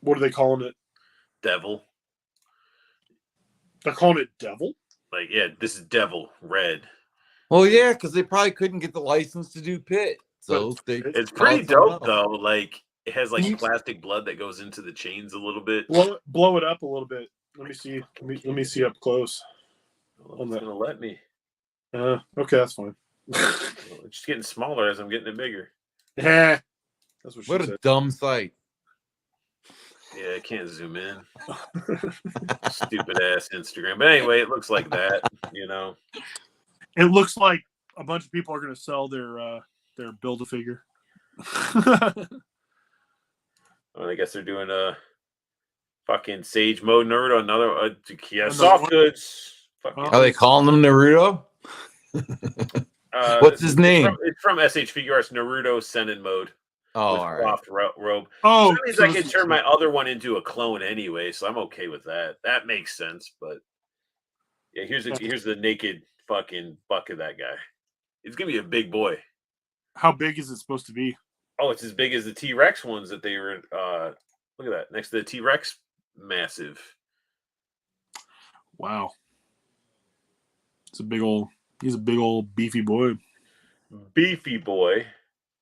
What are they calling it? Devil. They're calling it Devil? Like, yeah, this is Devil Red. Well, yeah, because they probably couldn't get the license to do Pit. So they It's call pretty it something dope else. though. Like it has like You- plastic blood that goes into the chains a little bit. Blow it up a little bit. Let me see. Let me see up close. It's gonna let me. Okay, that's fine. It's just getting smaller as I'm getting it bigger. Yeah, that's what she What a said. dumb sight. Yeah, I can't zoom in. Stupid ass Instagram. But anyway, it looks like that, you know. It looks like a bunch of people are going to sell their Build-A-Figure. Well, I guess they're doing a fucking Sage Mode Naruto, another Another soft one? goods. Fucking, Are they calling them Naruto? What's his name? It's from SH Figure Arts Naruto Senin Mode. Oh, With all right. cloth robe. Oh, That means so I this can is- turn my other one into a clone anyway, so I'm okay with that. That makes sense. But yeah, here's the naked fucking buck of that guy. It's gonna be a big boy. How big is it supposed to be? Oh, it's as big as the T-Rex ones that they were. Look at that next to the T-Rex, massive. Wow. He's a big old beefy boy. Beefy boy.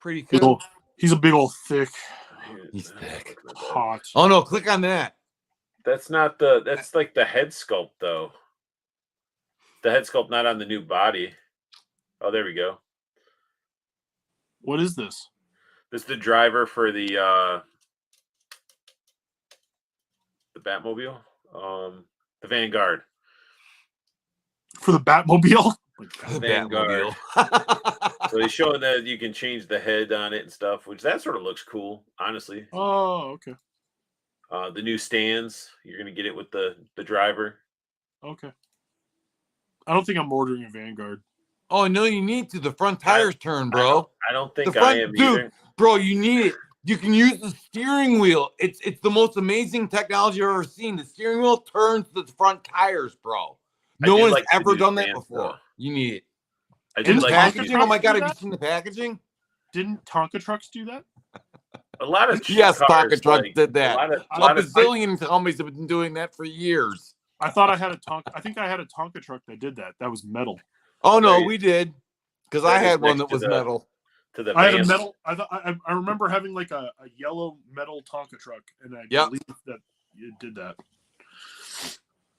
Pretty Big cool. old- he's a big old thick, He's thick. hot. Oh no, click on that. That's like the head sculpt though. The head sculpt not on the new body. Oh, there we go. What is this? This is the driver for the Batmobile, the Vanguard. For the Batmobile? The Vanguard. Batmobile. So he's showing that you can change the head on it and stuff, which that sort of looks cool, honestly. Oh, okay. The new stands, you're gonna get it with the driver. Okay. I don't think I'm ordering a Vanguard. Oh no, you need to. The front tires turn, bro. I don't think The front, I am dude, either. bro, you need it. You can use the steering wheel. It's the most amazing technology I've ever seen. The steering wheel turns the front tires, bro. I No did one's like the ever new done that stands, before. though. You need it. I And did the like packaging. Oh my god, do have you that? seen the packaging? Didn't Tonka trucks do that? a lot of Yes, cars, Tonka Truck like, did that. A lot of, A lot of bazillion companies have been doing that for years. I thought I had a Tonka. I think I had a Tonka truck that did that. That was metal. Oh no, Right. we did. Because That I is had one next that to was the- metal. to the I had a Vamp. metal. I remember having like a yellow metal Tonka truck, and I Yep. believe that it did that.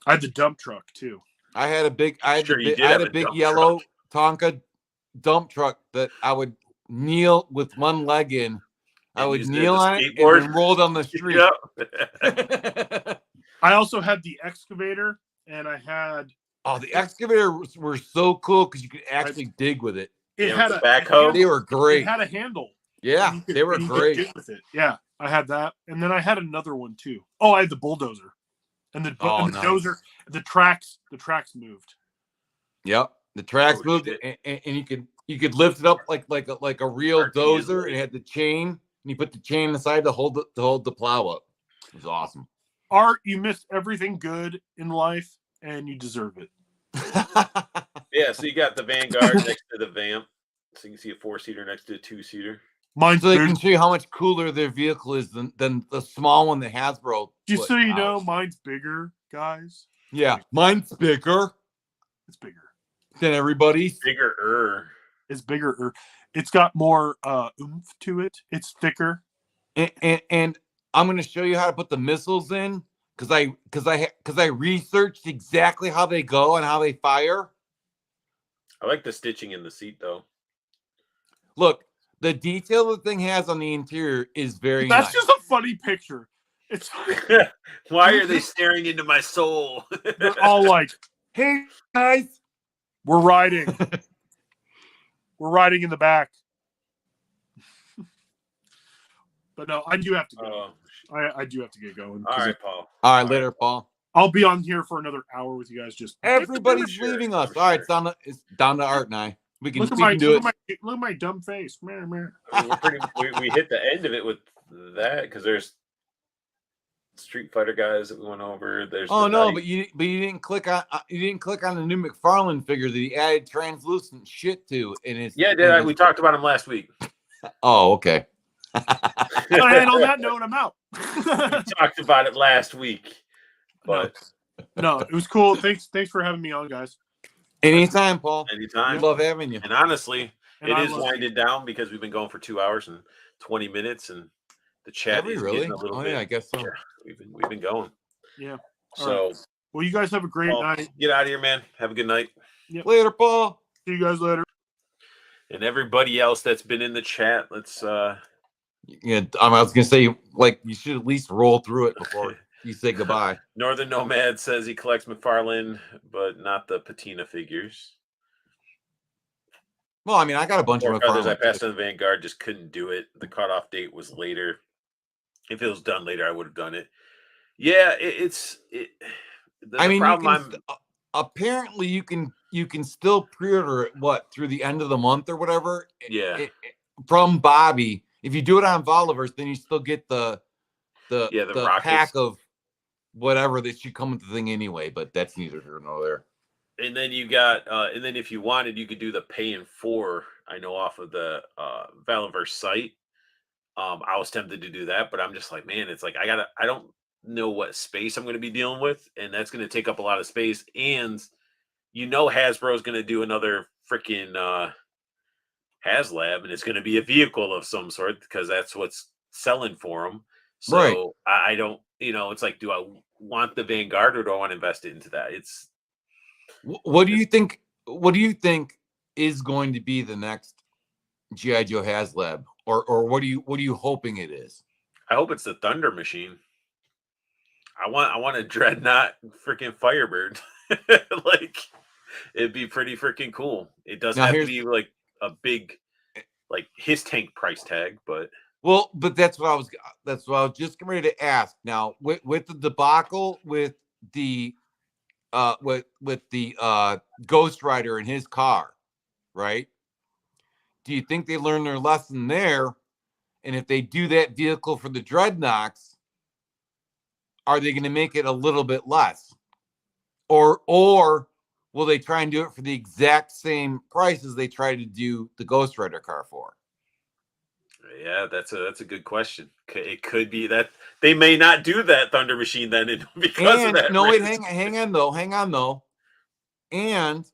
I had the dump truck too. I had a big, Sure, you did I had have a a big dump yellow Tonka dump truck that I would kneel with one leg in. I And would use it as kneel a on it skateboard? and then roll down the street. Yep. I also had the excavator, and I had Oh, the excavators were so cool because you could actually dig with it. it Yeah, had with a the backhoe. They were It great. had a handle. Yeah, and you could- they were and you could great. dig with it. Yeah, I had that, and then I had another one too. Oh, I had the bulldozer, and the Oh, nice. dozer. The tracks moved. Yep, the tracks Oh, moved, shit. and you could lift it up like a real Arcade dozer. like- It had the chain, and you put the chain inside to hold the plow up. It was awesome. Art, you missed everything good in life, and you deserve it. Yeah, so you got the Vanguard next to the Vamp. So you can see a 4-seater next to a 2-seater. Mine's So they big. can show you how much cooler their vehicle is than the small one that Hasbro. Just put so you know, out. mine's bigger, guys. Yeah, mine's bigger It's bigger. than everybody's. Bigger. It's bigger. It's got more oomph to it. It's thicker. And I'm going to show you how to put the missiles in because I researched exactly how they go and how they fire. I like the stitching in the seat though. Look, the detail the thing has on the interior is very That's nice. just a funny picture. It's Why are they staring into my soul? they're all like, "Hey guys, we're riding. We're riding in the back." But no, I do have to go. Oh, I do have to get going. all right, Paul. All right, later, Paul. I'll be on here for another hour with you guys. Just Everybody's sure, leaving us. for All right, sure. it's down to Art and I. We can, look at we my can do it. look at my dumb face. Meh, meh. I mean, we hit the end of it with that because there's Street Fighter guys that we went over. There's Oh the no, Nutty- but you didn't click on the new McFarlane figure that he added translucent shit to, and it's yeah, we talked about him last week. Oh, okay. And on that note, I'm out. We talked about it last week, but No, it was cool. Thanks for having me on, guys. Anytime, Paul. anytime. We love having you. And honestly, And it I is love winding down because we've been going for 2 hours and 20 minutes, and the chat Have we is really? getting a little Oh bit. yeah, I guess so. Yeah, we've been going. Yeah. So, Well, you guys have a great Paul, night. get out of here, man. Have a good night. Later, Paul. See you guys later. And everybody else that's been in the chat, let's Yeah, I was gonna say, like, you should at least roll through it before you say goodbye. Northern Nomad says he collects McFarlane, but not the patina figures. Well, I mean, I got a bunch Or of others I McFarlane. passed on the Vanguard, just couldn't do it. The cutoff date was later. If it was done later, I would have done it. Yeah, I mean, problem apparently you can still pre-order it through the end of the month or whatever. Yeah. From Bobby. If you do it on Voliverse, then you still get the rockets. pack of whatever that should come with the thing anyway. But that's neither here nor there. And then you got, and then if you wanted, you could do the pay in 4. I know off of the Valiverse site. I was tempted to do that, but I'm just like, man, it's like I don't know what space I'm going to be dealing with, and that's going to take up a lot of space. And Hasbro is going to do another freaking HasLab, and it's going to be a vehicle of some sort because that's what's selling for them. So Right. I don't, it's like, do I want the Vanguard or do I want to invest into that? It's What do you think? What do you think is going to be the next G.I. Joe HasLab, or what are you hoping it is? I hope it's the Thunder Machine. I want a Dreadnought freaking Firebird. Like, it'd be pretty freaking cool. It doesn't Now, have to be like a big, like his tank price tag, but But that's what I was just getting ready to ask. Now, with the debacle with the Ghost Rider in his car, right? Do you think they learned their lesson there? And if they do that vehicle for the Dreadnoughts, are they going to make it a little bit less? Or will they try and do it for the exact same price as they tried to do the Ghost Rider car for? yeah, that's a good question. It could be that they may not do that Thunder Machine then because of that. No, wait, risk. hang on though. And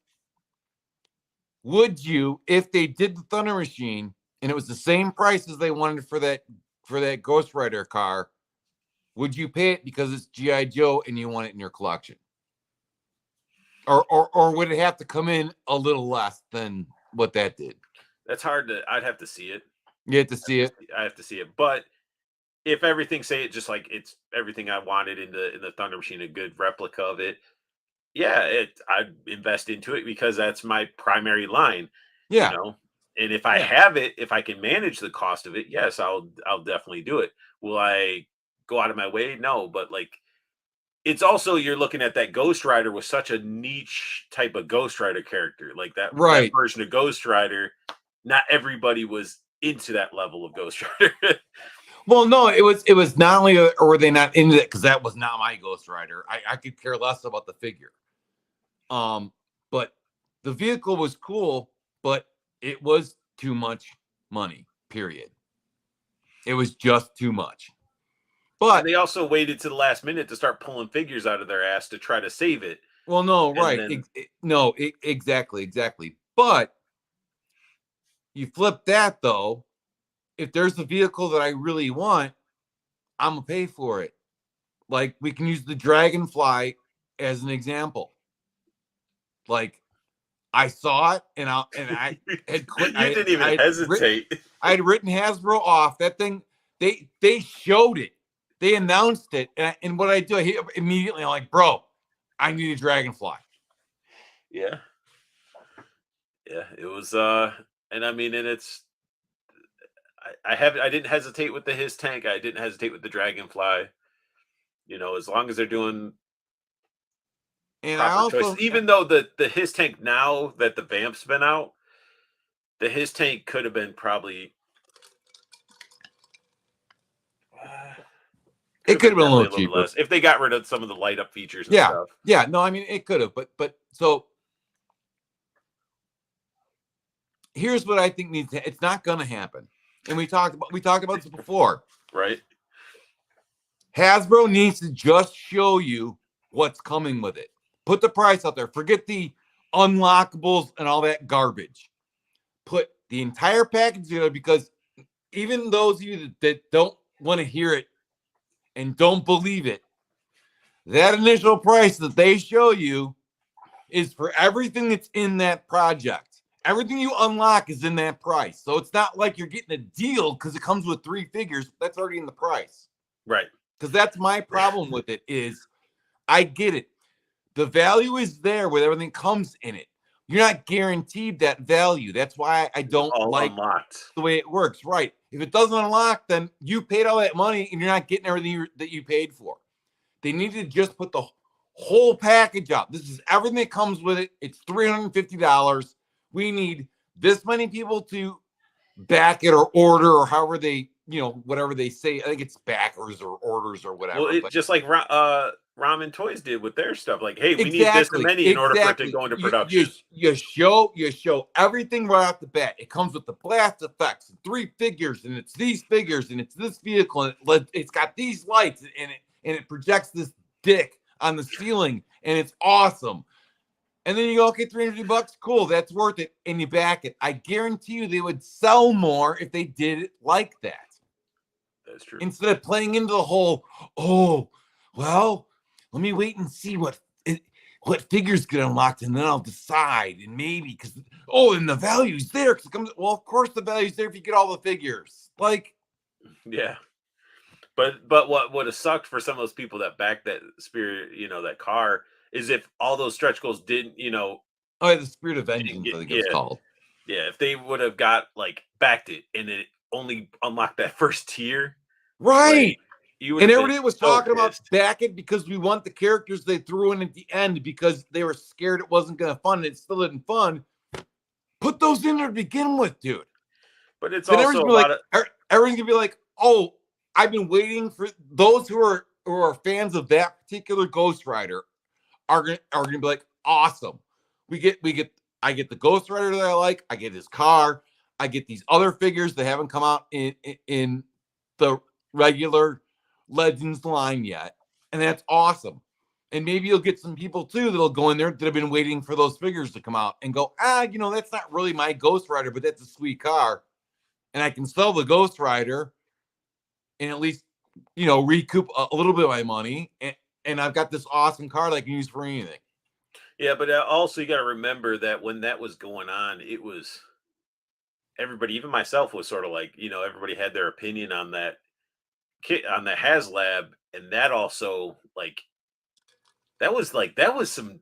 would you, if they did the Thunder Machine and it was the same price as they wanted for that Ghost Rider car, would you pay it because it's G.I. Joe and you want it in your collection? Or would it have to come in a little less than what that did? That's hard to. I'd have to see it. You have to see it. I have to see it. But if everything, say it just like it's everything I wanted in the Thunder Machine, a good replica of it, yeah, I'd invest into it because that's my primary line. Yeah. And if I have it, if I can manage the cost of it, yes, I'll definitely do it. Will I go out of my way? No, but like it's also you're looking at that Ghost Rider was such a niche type of Ghost Rider character, like that, Right. that version of Ghost Rider. Not everybody was into that level of Ghost Rider. Well, no, it was not only or were they not into it because that was not my Ghost Rider. I could care less about the figure. But the vehicle was cool, but it was too much money. Period. It was just too much. But and they also waited to the last minute to start pulling figures out of their ass to try to save it. well, no, And right? then- Exactly. But you flip that though. If there's a vehicle that I really want, I'm gonna pay for it. Like we can use the Dragonfly as an example. Like I saw it and I had quit. You didn't even hesitate. I had written Hasbro off. That thing, they showed it. They announced it. And what I do, I hit immediately, I'm like, bro, I need a Dragonfly. Yeah, it was and I mean, and it's I didn't hesitate with the His tank. I didn't hesitate with the Dragonfly. You know, as long as they're doing And I proper also, choice. Even though the His tank, now that the Vamp's been out, the His tank could have been probably. it could have been a definitely little cheaper. less if they got rid of some of the light up features and Yeah. stuff. Yeah, no, I mean it could have, but so here's what I think needs to. It's not going to happen, and we talked about this before. Right? Hasbro needs to just show you what's coming with it. Put the price out there. Forget the unlockables and all that garbage. Put the entire package together, because even those of you that don't want to hear it and don't believe it, that initial price that they show you is for everything that's in that project. Everything you unlock is in that price. So it's not like you're getting a deal because it comes with 3 figures. That's already in the price. Right. Because that's my problem with it is I get it. The value is there with everything comes in it. You're not guaranteed that value. That's why I don't All like unlocked. the way it works. Right. If it doesn't unlock, then you paid all that money and you're not getting everything that you paid for. They need to just put the whole package out. This is everything that comes with it. It's $350. We need this many people to back it or order or however they, whatever they say. I think it's backers or orders or whatever. Well, but just like Ramen Toys did with their stuff. Like, hey, we need this many in order for it to go into production. You show everything right off the bat. It comes with the blast effects, and 3 figures, and it's these figures, and it's this vehicle, and it's got these lights, and it projects this dick on the ceiling, and it's awesome. And then you go, okay, $350, cool, that's worth it, and you back it. I guarantee you they would sell more if they did it like that. That's true. Instead of playing into the whole, oh, well, let me wait and see what figures get unlocked, and then I'll decide. And maybe because and the value's there because it comes. Well, of course the value's there if you get all the figures. Like, yeah. But what would have sucked for some of those people that backed that Spirit, that car, is if all those stretch goals didn't, oh, yeah, the Spirit of Vengeance, I think it's called. Yeah, if they would have got backed it and it only unlocked that first tier, right? And everybody was talking about pissed. back it because we want the characters they threw in at the end because they were scared it wasn't going to fun. And it still isn't fun. Put those in there to begin with, dude. But it's then also a lot of everyone's gonna be like, oh, I've been waiting for those who are fans of that particular Ghost Rider are gonna be like, awesome. I get the Ghost Rider that I like. I get his car. I get these other figures that haven't come out in the regular Legends line yet, and that's awesome. And maybe you'll get some people too that'll go in there that have been waiting for those figures to come out and go, that's not really my Ghost Rider, but that's a sweet car, and I can sell the Ghost Rider and at least recoup a little bit of my money, and I've got this awesome car that I can use for anything. Yeah, but also you got to remember that when that was going on, it was everybody, even myself, was sort of like, everybody had their opinion on that kit, on the HasLab, and that also that was some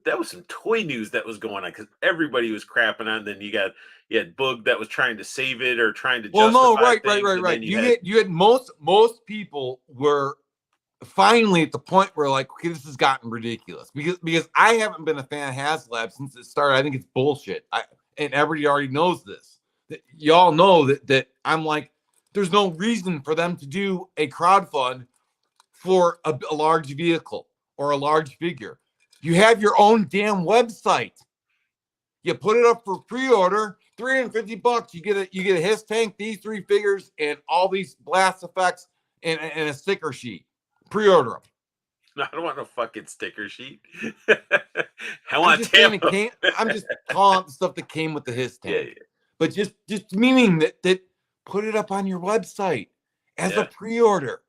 toy news that was going on because everybody was crapping on. Then you had Boog that was trying to save it or trying to justify things, right. You had most people were finally at the point where like, okay, this has gotten ridiculous because I haven't been a fan of HasLab since it started. I think it's bullshit. And everybody already knows this. Y'all know that I'm like, there's no reason for them to do a crowdfund for a large vehicle or a large figure. You have your own damn website. You put it up for pre-order, $350. You get a His tank, these 3 figures, and all these blast effects and a sticker sheet. Pre-order them. I don't want no fucking sticker sheet. I'm just calling it the stuff that came with the His tank. Yeah. But just meaning that put it up on your website as a pre-order.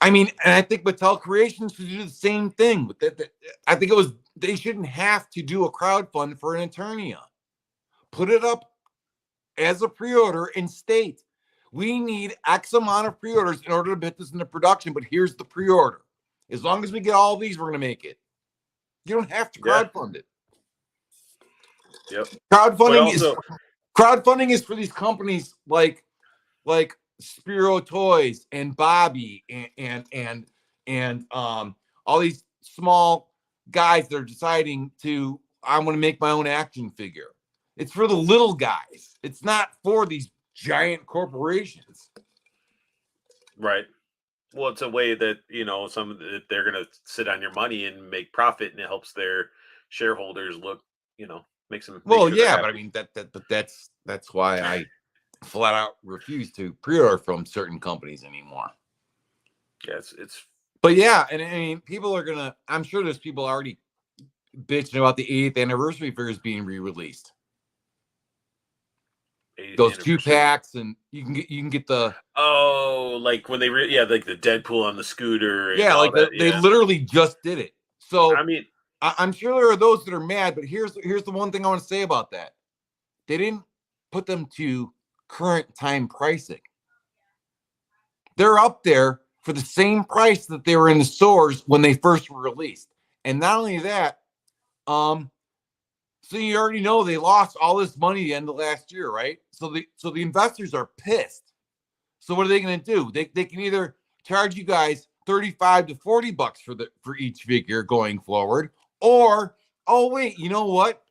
And I think Mattel Creations should do the same thing. I think they shouldn't have to do a crowdfund for an Eternia. Put it up as a pre-order and state, we need X amount of pre-orders in order to put this into production, but here's the pre-order. As long as we get all these, we're going to make it. You don't have to crowdfund it. Yep. Crowdfunding is Crowdfunding is for these companies like Spiro Toys and Bobby and all these small guys that are deciding to I'm going to make my own action figure. It's for the little guys. It's not for these giant corporations. Right. Well, it's a way that they're going to sit on your money and make profit, and it helps their shareholders look, makes them. Well, make sure they're yeah, but I happy. mean that's why I flat out refuse to pre-order from certain companies anymore. Yeah, it's But yeah, and I mean, people are gonna. I'm sure there's people already bitching about the 80th anniversary figures being re-released. 80th Those 2 anniversary. packs, and you can get the like when they like the Deadpool on the scooter. And yeah, all like that, they literally just did it. So I mean, I'm sure there are those that are mad, but here's the one thing I want to say about that. They didn't put them to current time pricing. They're up there for the same price that they were in the stores when they first were released. And not only that, so you already know they lost all this money at the end of last year, right? So the investors are pissed. So what are they going to do? They can either charge you guys $35 to $40 for each figure going forward, or oh wait, you know what?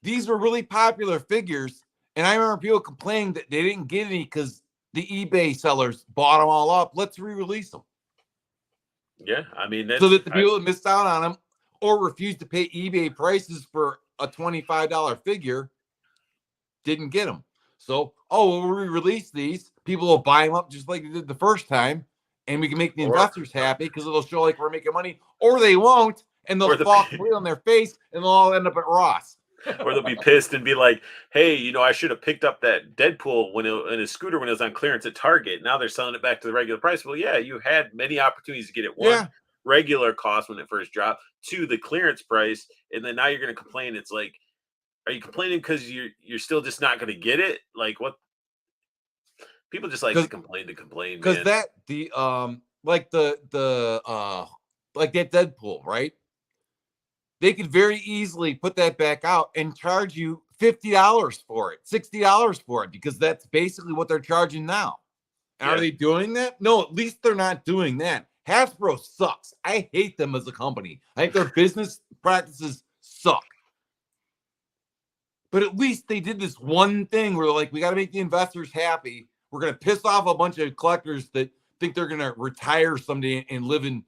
These were really popular figures, and I remember people complaining that they didn't get any because the eBay sellers bought them all up. Let's re-release them. yeah, I mean So that the people that missed out on them or refused to pay eBay prices for a $25 figure didn't get them. So, we'll re-release these. People will buy them up just like they did the first time, and we can make the investors happy because it'll show like we're making money, or they won't, and they'll fall complete on their face, and they'll all end up at Ross. Or they'll be pissed and be like, "Hey, I should have picked up that Deadpool in a scooter when it was on clearance at Target. Now they're selling it back to the regular price." Well, yeah, you had many opportunities to get it. One, regular cost when it first dropped. 2, the clearance price, and then now you're going to complain. It's like, are you complaining because you're still just not going to get it? Like what? People just like to complain, because that like like that Deadpool, right? They could very easily put that back out and charge you $50 for it, $60 for it, because that's basically what they're charging now. And are they doing that? No, at least they're not doing that. Hasbro sucks. I hate them as a company. I think their business practices suck. But at least they did this one thing where like, we got to make the investors happy. We're going to piss off a bunch of collectors that think they're going to retire someday and live in,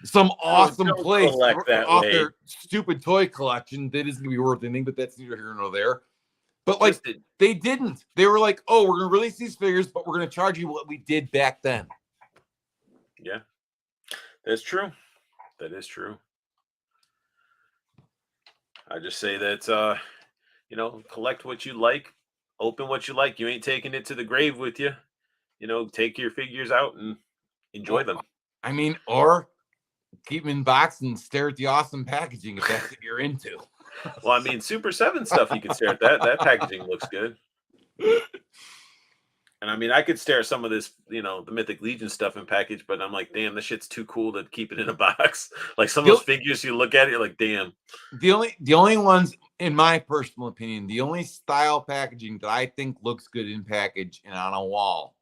some awesome place off their stupid toy collection that isn't going to be worth anything, but that's neither here nor there. But like, they didn't. They were like, we're going to release these figures, but we're going to charge you what we did back then. Yeah, that's true. That is true. I just say that, collect what you like, open what you like. You ain't taking it to the grave with you. Take your figures out and enjoy them. I mean, or keep them in box and stare at the awesome packaging if that's what you're into. Well, I mean, Super 7 stuff, you can stare at that. That packaging looks good. And I mean, I could stare at some of this, the Mythic Legion stuff in package, but I'm like, damn, this shit's too cool to keep it in a box. Like some of those figures, you look at it, you're like, damn. The only ones, in my personal opinion, the only style packaging that I think looks good in package and on a wall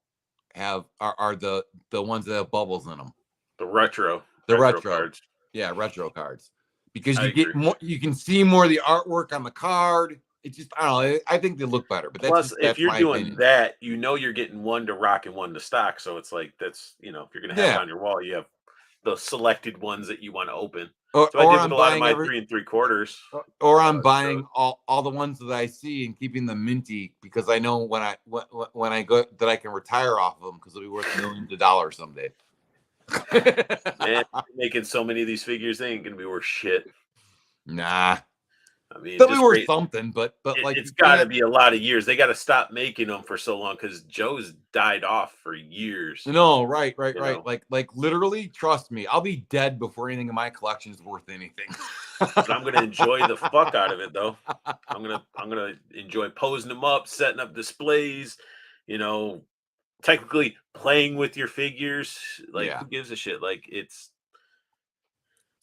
are the ones that have bubbles in them. The retro cards. Yeah, retro cards. Because you get more, you can see more of the artwork on the card. It's just, I don't know. I think they look better. But plus, if you're doing that, you're getting one to rock and one to stock. So it's like that's if you're gonna have it on your wall, you have the selected ones that you want to open. So I did with a lot of my 3 3/4. Or I'm buying all the ones that I see and keeping them minty because I know when I go that I can retire off of them because they'll be worth millions of dollars someday. Man, making so many of these figures, they ain't gonna be worth shit. Nah. I mean, they'll be worth something, but like it's got to be a lot of years. They got to stop making them for so long because Joe's died off for years. No, right. Like literally, trust me, I'll be dead before anything in my collection is worth anything. But I'm gonna enjoy the fuck out of it, though. I'm gonna enjoy posing them up, setting up displays. Technically playing with your figures. Like who gives a shit? Like it's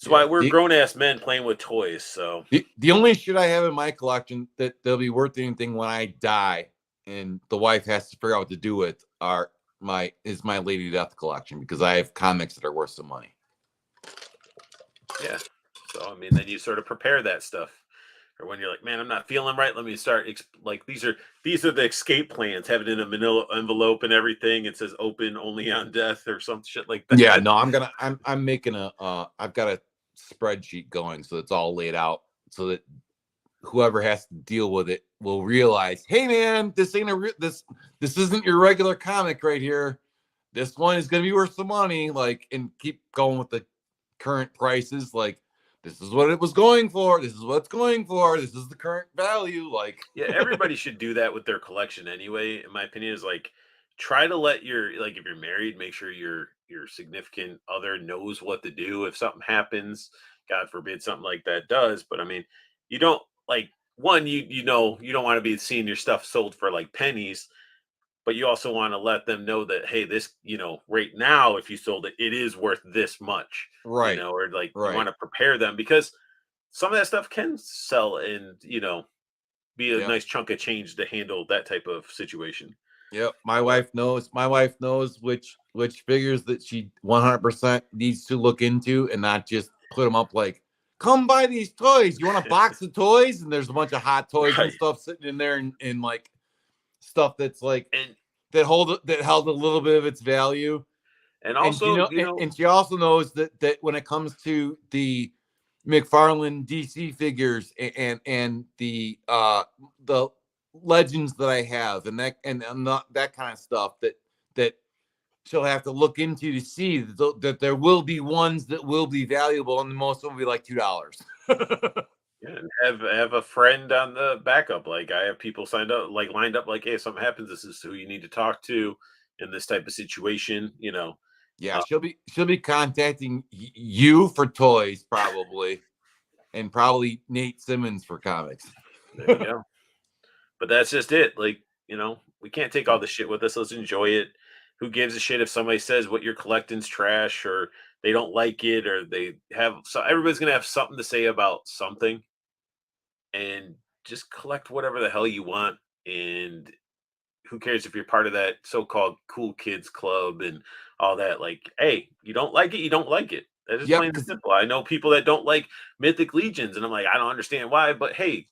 That's why Yeah. we're grown ass men playing with toys. So The only shit I have in my collection that they'll be worth anything when I die and the wife has to figure out what to do with is my Lady Death collection, because I have comics that are worth some money. yeah. So I mean, then you sort of prepare that stuff. Or when you're like, man, I'm not feeling right. Let me start. Like these are the escape plans. Have it in a manila envelope and everything. It says open only on death or some shit like that. Yeah, no, I'm making I've got a spreadsheet going, so it's all laid out so that whoever has to deal with it will realize, hey man, this ain't this isn't your regular comic right here. This one is going to be worth some money, like, and keep going with the current prices. Like, this is what it was going for. This is what it's going for. This is the current value. Like, Yeah, everybody should do that with their collection anyway. In my opinion, is like try to let if you're married, make sure your significant other knows what to do if something happens. God forbid something like that does. But I mean, you don't like one, you know you don't want to be seeing your stuff sold for like pennies, but you also want to let them know that hey, this, right now, if you sold it, it is worth this much. right, Or like you right. want to prepare them because some of that stuff can sell and be a Yep. nice chunk of change to handle that type of situation. Yep, my wife knows. My wife knows which figures that she 100% needs to look into, and not just put them up like, come buy these toys. You want a box of toys? And there's a bunch of hot toys and Right. stuff sitting in there, and like stuff that's like And that held a little bit of its value. and And also, and she also knows that when it comes to the McFarlane DC figures and the legends that I have and not that kind of stuff that she'll have to look into to see that there will be ones that will be valuable, and most of them will be like $2. yeah, and have a friend on the backup. Like I have people signed up, like lined up, like, hey, if something happens, this is who you need to talk to in this type of situation. Yeah, she'll be contacting you for toys probably, and probably Nate Simmons for comics. There you go. But that's just it. Like, we can't take all the shit with us. Let's enjoy it. Who gives a shit if somebody says what you're collecting's trash or they don't like it or everybody's gonna have something to say about something. And just collect whatever the hell you want. And who cares if you're part of that so-called cool kids club and all that? Like, hey, you don't like it, you don't like it. That's just Yep, plain and simple. I know people that don't like Mythic Legions, and I'm like, I don't understand why, but hey,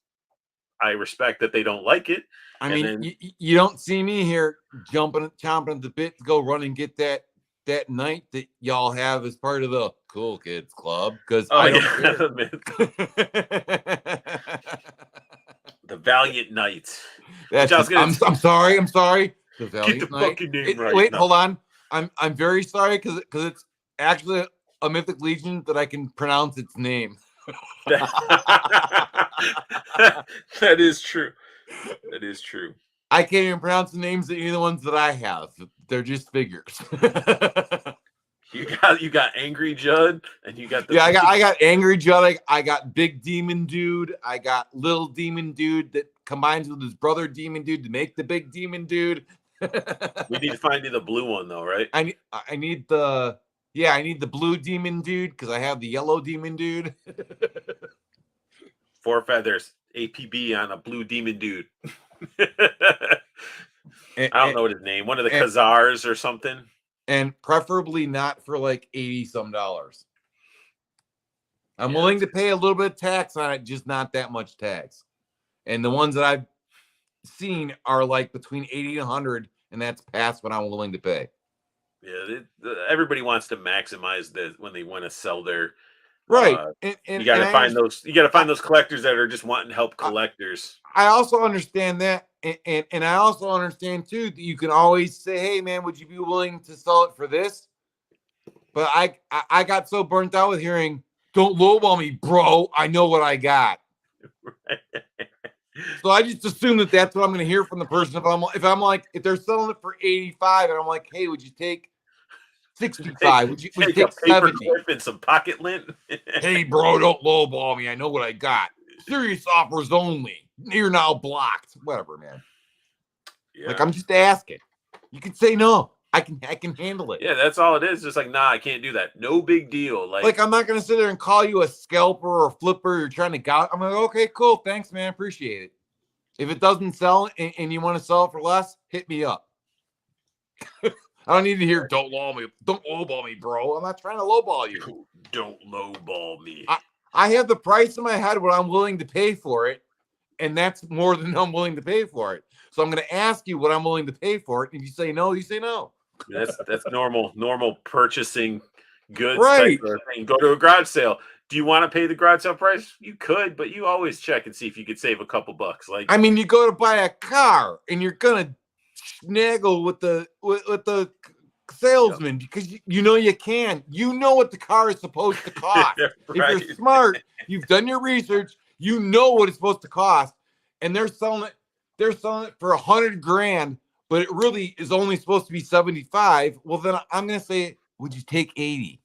I respect that they don't like it. I And mean, you don't see me here chomping at the bit to go run and get that night that y'all have as part of the Cool Kids Club, because I don't care. The Valiant Knights. That's Which I was gonna I'm sorry. The Get Valiant the Knight. fucking name right. Wait, No. hold on. I'm very sorry because it's actually a Mythic Legion that I can pronounce its name. That is true. That is true. I can't even pronounce the names of any of the ones that I have. They're just figures. You got Angry Judd, and you got the I got Angry Judd. I got Big Demon Dude. I got Little Demon Dude that combines with his brother Demon Dude to make the Big Demon Dude. We need to find you the blue one though, right? I need the blue Demon Dude because I have the yellow Demon Dude. 4 feathers, APB on a blue demon dude. I don't know what his name. One of the Khazars or something. And preferably not for like $80 some. I'm willing to pay a little bit of tax on it, just not that much tax. And the ones that I've seen are like between 80 and 100, and that's past what I'm willing to pay. Yeah, everybody wants to maximize when they want to sell their right. You got to find those. You got to find those collectors that are just wanting to help collectors. I also understand that, and I also understand too that you can always say, "Hey, man, would you be willing to sell it for this?" But I got so burnt out with hearing, "Don't lowball me, bro. I know what I got." So I just assume that that's what I'm going to hear from the person. If they're selling it for 85, and I'm like, "Hey, would you take 65? Would you take a paper 70? clip and some pocket lint?" Hey, bro, don't lowball me. I know what I got. Serious offers only. You're now blocked. Whatever, man. Yeah. Like, I'm just asking. You can say no. I can handle it. Yeah, that's all it is. Just like, nah, I can't do that. No big deal. Like I'm not gonna sit there and call you a scalper or a flipper. You're trying to gouge. I'm like, okay, cool, thanks, man, appreciate it. If it doesn't sell and you want to sell it for less, hit me up. I don't need to hear don't lowball me, bro. I'm not trying to lowball you. Don't lowball me. I have the price in my head what I'm willing to pay for it, and that's more than I'm willing to pay for it. So I'm going to ask you what I'm willing to pay for it. If you say no, you say no. That's normal purchasing goods Right. type of thing. Go to a garage sale. Do you want to pay the garage sale price? You could, but you always check and see if you could save a couple bucks. Like, I mean, you go to buy a car and you're gonna snaggle with the salesman because you know you can. You know what the car is supposed to cost. right. If you're smart, you've done your research. You know what it's supposed to cost, and they're selling it. They're selling it for $100,000, but it really is only supposed to be 75. Well, then I'm gonna say, would you take 80?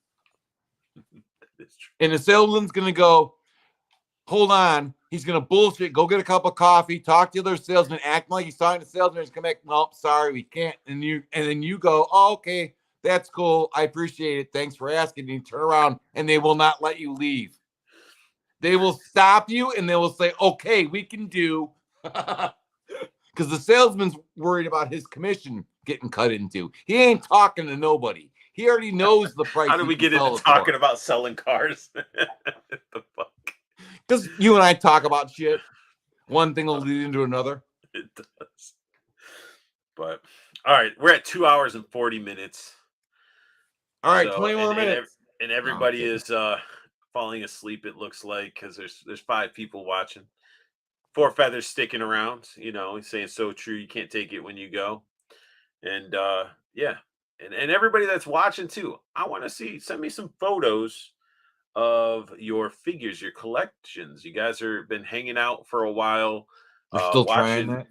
That's true. And the salesman's gonna go, hold on. He's gonna bullshit. Go get a cup of coffee. Talk to the other salesman. Act like he's talking to the salesman. He's come back. Nope, sorry, we can't. And then you go, oh, okay, that's cool. I appreciate it. Thanks for asking. And you turn around and they will not let you leave. They will stop you and they will say, okay, we can do. Because the salesman's worried about his commission getting cut into. He ain't talking to nobody. He already knows the price. How do we get into talking about selling cars? The fuck? Because you and I talk about shit. One thing will lead into another. It does. But all right, we're at 2 hours and 40 minutes. All right, So, 20 more minutes. And everybody is falling asleep, it looks like, because there's 5 people watching. 4 feathers sticking around, he's saying so true, you can't take it when you go. And yeah. And everybody that's watching too, I want to send me some photos of your figures, your collections. You guys are been hanging out for a while. We're still trying that.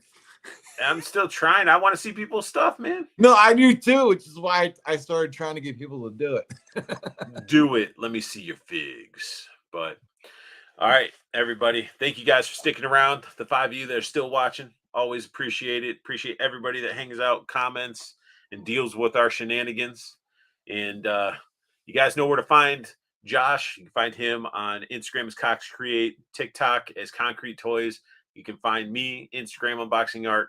I'm still trying. I want to see people's stuff, man. No, I do too, which is why I started trying to get people to do it. Do it. Let me see your figs. But all right, everybody. Thank you guys for sticking around. The 5 of you that are still watching, always appreciate it. Appreciate everybody that hangs out, comments, and deals with our shenanigans. And you guys know where to find Josh. You can find him on Instagram as Cox Create, TikTok as Concrete Toys. You can find me, Instagram Unboxing Art,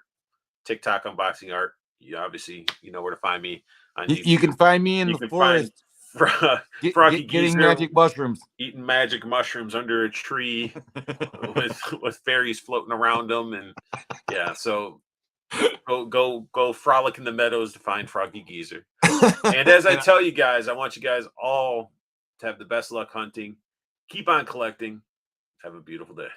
TikTok Unboxing Art. You obviously, know where to find me. On You can find me in the forest. Froggy getting Geezer magic mushrooms. eating magic mushrooms under a tree with fairies floating around them. And yeah, so go frolic in the meadows to find Froggy Geezer. And as I tell you guys, I want you guys all to have the best luck hunting. Keep on collecting. Have a beautiful day.